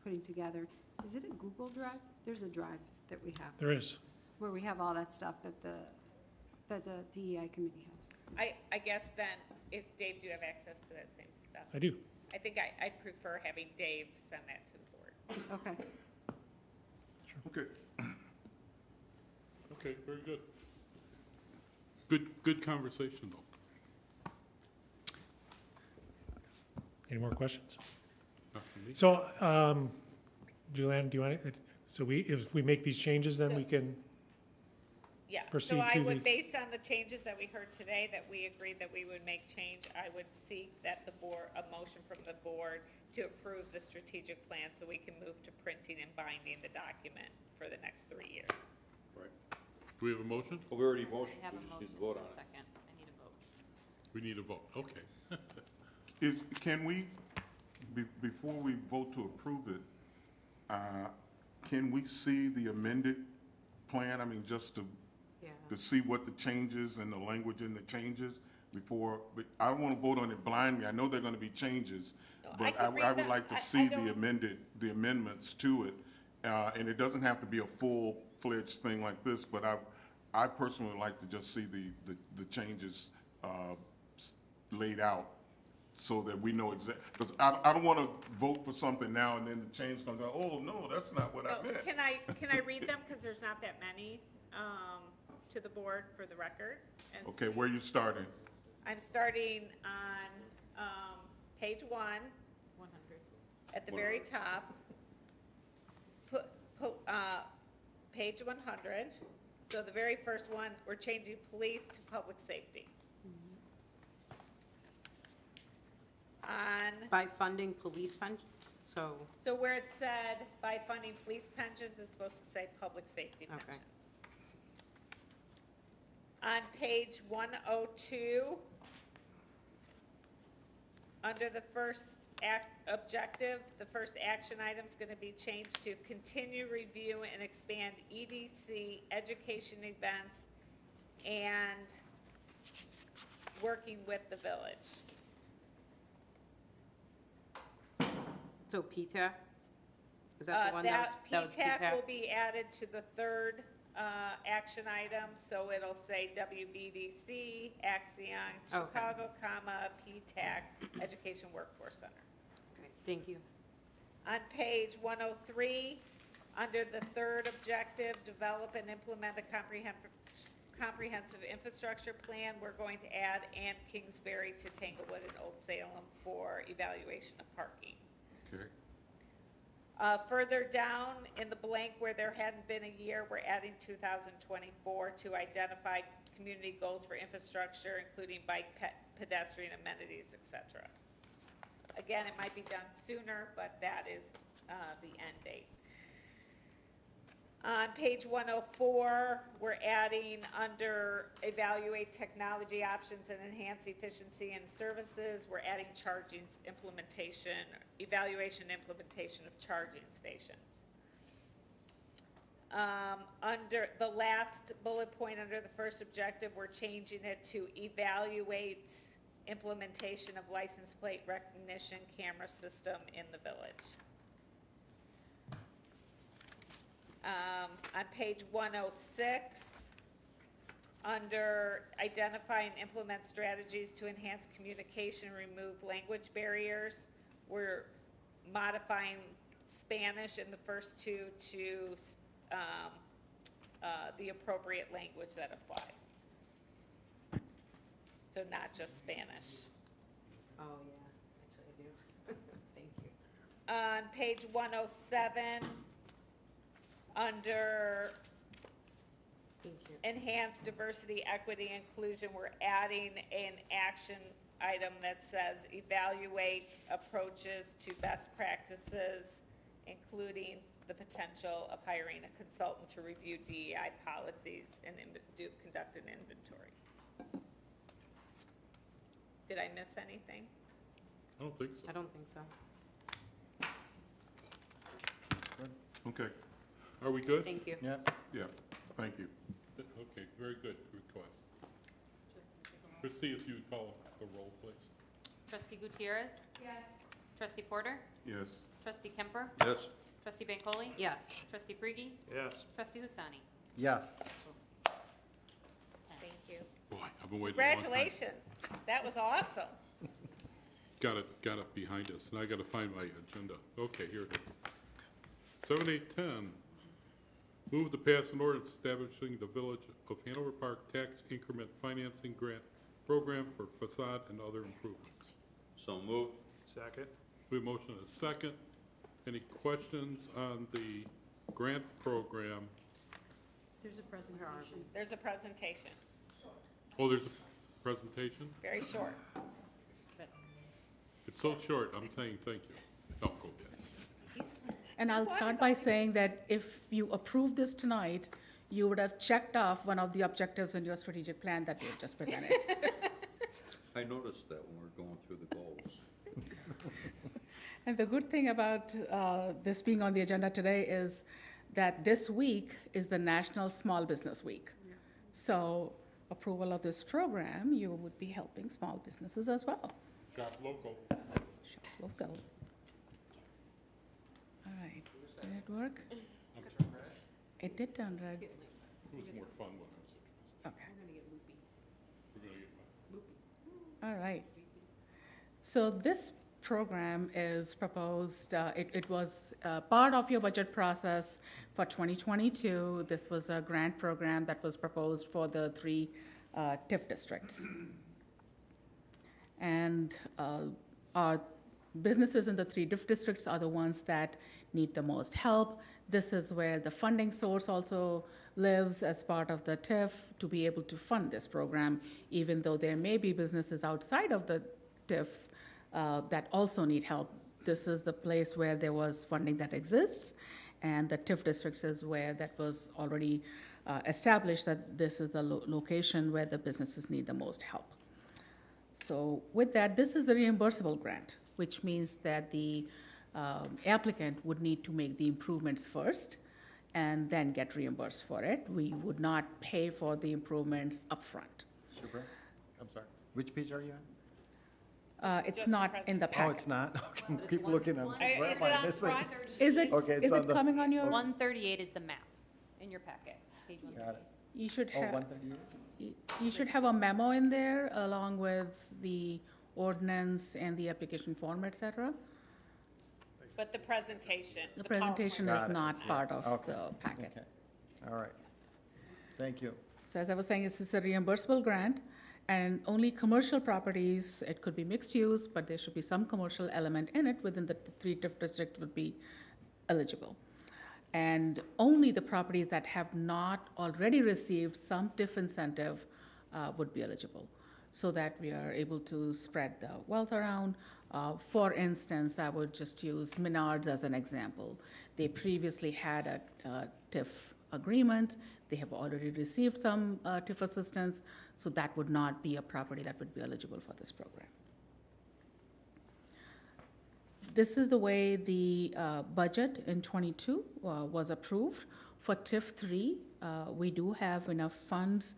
putting together. Is it a Google Drive? There's a drive that we have, There is. where we have all that stuff that the DEI committee has. I guess then, if Dave, do you have access to that same stuff? I do. I think I'd prefer having Dave send that to the board. Okay. Okay. Okay, very good. Good conversation, though. Any more questions? Not from me. So, Julianne, do you want to, so if we make these changes, then we can, Yeah, Proceed so I to would, the- based on the changes that we heard today, that we agreed that we would make change, I would seek that a motion from the board to approve the strategic plan so we can move to printing and binding the document for the next 3 years. Right. Do we have a motion? Well, we already motioned, I have we a just motion need to vote in on a it. second. I need a vote. We need a vote, okay. Can we, before we vote to approve it, can we see the amended plan? I mean, just to see what the changes and the language in the changes before, but I don't want to vote on it blindly. I know there are going to be changes, No, I but can read I would them. like to I see don't- the amendments to it. And it doesn't have to be a full-fledged thing like this, but I personally would like to just see the changes laid out so that we know exactly, because I don't want to vote for something now and then the change comes out, oh, no, that's not what I No, meant. can I read them, because there's not that many, to the board for the record? And Okay, see? where you starting? I'm starting on page 1, 100. at the very top. Page 100, so the very first one, we're changing police to public safety. On, By funding police So where it said by funding police pensions, it's supposed to say public safety Okay. pensions. On page 102, under the first objective, the first action item is going to be changed to continue review and expand EDC education events and working with the village. So PTAC? Is that the one that was PTAC will be added to the third action item, so it'll say WVDC, Axion, Chicago, comma, PTAC, Education Workforce Center. Okay, thank you. On page 103, under the third objective, develop and implement a comprehensive infrastructure plan, we're going to add Ann Kingsbury to Tanglewood and Old Salem for evaluation of parking. Okay. Further down in the blank where there hadn't been a year, we're adding 2024 to identify community goals for infrastructure, including bike, pedestrian amenities, etc. Again, it might be done sooner, but that is the end date. On page 104, we're adding under evaluate technology options and enhance efficiency in services, we're adding charging implementation, evaluation implementation of charging stations. Under the last bullet point under the first objective, we're changing it to evaluate implementation of license plate recognition camera system in the village. On page 106, under identify and implement strategies to enhance communication, remove language barriers, we're modifying Spanish in the first two to the appropriate language that applies. So not just Spanish. Oh, yeah, actually I do. Thank you. On page 107, under enhanced diversity, equity, inclusion, we're adding an action item that says evaluate approaches to best practices, including the potential of hiring a consultant to review DEI policies and conduct an inventory. Did I miss anything? I don't think so. I don't think so. Okay, Are we good? Thank you. Yeah. yeah, thank you. Okay, very good request. Christie, if you would call the roll, please. Trustee Gutierrez? Yes. Trustee Porter? Yes. Trustee Kemper? Yes. Trustee Bancole? Yes. Trustee Brigi? Yes. Trustee Husani? Yes. Thank you. Boy, I've been waiting a long time. Congratulations. That was awesome. Got it behind us, and I gotta find my agenda. Okay, here it is. 7, 8, 10. Move to pass an ordinance establishing the Village of Hanover Park Tax Increment Financing Grant Program for facade and other improvements. So moved. Second. We have a motion and a second. Any questions on the grant program? There's a presentation. There's a presentation, Oh, there's a presentation? very short. It's so short, I'm saying thank you. No, go ahead. And I'll start by saying that if you approve this tonight, you would have checked off one of the objectives in your strategic plan that you just presented. I noticed that when we're going through the goals. And the good thing about this being on the agenda today is that this week is the National Small Business Week. So approval of this program, you would be helping small businesses as well. Shop local. Shop local. All right, did it work? It did turn red. It was more fun when I was interested. Okay. We're gonna get loopy. All right. So this program is proposed, it was part of your budget process for 2022. This was a grant program that was proposed for the 3 TIF districts. And our businesses in the 3 TIF districts are the ones that need the most help. This is where the funding source also lives as part of the TIF to be able to fund this program, even though there may be businesses outside of the TIFs that also need help this is the place where there was funding that exists, and the TIF districts is where that was already established that this is the location where the businesses need the most help. So with that, this is a reimbursable grant, which means that the applicant would need to make the improvements first and then get reimbursed for it. We would not pay for the improvements upfront. Super. I'm sorry. Which page are you on? It's just not in the Oh, packet. it's not? Okay, keep looking at, where Is am it I on missing? front? Is it, Okay, it's is on it the- coming on your, 138 is the map in your packet, page Got 138. it. you should Oh, have, 138? you should have a memo in there along with the ordinance and the application form, et cetera. But the presentation. The presentation PowerPoint is Got it. not part of Okay. the packet. Okay, all right. Thank you. So as I was saying, this is a reimbursable grant, and only commercial properties, it could be mixed use, but there should be some commercial element in it within the three TIF district would be eligible. And only the properties that have not already received some TIF incentive would be eligible, so that we are able to spread the wealth around. For instance, I would just use Menards as an example. They previously had a TIF agreement. They have already received some TIF assistance, so that would not be a property that would be eligible for this program. This is the way the budget in '22 was approved. For TIF 3, we do have enough funds,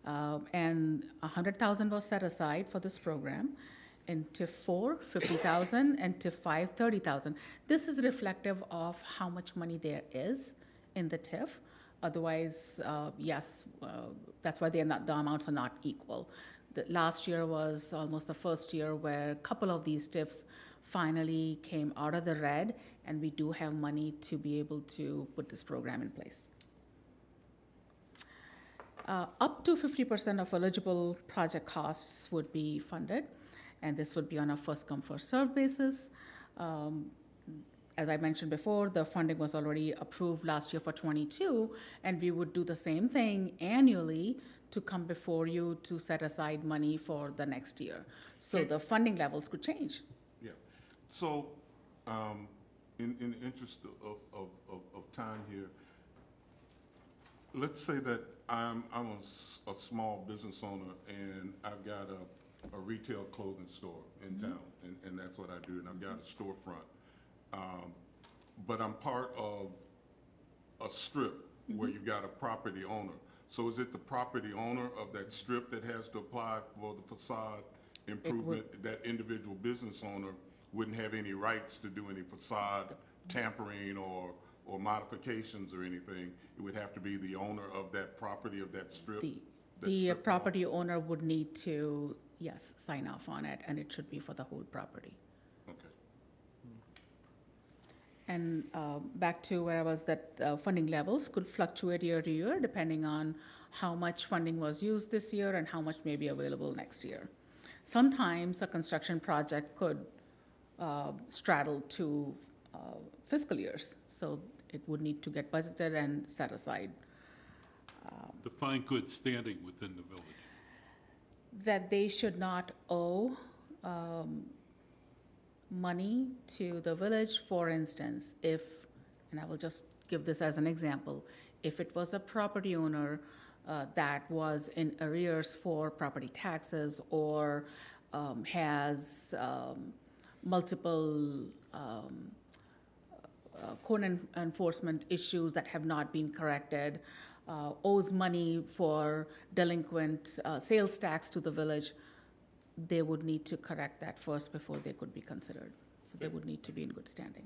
and $100,000 was set aside for this program. In TIF 4, $50,000, and TIF 5, $30,000. This is reflective of how much money there is in the TIF. Otherwise, yes, that's why the amounts are not equal. The last year was almost the first year where a couple of these TIFs finally came out of the red, and we do have money to be able to put this program in place. Up to 50% of eligible project costs would be funded, and this would be on a first-come, first-served basis. As I mentioned before, the funding was already approved last year for '22, and we would do the same thing annually to come before you to set aside money for the next year. So the funding levels could change. Yeah. So, in the interest of time here, let's say that I'm a small business owner and I've got a retail clothing store in town, and that's what I do, and I've got a storefront. But I'm part of a strip where you've got a property owner. So is it the property owner of that strip that has to apply for the facade improvement? That individual business owner wouldn't have any rights to do any facade tampering or modifications or anything? It would have to be the owner of that property, of that strip? The property owner would need to, yes, sign off on it, and it should be for the whole property. Okay. And back to where I was, that funding levels could fluctuate year to year depending on how much funding was used this year and how much may be available next year. Sometimes a construction project could straddle two fiscal years, so it would need to get budgeted and set aside. Define good standing within the village. That they should not owe money to the village. For instance, if, and I will just give this as an example, if it was a property owner that was in arrears for property taxes or has multiple code enforcement issues that have not been corrected, owes money for delinquent sales tax to the village, they would need to correct that first before they could be considered. So they would need to be in good standing.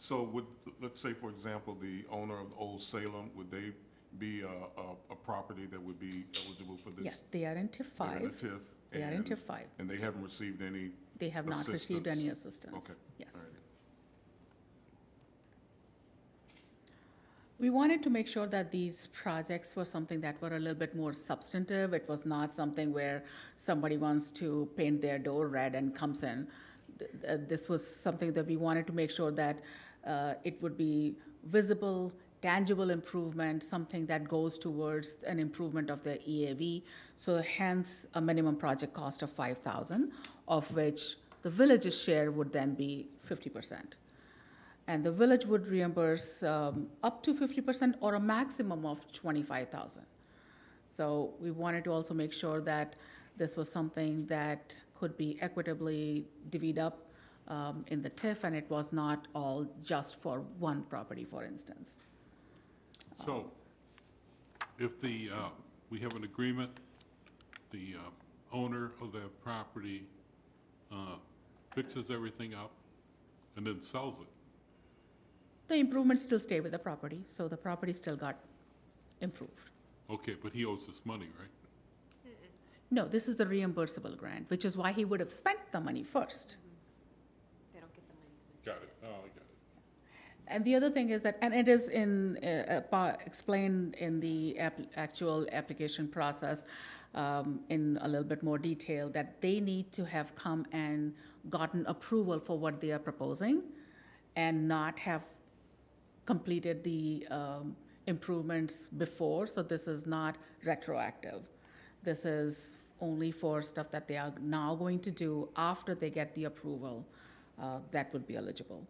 So would, let's say, for example, the owner of Old Salem, would they be a property that would be eligible for this? Yes, they are in TIF 5. They're in a TIF? They are in TIF 5. And they haven't received any They have not received any assistance. Okay. Yes. All right. We wanted to make sure that these projects were something that were a little bit more substantive. It was not something where somebody wants to paint their door red and comes in. This was something that we wanted to make sure that it would be visible, tangible improvement, something that goes towards an improvement of the EAV. So hence a minimum project cost of $5,000, of which the village's share would then be 50%. And the village would reimburse up to 50% or a maximum of 25,000. So we wanted to also make sure that this was something that could be equitably divvied up in the TIF, and it was not all just for one property, for instance. So, if the, we have an agreement, the owner of that property fixes everything up and then sells it. The improvements still stay with the property, so the property still got improved. Okay, but he owes us money, right? No, this is the reimbursable grant, which is why he would have spent the money first. They don't get the money. Got it, oh, I got it. And the other thing is that, and it is explained in the actual application process in a little bit more detail, that they need to have come and gotten approval for what they are proposing and not have completed the improvements before. So this is not retroactive. This is only for stuff that they are now going to do after they get the approval that would be eligible.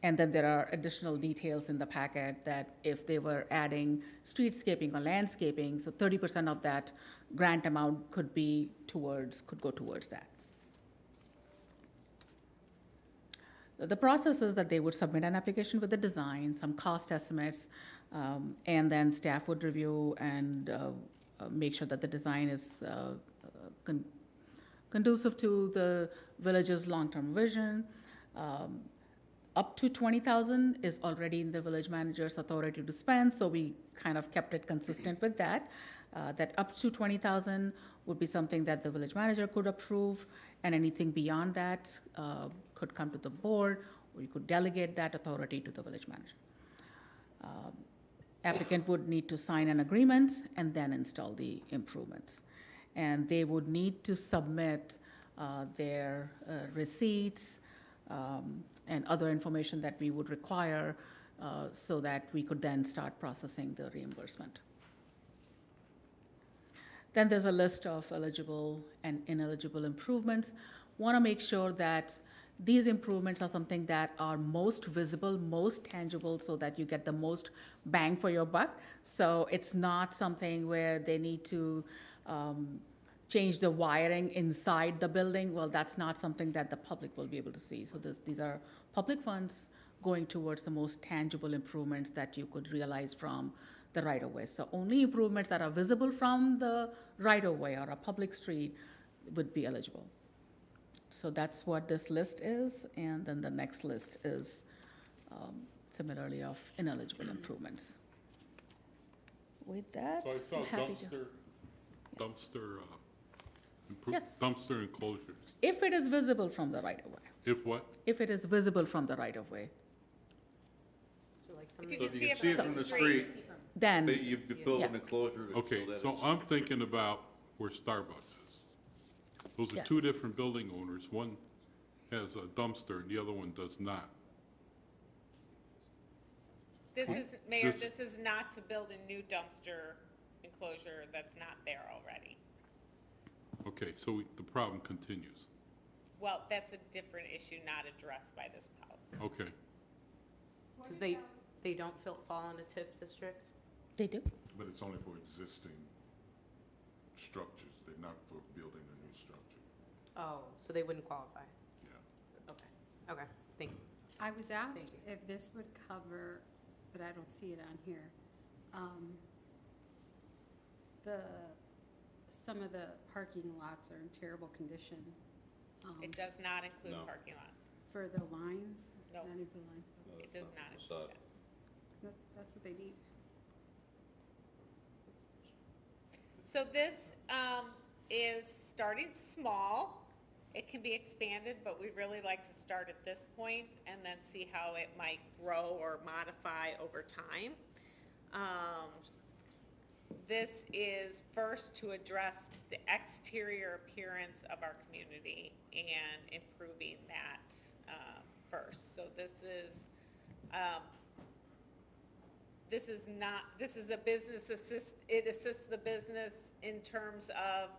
And then there are additional details in the packet that if they were adding streetscaping or landscaping, so 30% of that grant amount could go towards that. The process is that they would submit an application with the design, some cost estimates, and then staff would review and make sure that the design is conducive to the village's long-term vision. Up to 20,000 is already in the village manager's authority to spend, so we kind of kept it consistent with that. That up to 20,000 would be something that the village manager could approve, and anything beyond that could come to the board, or you could delegate that authority to the village manager. Applicant would need to sign an agreement and then install the improvements. And they would need to submit their receipts and other information that we would require so that we could then start processing the reimbursement. Then there's a list of eligible and ineligible improvements. Want to make sure that these improvements are something that are most visible, most tangible, so that you get the most bang for your buck. So it's not something where they need to change the wiring inside the building. Well, that's not something that the public will be able to see. So these are public funds going towards the most tangible improvements that you could realize from the right-of-way. So only improvements that are visible from the right-of-way or a public street would be eligible. So that's what this list is, and then the next list is similarly of ineligible improvements. With that, So I saw I'm happy to. Yes. Dumpster enclosures. If it is visible from the right-of-way. If what? If it is visible from the right-of-way, So like If some you So can if see you it can see it from from the the street. street, then, you build an Yeah. enclosure. Okay, that so it's- I'm thinking about where Starbucks is. Those are Yes. two different building owners. One has a dumpster and the other one does not. This is, Mayor, This- this is not to build a new dumpster enclosure that's not there already. Okay, so the problem continues. Well, that's a different issue not addressed by this policy. Okay, because they don't fall into TIF district. they do. But it's only for existing structures, they're not for building a new structure. Oh, so they wouldn't qualify. Yeah. Okay, thank you. I was asked Thank you. if this would cover, but I don't see it on here, some of the parking lots are in terrible condition. It does not include No. parking lots. For the lines? No. Not even the lines. It does not Facade. include that. That's what they need. So this is starting small. It can be expanded, but we really like to start at this point and then see how it might grow or modify over time. This is first to address the exterior appearance of our community and improving that first. So this is a business assist, it assists the business in terms of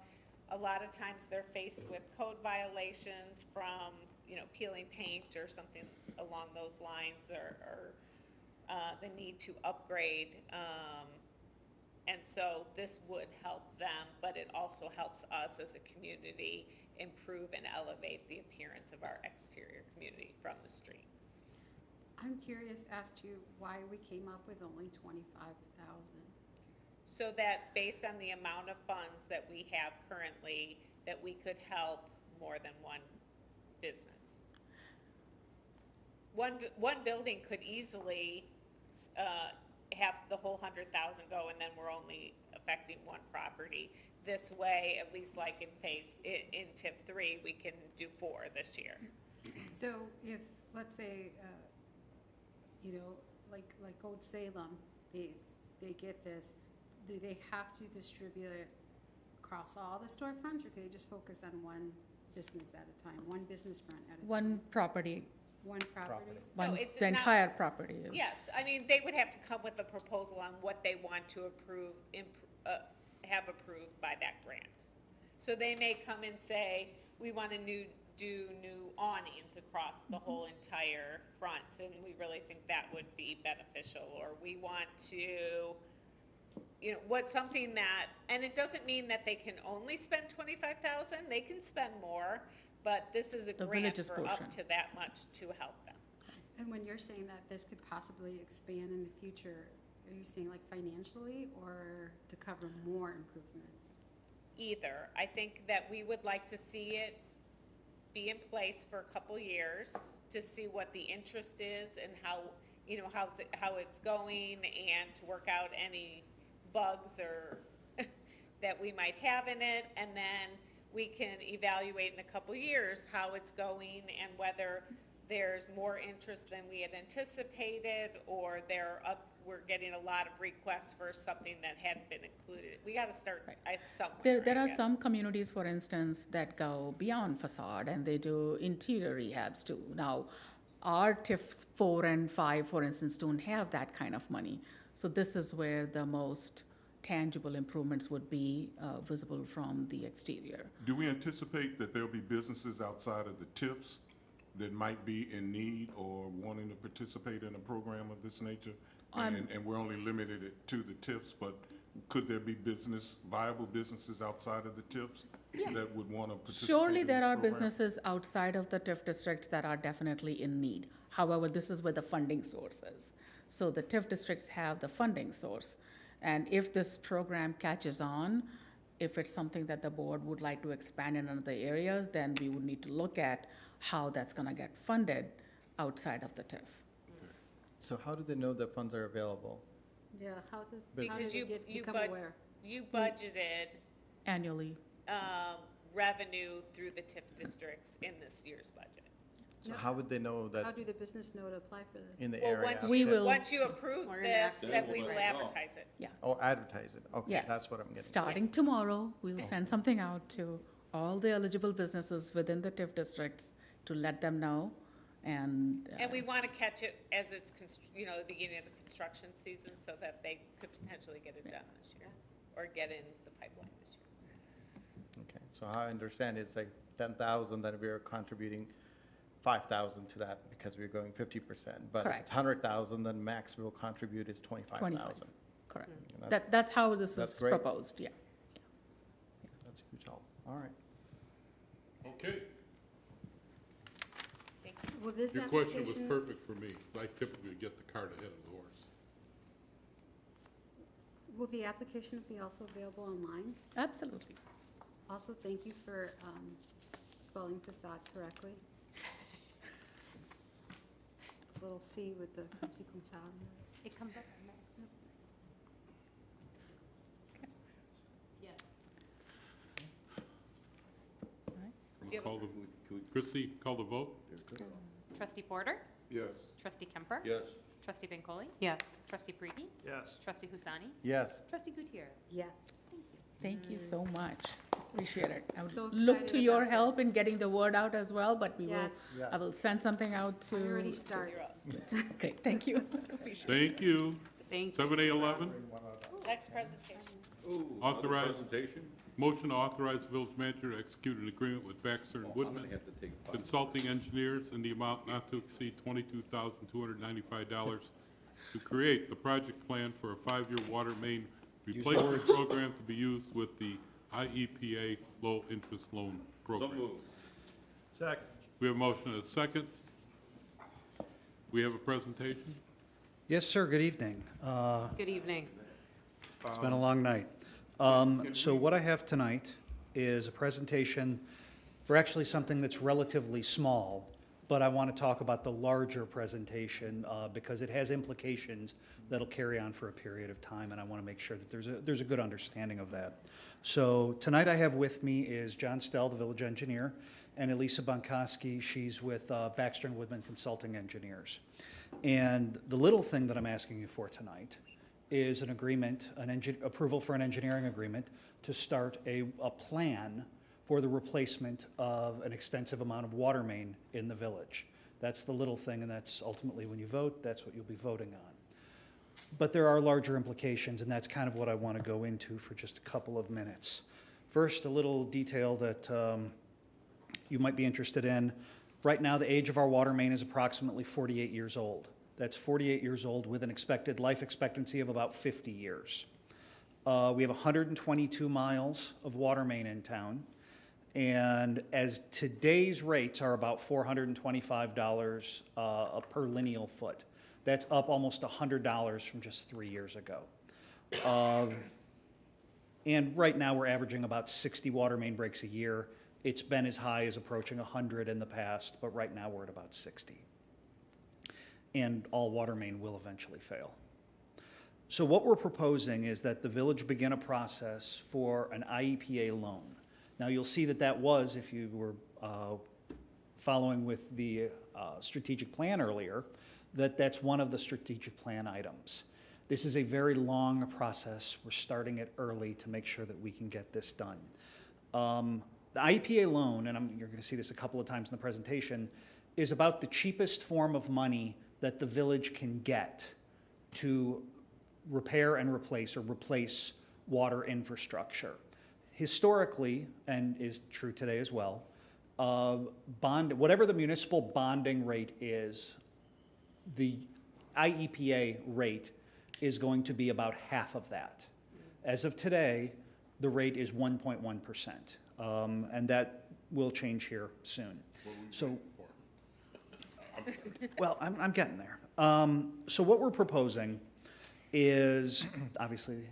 a lot of times they're faced with code violations from, peeling paint or something along those lines, or the need to upgrade. And so this would help them, but it also helps us as a community improve and elevate the appearance of our exterior community from the street. I'm curious as to why we came up with only 25,000. So that based on the amount of funds that we have currently, that we could help more than one business. One building could easily have the whole 100,000 go, and then we're only affecting one property. This way, at least like in TIF 3, we can do 4 this year. So if, let's say, like Old Salem, they get this, do they have to distribute it across all the storefronts, or can they just focus on one business at a time, one business front at a time? One property, One property? No, the entire property is. Yes, I mean, they would have to come with a proposal on what they want to have approved by that grant. So they may come and say, we want to do new awnings across the whole entire front, and we really think that would be beneficial, or we want to, what's something that, and it doesn't mean that they can only spend 25,000, they can spend more, but this is a The grant village's for up portion. to that much to help them. And when you're saying that this could possibly expand in the future, are you saying like financially or to cover more improvements? Either. I think that we would like to see it be in place for a couple years to see what the interest is and how it's going, and to work out any bugs or that we might have in it, and then we can evaluate in a couple years how it's going and whether there's more interest than we had anticipated, or we're getting a lot of requests for something that hadn't been included. We got to start somewhere. There I are guess. some communities, for instance, that go beyond facade and they do interior rehabs too. Now, our TIFs 4 and 5, for instance, don't have that kind of money. So this is where the most tangible improvements would be visible from the exterior. Do we anticipate that there'll be businesses outside of the TIFs that might be in need or wanting to participate in a program of this nature? And we're only limited it to the TIFs, but could there be viable businesses outside of the TIFs that would want to participate? Surely in there this are program? businesses outside of the TIF districts that are definitely in need. However, this is where the funding source is. So the TIF districts have the funding source. And if this program catches on, if it's something that the board would like to expand in other areas, then we would need to look at how that's going to get funded outside of the TIF. So how do they know the funds are available? Yeah, how do Because they become aware? You budgeted Annually. revenue through the TIF districts in this year's budget. So how would they know How that do the business know to apply for this? in the Well, area? once you approve We're gonna this, ask then we them. will advertise it. Yeah. Oh, advertise it, okay, Yes. that's what I'm getting. Starting tomorrow, we'll send something out to all the eligible businesses within the TIF districts to let them know. And And we want to catch it as it's, the beginning of the construction season, so that they could potentially get it done this year, or get in the pipeline this year. Okay, so how I understand it's like 10,000, then we're contributing 5,000 to that because we're going 50%. But if Correct. it's 100,000, then max we'll contribute is 25,000. correct. And That's how this that's is great. proposed, yeah. That's a huge help, all right. Okay. Will this Your question was application, perfect for me, 'cause I typically get the cart ahead of the horse. will the application be also available online? Absolutely. Also, thank you for spelling facade correctly. Little C with the Kumsi Kumsa. It comes up in there. Yeah. Yeah. Christie, call the vote? Trustee Porter? Yes. Trustee Kemper? Yes. Trustee Bancole? Yes. Trustee Preti? Yes. Trustee Husani? Yes, Trustee Gutierrez? Yes. Thank you so much. Appreciate it. I So would look excited to your about help this. in getting the word out as well, but we will, Yes. I will send something out to. I already started. You're up. Okay, thank you. Appreciate it. Thank you. Thank you. 7A11, Next presentation. Ooh, Authorize. another presentation? Motion to authorize village manager to execute an agreement with Baxter and I'm Woodman gonna have to take a 5 Consulting Engineers in the amount not to exceed $22,295 to create the project plan for a 5-year water main replacement program to be used with the IEPA low-interest loan So program. moved. Second. We have a motion and a second. We have a presentation. Yes, sir, good evening. Good evening. It's been a long night. So what I have tonight is a presentation for actually something that's relatively small, but I want to talk about the larger presentation because it has implications that'll carry on for a period of time, and I want to make sure that there's a good understanding of that. So tonight I have with me is John Stell, the village engineer, and Elisa Bonkoski. She's with Baxter and Woodman Consulting Engineers. And the little thing that I'm asking you for tonight is an agreement, approval for an engineering agreement to start a plan for the replacement of an extensive amount of water main in the village. That's the little thing, and that's ultimately when you vote, that's what you'll be voting on. But there are larger implications, and that's kind of what I want to go into for just a couple of minutes. First, a little detail that you might be interested in. Right now, the age of our water main is approximately 48 years old. That's 48 years old with an expected life expectancy of about 50 years. We have 122 miles of water main in town, and as today's rates are about $425 per lineal foot. That's up almost $100 from just 3 years ago. And right now, we're averaging about 60 water main breaks a year. It's been as high as approaching 100 in the past, but right now we're at about 60. And all water main will eventually fail. So what we're proposing is that the village begin a process for an IEPA loan. Now you'll see that that was, if you were following with the strategic plan earlier, that's one of the strategic plan items. This is a very long process. We're starting it early to make sure that we can get this done. The IEPA loan, and you're going to see this a couple of times in the presentation, is about the cheapest form of money that the village can get to repair and replace water infrastructure. Historically, and is true today as well, whatever the municipal bonding rate is, the IEPA rate is going to be about half of that. As of today, the rate is 1.1%, and that will change here soon. So, well, I'm getting there. So what we're proposing is, obviously,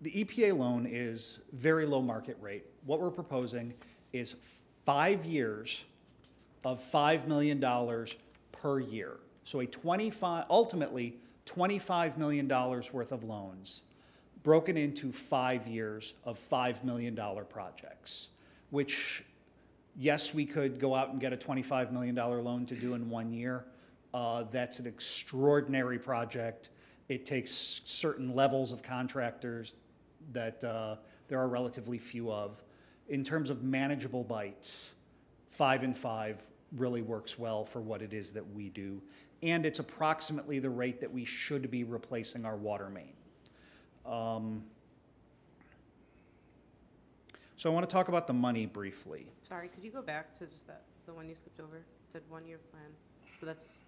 the EPA loan is very low market rate. What we're proposing is 5 years of $5 million per year. So ultimately, $25 million worth of loans broken into 5 years of $5 million projects, which, yes, we could go out and get a $25 million loan to do in 1 year. That's an extraordinary project. It takes certain levels of contractors that there are relatively few of. In terms of manageable bites, 5 and 5 really works well for what it is that we do. And it's approximately the rate that we should be replacing our water main. So I want to talk about the money briefly. Sorry, could you go back to just the one you skipped over? It said 1-year plan. So that's,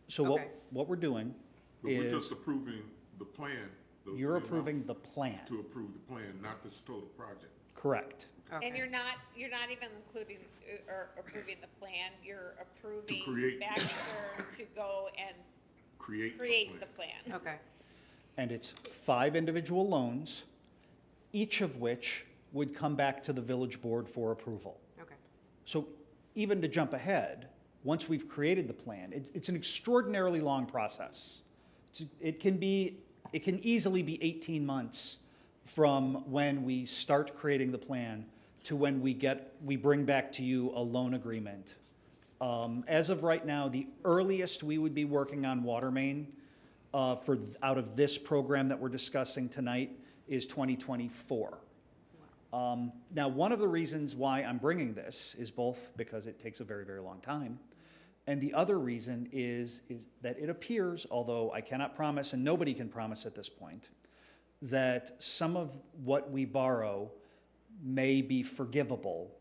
So okay. what we're doing But is... we're just approving the plan. You're approving the plan. To approve the plan, not this total project. Correct. Okay. And you're not even including or approving the plan, you're approving create. Baxter to go and Create the plan. Okay. And it's 5 individual loans, each of which would come back to the village board for approval. Okay. So even to jump ahead, once we've created the plan, it's an extraordinarily long process. It can easily be 18 months from when we start creating the plan to when we bring back to you a loan agreement. As of right now, the earliest we would be working on water main out of this program that we're discussing tonight is 2024. Now, one of the reasons why I'm bringing this is both because it takes a very, very long time, and the other reason is that it appears, although I cannot promise and nobody can promise at this point, that some of what we borrow may be forgivable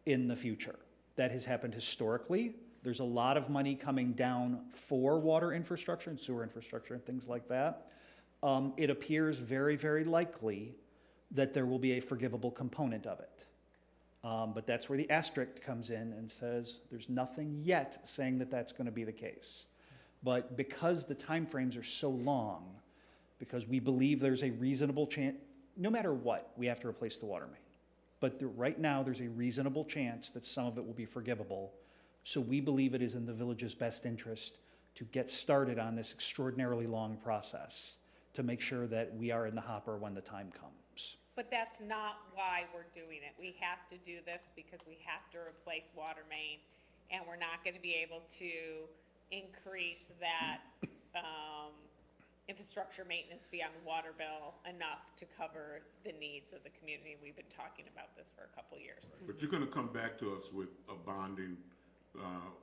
in the future. That has happened historically. There's a lot of money coming down for water infrastructure and sewer infrastructure and things like that. It appears very, very likely that there will be a forgivable component of it. But that's where the asterisk comes in and says there's nothing yet saying that that's going to be the case. But because the timeframes are so long, because we believe there's a reasonable chance, no matter what, we have to replace the water main. But right now, there's a reasonable chance that some of it will be forgivable. So we believe it is in the village's best interest to get started on this extraordinarily long process to make sure that we are in the hopper when the time comes. But that's not why we're doing it. We have to do this because we have to replace water main, and we're not gonna be able to increase that, infrastructure maintenance fee on the water bill enough to cover the needs of the community. We've been talking about this for a couple years. But you're gonna come back to us with a bonding,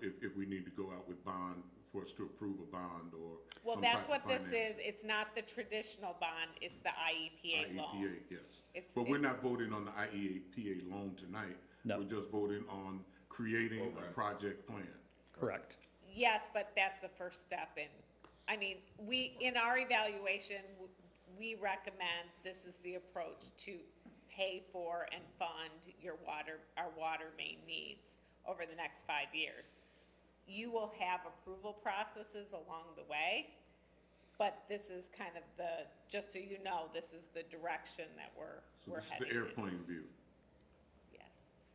if we need to go out with bond, for us to approve a bond or Well, some that's type of what this finance. is. It's not the traditional bond, it's the IEPA loan. IEPA, yes. It's- But we're not voting on the IEPA loan tonight. No. We're just voting on creating a project plan. Correct. Yes, but that's the first step in, I mean, in our evaluation, we recommend this is the approach to pay for and fund our water main needs over the next 5 years. You will have approval processes along the way, but this is kind of just so you know, this is the direction that we're So this is heading the in. airplane view. Yes,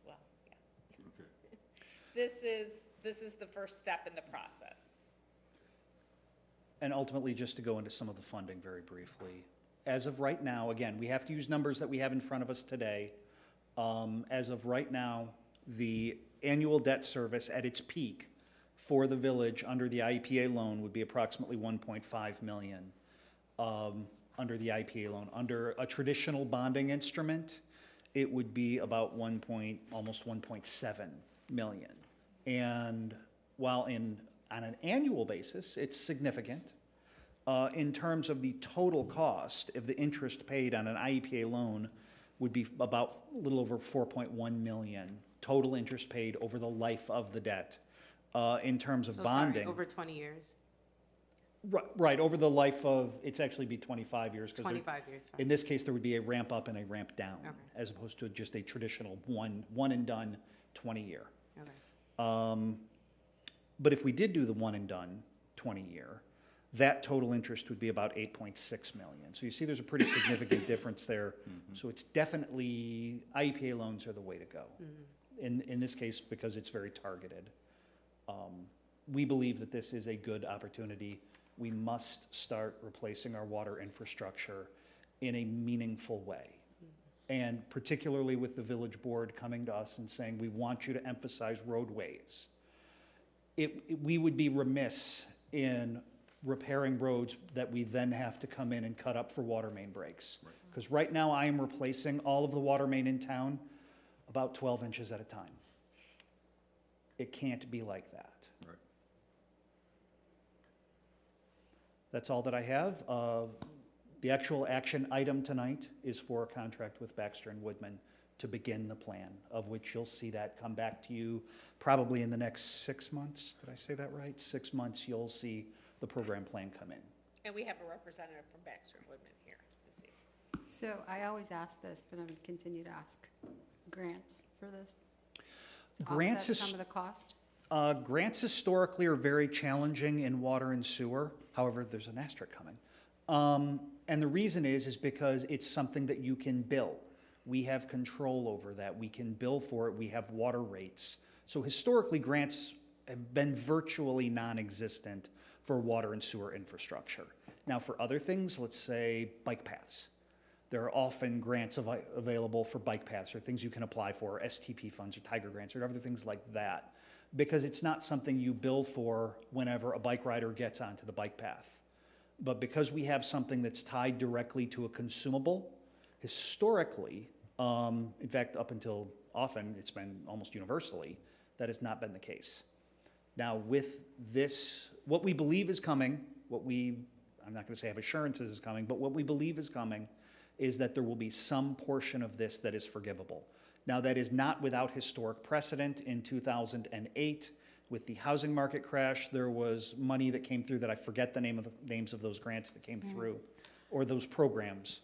well, yeah. Okay. This is the first step in the process. And ultimately, just to go into some of the funding very briefly, as of right now, again, we have to use numbers that we have in front of us today. As of right now, the annual debt service at its peak for the village under the IEPA loan would be approximately 1.5 million. Under the IEPA loan, under a traditional bonding instrument, it would be about almost 1.7 million. And while on an annual basis, it's significant. In terms of the total cost of the interest paid on an IEPA loan would be about a little over 4.1 million total interest paid over the life of the debt. In terms of So bonding. sorry, over 20 years, Right, over the life of, it's actually be 25 years. 'Cause 25 years, sorry. in this case, there would be a ramp up and a ramp down, Okay. as opposed to just a traditional one and done 20-year. Okay. But if we did do the one and done 20-year, that total interest would be about 8.6 million. So you see there's a pretty significant difference there. So it's definitely, IEPA loans are the way to go. In this case, because it's very targeted. We believe that this is a good opportunity. We must start replacing our water infrastructure in a meaningful way. And particularly with the village board coming to us and saying, we want you to emphasize roadways. We would be remiss in repairing roads that we then have to come in and cut up for water main breaks. Because right now I am replacing all of the water main in town about 12 inches at a time. It can't be like that. Right. That's all that I have. The actual action item tonight is for a contract with Baxter and Woodman to begin the plan, of which you'll see that come back to you probably in the next 6 months. Did I say that right? 6 months, you'll see the program plan come in. And we have a representative from Baxter and Woodman here this evening. So I always ask this, but I'm going to continue to ask. Grants for this? To Grants offset is- some of the cost? Grants historically are very challenging in water and sewer. However, there's an asterisk coming. And the reason is because it's something that you can bill. We have control over that. We can bill for it. We have water rates. So historically, grants have been virtually non-existent for water and sewer infrastructure. Now, for other things, let's say bike paths. There are often grants available for bike paths or things you can apply for, STP funds or Tiger grants or other things like that, because it's not something you bill for whenever a bike rider gets onto the bike path. But because we have something that's tied directly to a consumable, historically, in fact, up until often, it's been almost universally, that has not been the case. Now, with this, what we believe is coming, I'm not going to say have assurances is coming, but what we believe is coming is that there will be some portion of this that is forgivable. Now, that is not without historic precedent. In 2008, with the housing market crash, there was money that came through that I forget the names of those grants that came through, or those programs.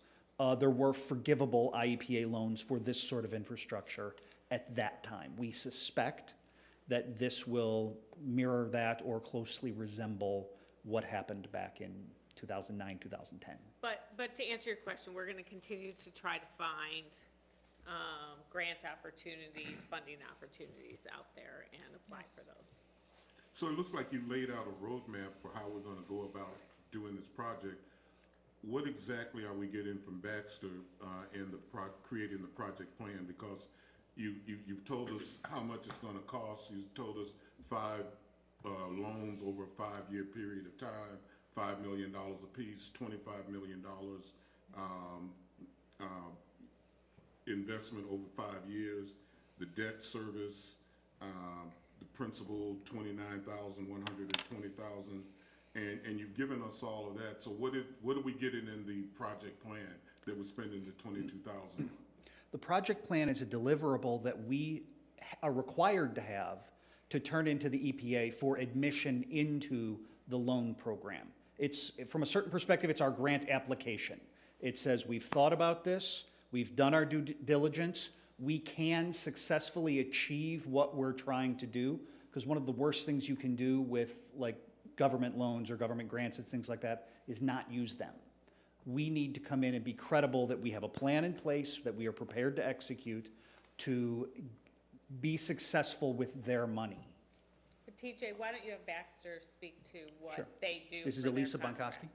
There were forgivable IEPA loans for this sort of infrastructure at that time. We suspect that this will mirror that or closely resemble what happened back in 2009, 2010. But to answer your question, we're gonna continue to try to find, grant opportunities, funding opportunities out there and apply for those. So it looks like you laid out a roadmap for how we're gonna go about doing this project. What exactly are we getting from Baxter in creating the project plan? Because you've told us how much it's gonna cost. You've told us 5 loans over a 5-year period of time, $5 million apiece, $25 million investment over 5 years, the debt service, the principal, $29,000, $120,000, and you've given us all of that. So what are we getting in the project plan that we're spending the $22,000? The project plan is a deliverable that we are required to have to turn into the EPA for admission into the loan program. It's, from a certain perspective, it's our grant application. It says we've thought about this, we've done our due diligence, we can successfully achieve what we're trying to do, because one of the worst things you can do with like government loans or government grants and things like that is not use them. We need to come in and be credible that we have a plan in place that we are prepared to execute to be successful with their money. But TJ, why don't you have Baxter speak to what Sure. they do? This is for their Elisa contract? Bonkoski.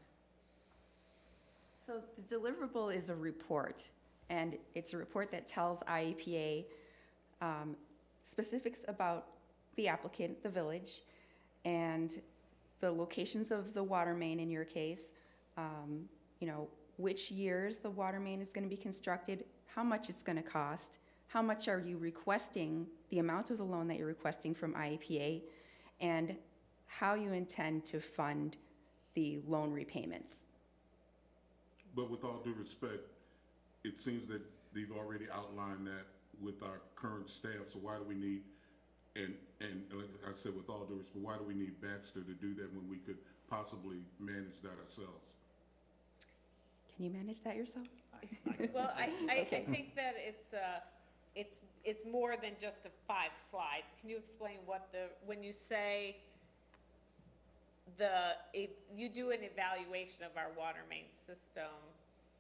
So the deliverable is a report, and it's a report that tells IEPA specifics about the applicant, the village, and the locations of the water main in your case, you know, which years the water main is going to be constructed, how much it's going to cost, how much are you requesting, the amount of the loan that you're requesting from IEPA, and how you intend to fund the loan repayments. But with all due respect, it seems that they've already outlined that with our current staff, so why do we need, and like I said, with all due respect, why do we need Baxter to do that when we could possibly manage that ourselves? Can you manage that yourself? Well, I Okay. think that it's more than just 5 slides. Can you explain what when you say you do an evaluation of our water main system,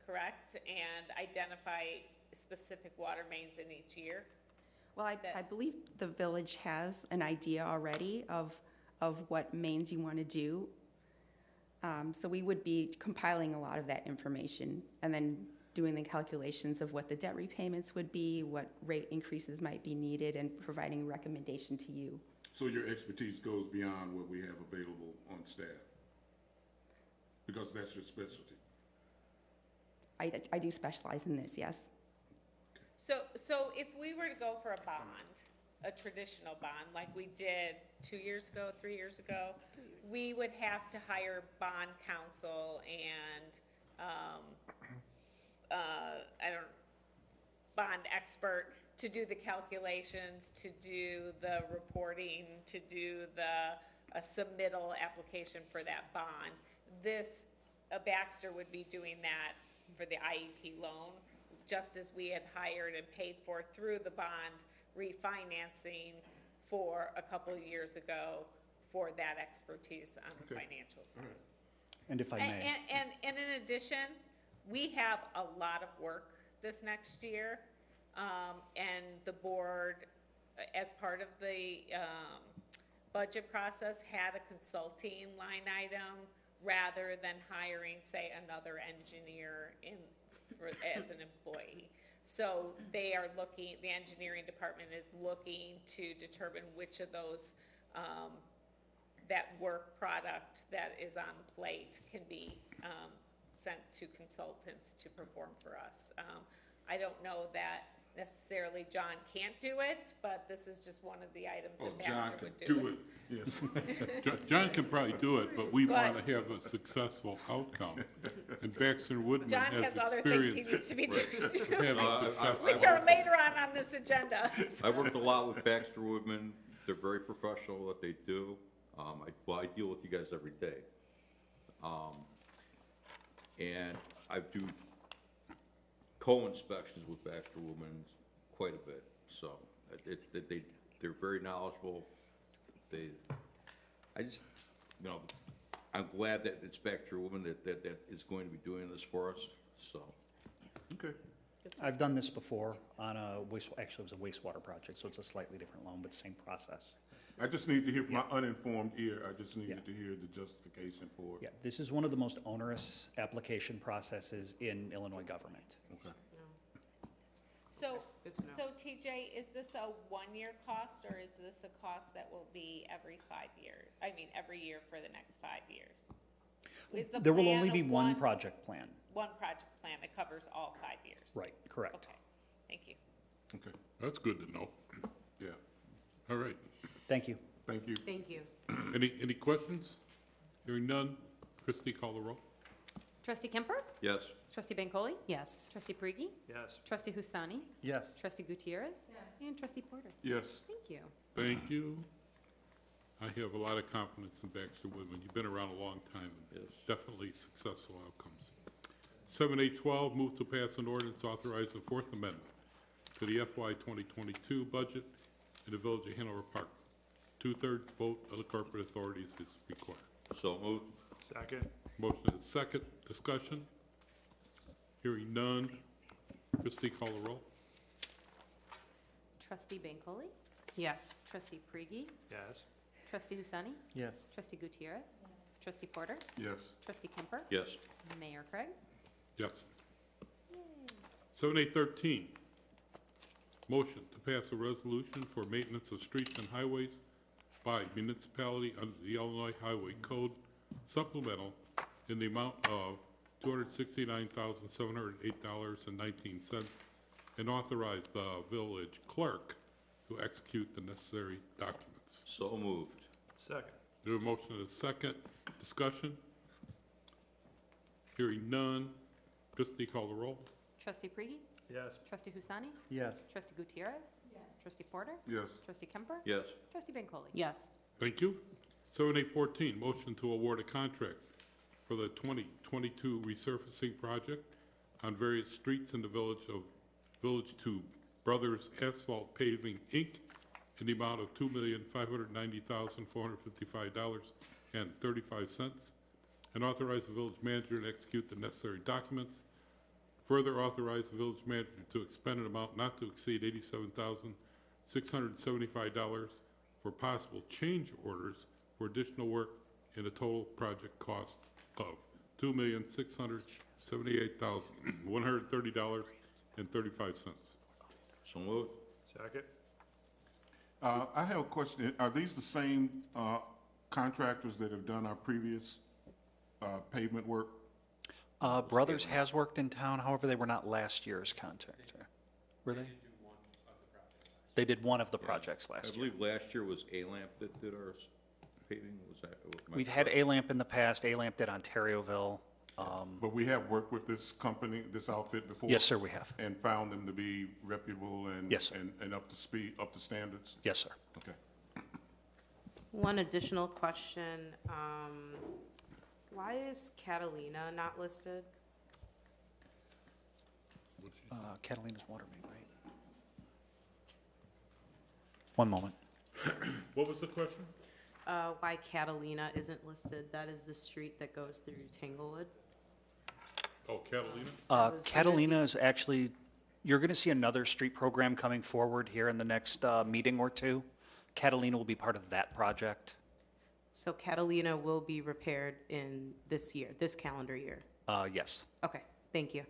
correct? And identify specific water mains in each year? Well, I believe the village has an idea already of what mains you want to do. So we would be compiling a lot of that information and then doing the calculations of what the debt repayments would be, what rate increases might be needed, and providing a recommendation to you. So your expertise goes beyond what we have available on staff? Because that's your specialty? I do specialize in this, yes. So if we were to go for a bond, a traditional bond, like we did 2 years ago, 3 years ago, we would have to hire bond counsel and, bond expert to do the calculations, to do the reporting, to do a submittal application for that bond. Baxter would be doing that for the IEP loan, just as we had hired and paid for through the bond refinancing for a couple of years ago for that expertise on the financial side. And if I may. And in addition, we have a lot of work this next year, and the board, as part of the budget process, had a consulting line item rather than hiring, say, another engineer as an employee. So they are looking, the engineering department is looking to determine which of those, that work product that is on the plate can be sent to consultants to perform for us. I don't know that necessarily John can't do it, but this is just one of the items Oh, that John Baxter can would do it, yes. John can probably do it, but we But- want to have a successful outcome. And Baxter Woodman John has has other things he experience needs to be doing, of having successful. which are later on this agenda. I worked a lot with Baxter Woodman. They're very professional at what they do. I deal with you guys every day. And I do co-inspections with Baxter Woodman quite a bit. So they're very knowledgeable. I'm glad that it's Baxter Woodman that is going to be doing this for us, so. Okay. I've done this before on a actually it was a wastewater project, so it's a slightly different loan, but same process. I just need to hear, from my uninformed ear, I just needed to hear the justification for it. Yeah, this is one of the most onerous application processes in Illinois government. Okay. So, Good to know. so TJ, is this a one-year cost, or is this a cost that will be every 5 years? I mean, every year for the next 5 years? Is the There will plan only a be one project plan. One project plan that covers all 5 years? Right, correct. Okay, thank you. Okay, That's good to know. yeah, All right. Thank you. thank you. Thank you. Any questions? Hearing none. Christie, call the roll. Trustee Kemper? Yes. Trustee Bancole? Yes. Trustee Perigi? Yes. Trustee Husani? Yes. Trustee Gutierrez? And Trustee Porter? Yes, Thank you. Thank you. I have a lot of confidence in Baxter Woodman. You've been around a long time, and definitely successful outcomes. 7A12, move to pass an ordinance authorizing the Fourth Amendment to the FY 2022 budget in the Village of Hanover Park. 2/3 vote of the corporate authorities is required. So moved. Second. Motion is second. Discussion? Hearing none. Christie, call the roll. Trustee Bancole? Yes. Trustee Perigi? Yes. Trustee Husani? Yes. Trustee Gutierrez? Trustee Porter? yes, Trustee Kemper? Yes. Mayor Craig? Yes. 7A13, motion to pass a resolution for maintenance of streets and highways by municipality under the Illinois Highway Code supplemental in the amount of $269,708.19 and authorize the village clerk to execute the necessary documents. So moved. Second. Do a motion and a second. Discussion? Hearing none. Christie, call the roll. Trustee Perigi? Yes. Trustee Husani? Yes. Trustee Gutierrez? Trustee Porter? yes, Trustee Kemper? Yes. Trustee Bancole? Yes. Thank you. 7A14, motion to award a contract for the 2022 resurfacing project on various streets in the village to Brothers Asphalt Paving, Inc., in the amount of $2,590,455.35, and authorize the village manager to execute the necessary documents. Further authorize the village manager to expend an amount not to exceed $87,675 for possible change orders for additional work in a total project cost of $2,678,130.35. So moved. Second. I have a question. Are these the same contractors that have done our previous pavement work? Brothers has worked in town, however, they were not last year's contractor. Were they? They did one of the projects I last year. believe last year was A-Lamp that did our paving, was that? am I We've had correct? A-Lamp in the past. A-Lamp did Ontarioville. But we have worked with this company, this outfit before? Yes, sir, we have. And found them to be reputable and? Yes, sir. And up to speed, up to standards? Yes, sir. Okay. One additional question, why is Catalina not listed? Catalina's water main, right? One moment. What was the question? Why Catalina isn't listed? That is the street that goes through Tanglewood. Oh, Catalina? was Catalina is actually, you're going to see another street program coming forward here in the next meeting or two. Catalina will be part of that project. So Catalina will be repaired in this year, this calendar year? Yes. Okay, thank you.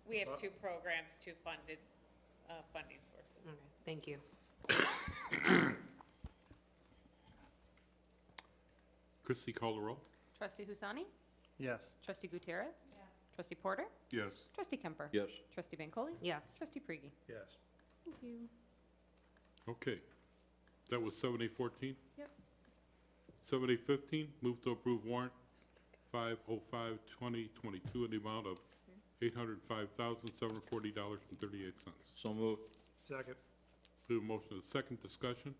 We have two programs, two funded, funding sources. Okay, thank you. Christie, call the roll. Trustee Husani? Yes. Trustee Gutierrez? Trustee Porter? Yes. Trustee Kemper? Yes. Trustee Bancole? Yes. Trustee Prigi? Yes. Thank you. Okay. That was 7A14. Yep. 7A15, move to approve warrant 505-2022 in the amount of $805,740.38. So moved. Second. We have a motion and a second. Discussion?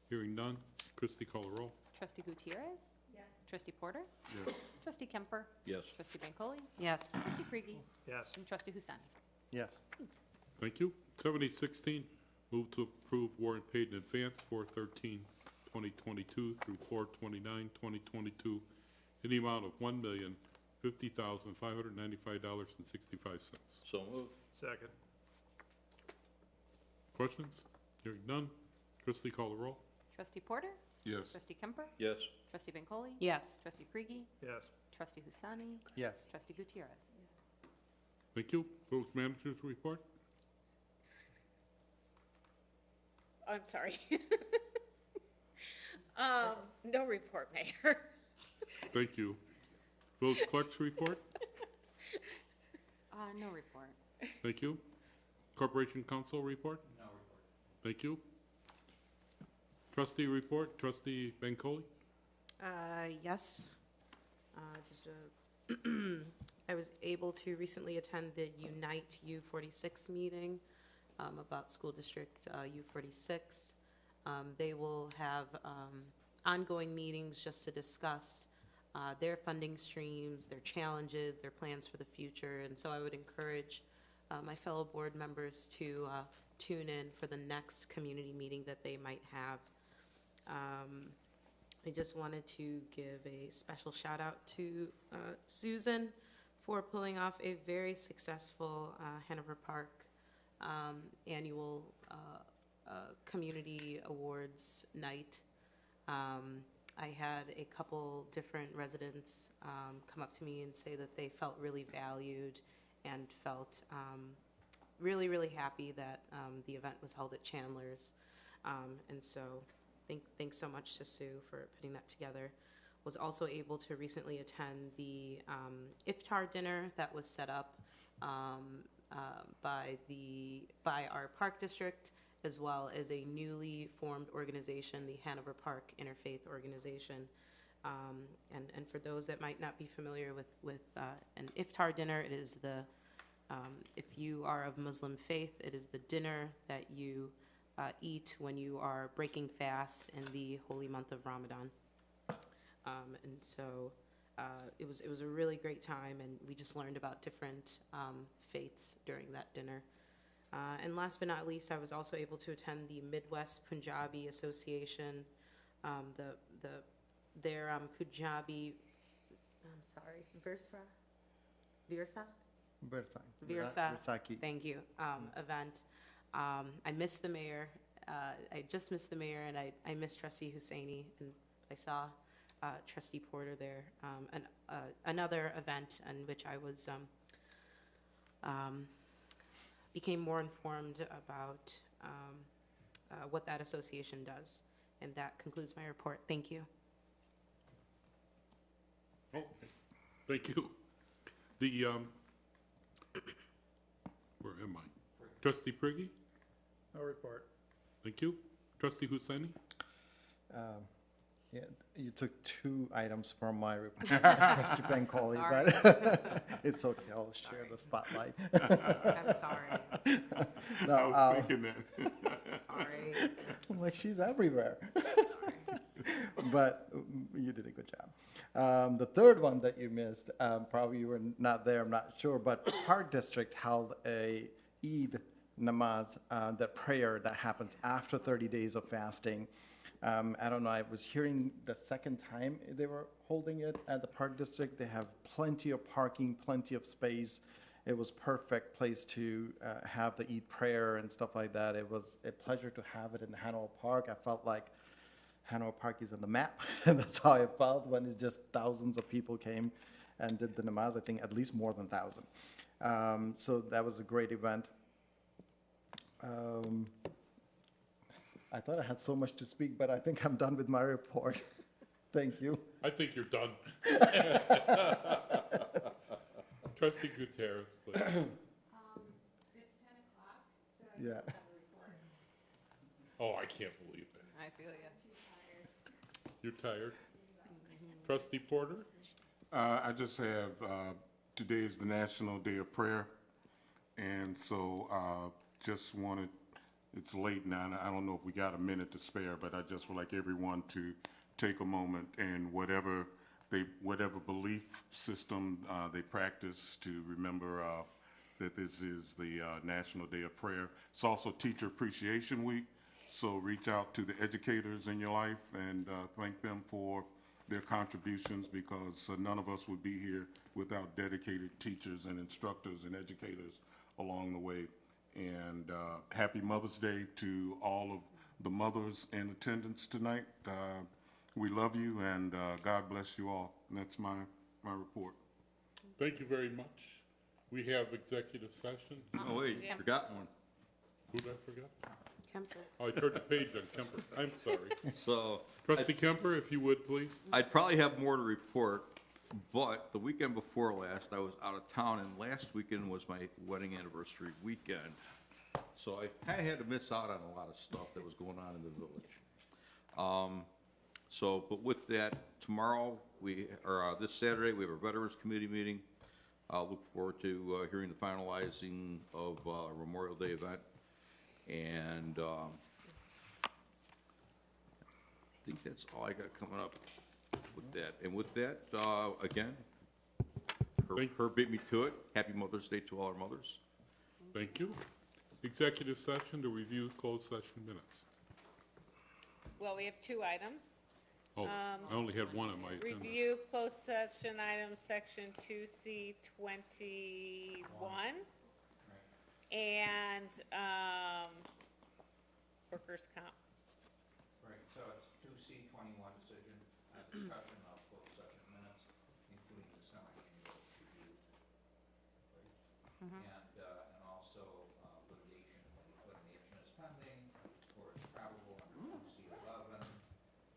Hearing none. Christie, call the roll. Trustee Gutierrez? Yes. Trustee Porter? Yes. Trustee Kemper? Yes. Trustee Bancole? Yes. Trustee Prigi? Yes. And Trustee Hussein? Yes. Thank you. 7A16, move to approve warrant paid in advance 4/13/2022 through 4/29/2022 in the amount of $1,050,595.65. So moved. Second. Questions? Hearing none. Christie, call the roll. Trustee Porter? Yes. Trustee Kemper? Yes. Trustee Bancole? Yes. Trustee Prigi? Yes. Trustee Hussein? Yes. Trustee Gutierrez? Thank you. Village Manager's report. I'm sorry. No report, Mayor. Thank you. Village Clerk's report. No report. Thank you. Corporation Council report. No report. Thank you. Trustee report. Trustee Bancole. Yes. I was able to recently attend the Unite U46 meeting about School District U46. They will have ongoing meetings just to discuss their funding streams, their challenges, their plans for the future. And so I would encourage my fellow board members to tune in for the next community meeting that they might have. I just wanted to give a special shout out to Susan for pulling off a very successful Hanover Park annual community awards night. I had a couple different residents come up to me and say that they felt really valued and felt really, really happy that the event was held at Chandler's. And so thanks so much to Sue for putting that together. Was also able to recently attend the iftar dinner that was set up by our park district, as well as a newly formed organization, the Hanover Park Interfaith Organization. And for those that might not be familiar with an iftar dinner, it is the, if you are of Muslim faith, it is the dinner that you eat when you are breaking fast in the holy month of Ramadan. And so it was a really great time, and we just learned about different faiths during that dinner. And last but not least, I was also able to attend the Midwest Punjabi Association, their Punjabi, Virsa, thank you, event. I missed the mayor. I just missed the mayor, and I missed Trustee Husseini, and I saw Trustee Porter there. And another event in which I was became more informed about what that association does. And that concludes my report. Thank you. Oh, thank you. The, where am I? Trustee Prigi? No report. Thank you. Trustee Husseini? Yeah, you took two items from my report, Mr. Bancole, but it's okay, I'll share the spotlight. I'm sorry. No, I was thinking that. Sorry. I'm like, she's everywhere. But you did a good job. The third one that you missed, probably you were not there, I'm not sure, but Park District held a Eid namaz, that prayer that happens after 30 days of fasting. I don't know, I was hearing the second time they were holding it at the Park District. They have plenty of parking, plenty of space. It was perfect place to have the Eid prayer and stuff like that. It was a pleasure to have it in Hanover Park. I felt like Hanover Park is on the map, and that's how I felt when it just thousands of people came and did the namaz. I think at least more than 1,000. So that was a great event. I thought I had so much to speak, but I think I'm done with my report. Thank you. I think you're done. Trustee Gutierrez, please. It's 10 o'clock, so I Yeah. don't have a report. Oh, I can't believe it. I feel you. You're tired? Trustee Porter? I just have, today is the National Day of Prayer, and so just wanted, it's late now, and I don't know if we got a minute to spare, but I just would like everyone to take a moment and whatever belief system they practice, to remember that this is the National Day of Prayer. It's also Teacher Appreciation Week, so reach out to the educators in your life and thank them for their contributions, because none of us would be here without dedicated teachers and instructors and educators along the way. And happy Mother's Day to all of the mothers in attendance tonight. We love you, and God bless you all. And that's my report. Thank you very much. We have executive session. Oh, wait, you forgot one. Who did I forget? Kemper. Oh, I turned the page on Kemper. I'm sorry. So, Trustee Kemper, if you would, please. I'd probably have more to report, but the weekend before last, I was out of town, and last weekend was my wedding anniversary weekend. So I kind of had to miss out on a lot of stuff that was going on in the village. But with that, tomorrow, this Saturday, we have a Veterans Committee meeting. I'll look forward to hearing the finalizing of our Memorial Day event. And I think that's all I got coming up with that. And with that, again, her beat me to it. Happy Mother's Day to all our mothers. Thank you. Executive session to review closed session minutes. Well, we have two items. Oh, I only had one on my agenda. Review closed session items, section 2C21. And workers' comp. Right, so it's 2C21 decision, discussion of closed session minutes, including the semi-annual review. Right? And also litigation. Litigation is pending, or it's probable under 2C11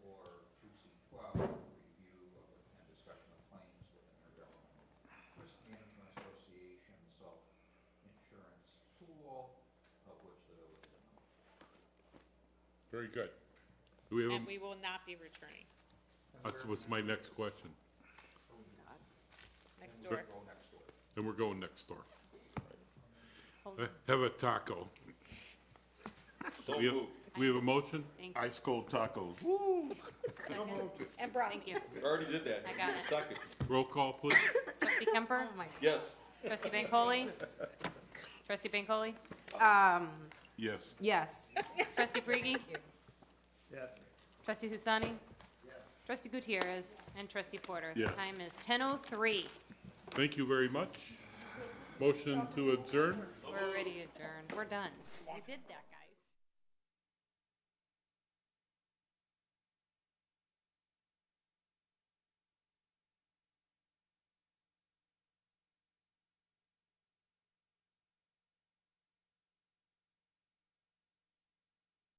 or 2C12, review and discussion of claims with intergovernmental risk management association, self-insurance pool, of which the village is a member. Very good. Do we have And we will not be returning. that was my next question. Next door. And we're going next door. Have a taco. So We have a motion? Thank you. Ice cold tacos. Woo! And brownie. Thank you. I already did that. I got it. Second. Roll call, please. Trustee Kemper? Yes. Trustee Bancole? Trustee Bancole? Yes. Yes. Trustee Brigi? Yes. Trustee Husani? Yes. Trustee Gutierrez? And Trustee Porter? Yes. The time is 10:03. Thank you very much. Motion to adjourn? We're already adjourned. We're done. We did that, guys.